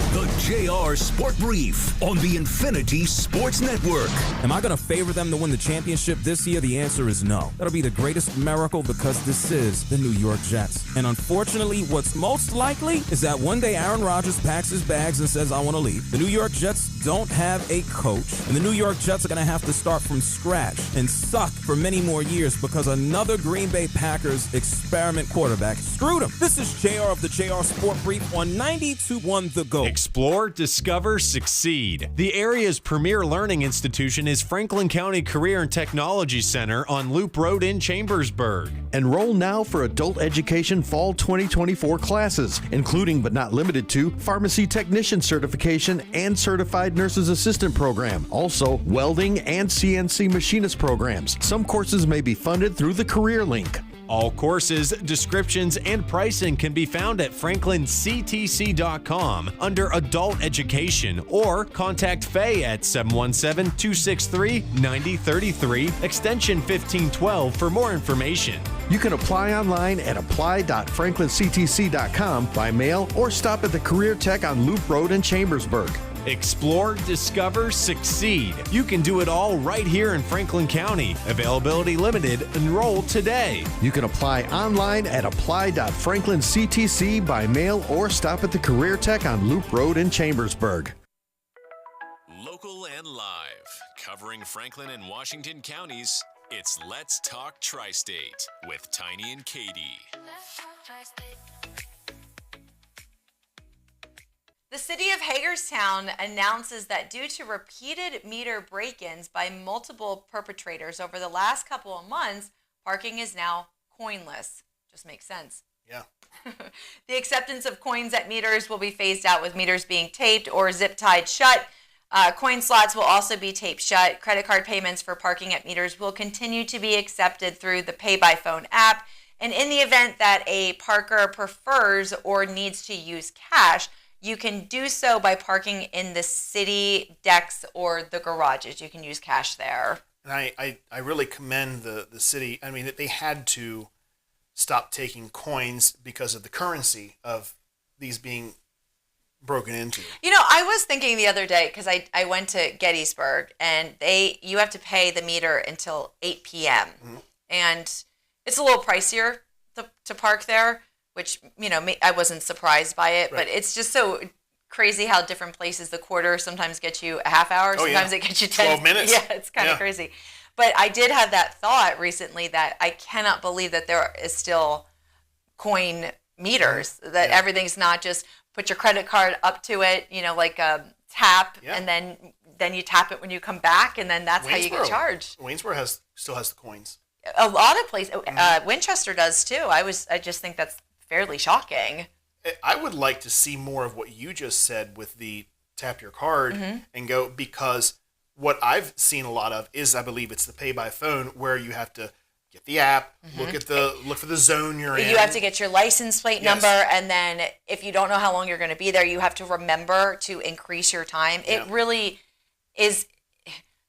The JR Sport Brief on the Infinity Sports Network. Am I going to favor them to win the championship this year? The answer is no. That'll be the greatest miracle because this is the New York Jets. And unfortunately, what's most likely is that one day Aaron Rodgers packs his bags and says, I want to leave. The New York Jets don't have a coach. And the New York Jets are going to have to start from scratch and suck for many more years because another Green Bay Packers experiment quarterback screwed him. This is JR of the JR Sport Brief on 92.1 The GOAT. Explore, discover, succeed. The area's premier learning institution is Franklin County Career and Technology Center on Loop Road in Chambersburg. Enroll now for adult education fall 2024 classes, including but not limited to pharmacy technician certification and certified nurse's assistant program. Also, welding and CNC machinist programs. Some courses may be funded through the Career Link. All courses, descriptions, and pricing can be found at franklinctc.com under Adult Education or contact Faye at 717-263-9033, extension 1512 for more information. You can apply online at apply.franklinctc.com by mail or stop at the Career Tech on Loop Road in Chambersburg. Explore, discover, succeed. You can do it all right here in Franklin County. Availability limited. Enroll today. You can apply online at apply.franklinctc by mail or stop at the Career Tech on Loop Road in Chambersburg. Local and live, covering Franklin and Washington counties, it's Let's Talk Tri-State with Tiny and Katie. The city of Hagerstown announces that due to repeated meter break-ins by multiple perpetrators over the last couple of months, parking is now coinless. Just makes sense. Yeah. The acceptance of coins at meters will be phased out, with meters being taped or zip-tied shut. Coin slots will also be taped shut. Credit card payments for parking at meters will continue to be accepted through the Pay by Phone app. And in the event that a parker prefers or needs to use cash, you can do so by parking in the city decks or the garages. You can use cash there. And I really commend the city. I mean, they had to stop taking coins because of the currency of these being broken into. You know, I was thinking the other day, because I went to Gettysburg, and you have to pay the meter until 8 p.m. Mm-hmm. And it's a little pricier to park there, which, you know, I wasn't surprised by it, right. But it's just so crazy how different places, the quarter sometimes gets you a half hour, sometimes it gets you 12 minutes. Yeah, it's kind of crazy. But I did have that thought recently that I cannot believe that there is still coin meters, that everything's not just put your credit card up to it, you know, like a tap, and then you tap it when you come back, and then that's how you get charged. Waynesboro still has the coins. A lot of places, Winchester does too. I just think that's fairly shocking. I would like to see more of what you just said with the tap your card and go, because what I've seen a lot of is, I believe it's the Pay by Phone, where you have to get the app, look for the zone you're in. You have to get your license plate number, and then if you don't know how long you're going to be there, you have to remember to increase your time. It really is.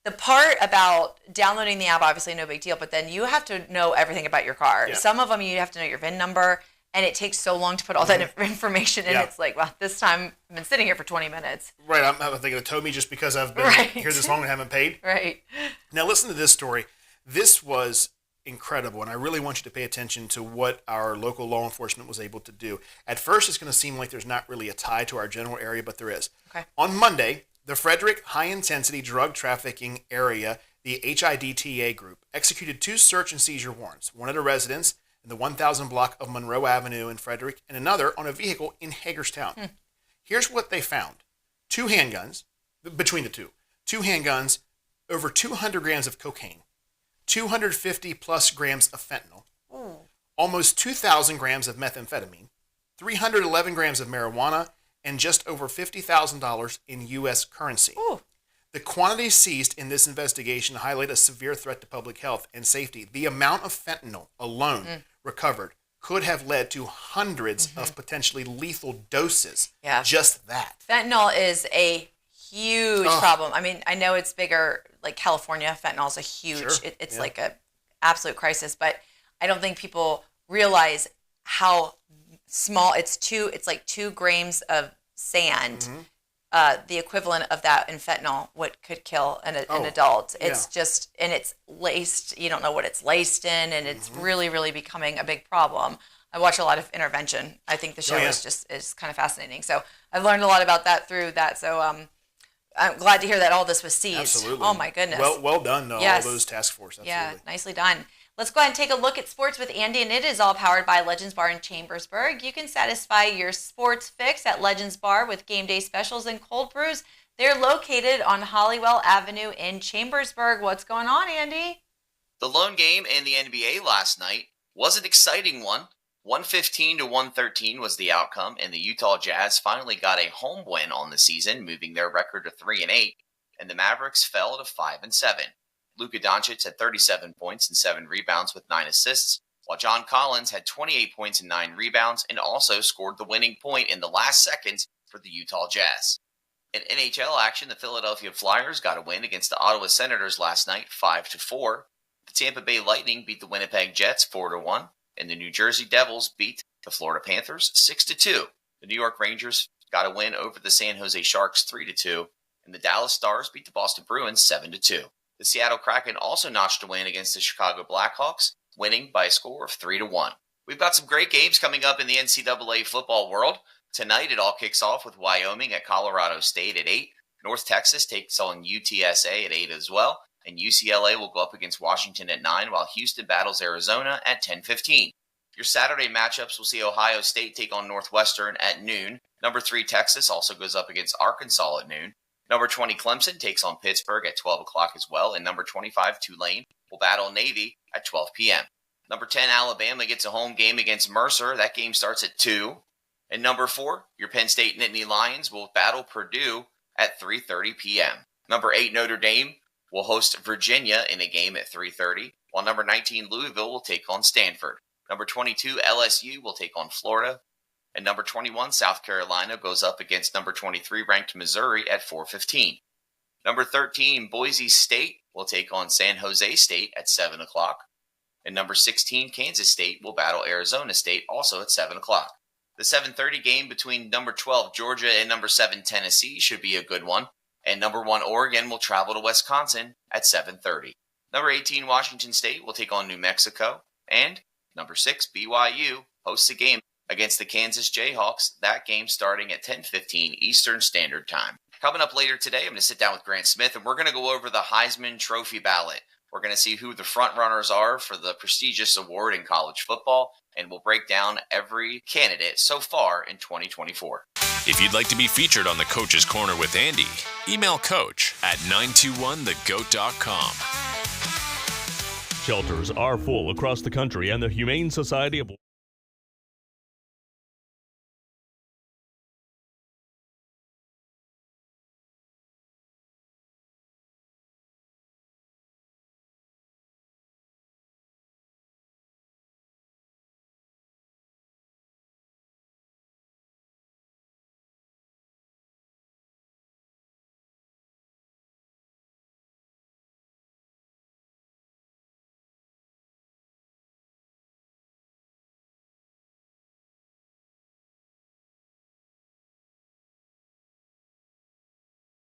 The part about downloading the app, obviously no big deal, but then you have to know everything about your car. Yeah. Some of them you have to know your VIN number, and it takes so long to put all that information in. It's like, well, this time I've been sitting here for 20 minutes. Right, I'm thinking it told me just because I've been here this long and haven't paid. Right. Now listen to this story. This was incredible, and I really want you to pay attention to what our local law enforcement was able to do. At first, it's going to seem like there's not really a tie to our general area, but there is. Okay. On Monday, the Frederick High Intensity Drug Trafficking Area, the HIDTA group, executed 2 search and seizure warrants, one at a residence in the 1000 block of Monroe Avenue in Frederick, and another on a vehicle in Hagerstown. Here's what they found. 2 handguns, between the two. 2 handguns, over 200 grams of cocaine, 250 plus grams of fentanyl, almost 2,000 grams of methamphetamine, 311 grams of marijuana, and just over $50,000 in U.S. currency. Ooh. The quantities seized in this investigation highlight a severe threat to public health and safety. The amount of fentanyl alone recovered could have led to hundreds of potentially lethal doses. Yeah. Just that. Fentanyl is a huge problem. I mean, I know it's bigger, like California, fentanyl is a huge, it's like a absolute crisis, but I don't think people realize how small it's like 2 grams of sand. The equivalent of that in fentanyl, what could kill an adult. It's just, and it's laced, you don't know what it's laced in, and it's really, really becoming a big problem. I watch a lot of Intervention. I think the show is kind of fascinating. So I've learned a lot about that through that. So I'm glad to hear that all this was seized. Absolutely. Oh my goodness. Well done, all those task force. Absolutely. Yeah, nicely done. Let's go ahead and take a look at sports with Andy, and it is all powered by Legends Bar in Chambersburg. You can satisfy your sports fix at Legends Bar with game day specials and cold brews. They're located on Hollywell Avenue in Chambersburg. What's going on, Andy? The lone game in the NBA last night was an exciting one. 115 to 113 was the outcome, and the Utah Jazz finally got a home win on the season, moving their record to 3-8, and the Mavericks fell to 5-7. Luka Doncic had 37 points and 7 rebounds with 9 assists, while John Collins had 28 points and 9 rebounds and also scored the winning point in the last seconds for the Utah Jazz. In NHL action, the Philadelphia Flyers got a win against the Ottawa Senators last night, 5-4. The Tampa Bay Lightning beat the Winnipeg Jets 4-1, and the New Jersey Devils beat the Florida Panthers 6-2. The New York Rangers got a win over the San Jose Sharks 3-2, and the Dallas Stars beat the Boston Bruins 7-2. The Seattle Kraken also notched a win against the Chicago Blackhawks, winning by a score of 3-1. We've got some great games coming up in the NCAA football world. Tonight, it all kicks off with Wyoming at Colorado State at 8. North Texas takes on UTSA at 8 as well. And UCLA will go up against Washington at 9, while Houston battles Arizona at 10:15. Your Saturday matchups will see Ohio State take on Northwestern at noon, Number 3, Texas also goes up against Arkansas at noon. Number 20, Clemson takes on Pittsburgh at 12 o'clock as well. And number 25, Tulane will battle Navy at 12 p.m. Number 10, Alabama gets a home game against Mercer. That game starts at 2. And number 4, your Penn State Nittany Lions will battle Purdue at 3:30 p.m. Number 8, Notre Dame will host Virginia in a game at 3:30, while number 19, Louisville will take on Stanford. Number 22, LSU will take on Florida. And number 21, South Carolina goes up against number 23, ranked Missouri at 4:15. Number 13, Boise State will take on San Jose State at 7 o'clock. And number 16, Kansas State will battle Arizona State also at 7 o'clock. The 7:30 game between number 12, Georgia, and number 7, Tennessee should be a good one. And number 1, Oregon will travel to Wisconsin at 7:30. Number 18, Washington State will take on New Mexico. And number 6, BYU hosts a game against the Kansas Jayhawks. That game starting at 10:15 Eastern Standard Time. Coming up later today, I'm going to sit down with Grant Smith, and we're going to go over the Heisman Trophy ballot. We're going to see who the front runners are for the prestigious award in college football, and we'll break down every candidate so far in 2024. If you'd like to be featured on the Coach's Corner with Andy, email coach at 921thegoat.com. Shelters are full across the country, and the Humane Society of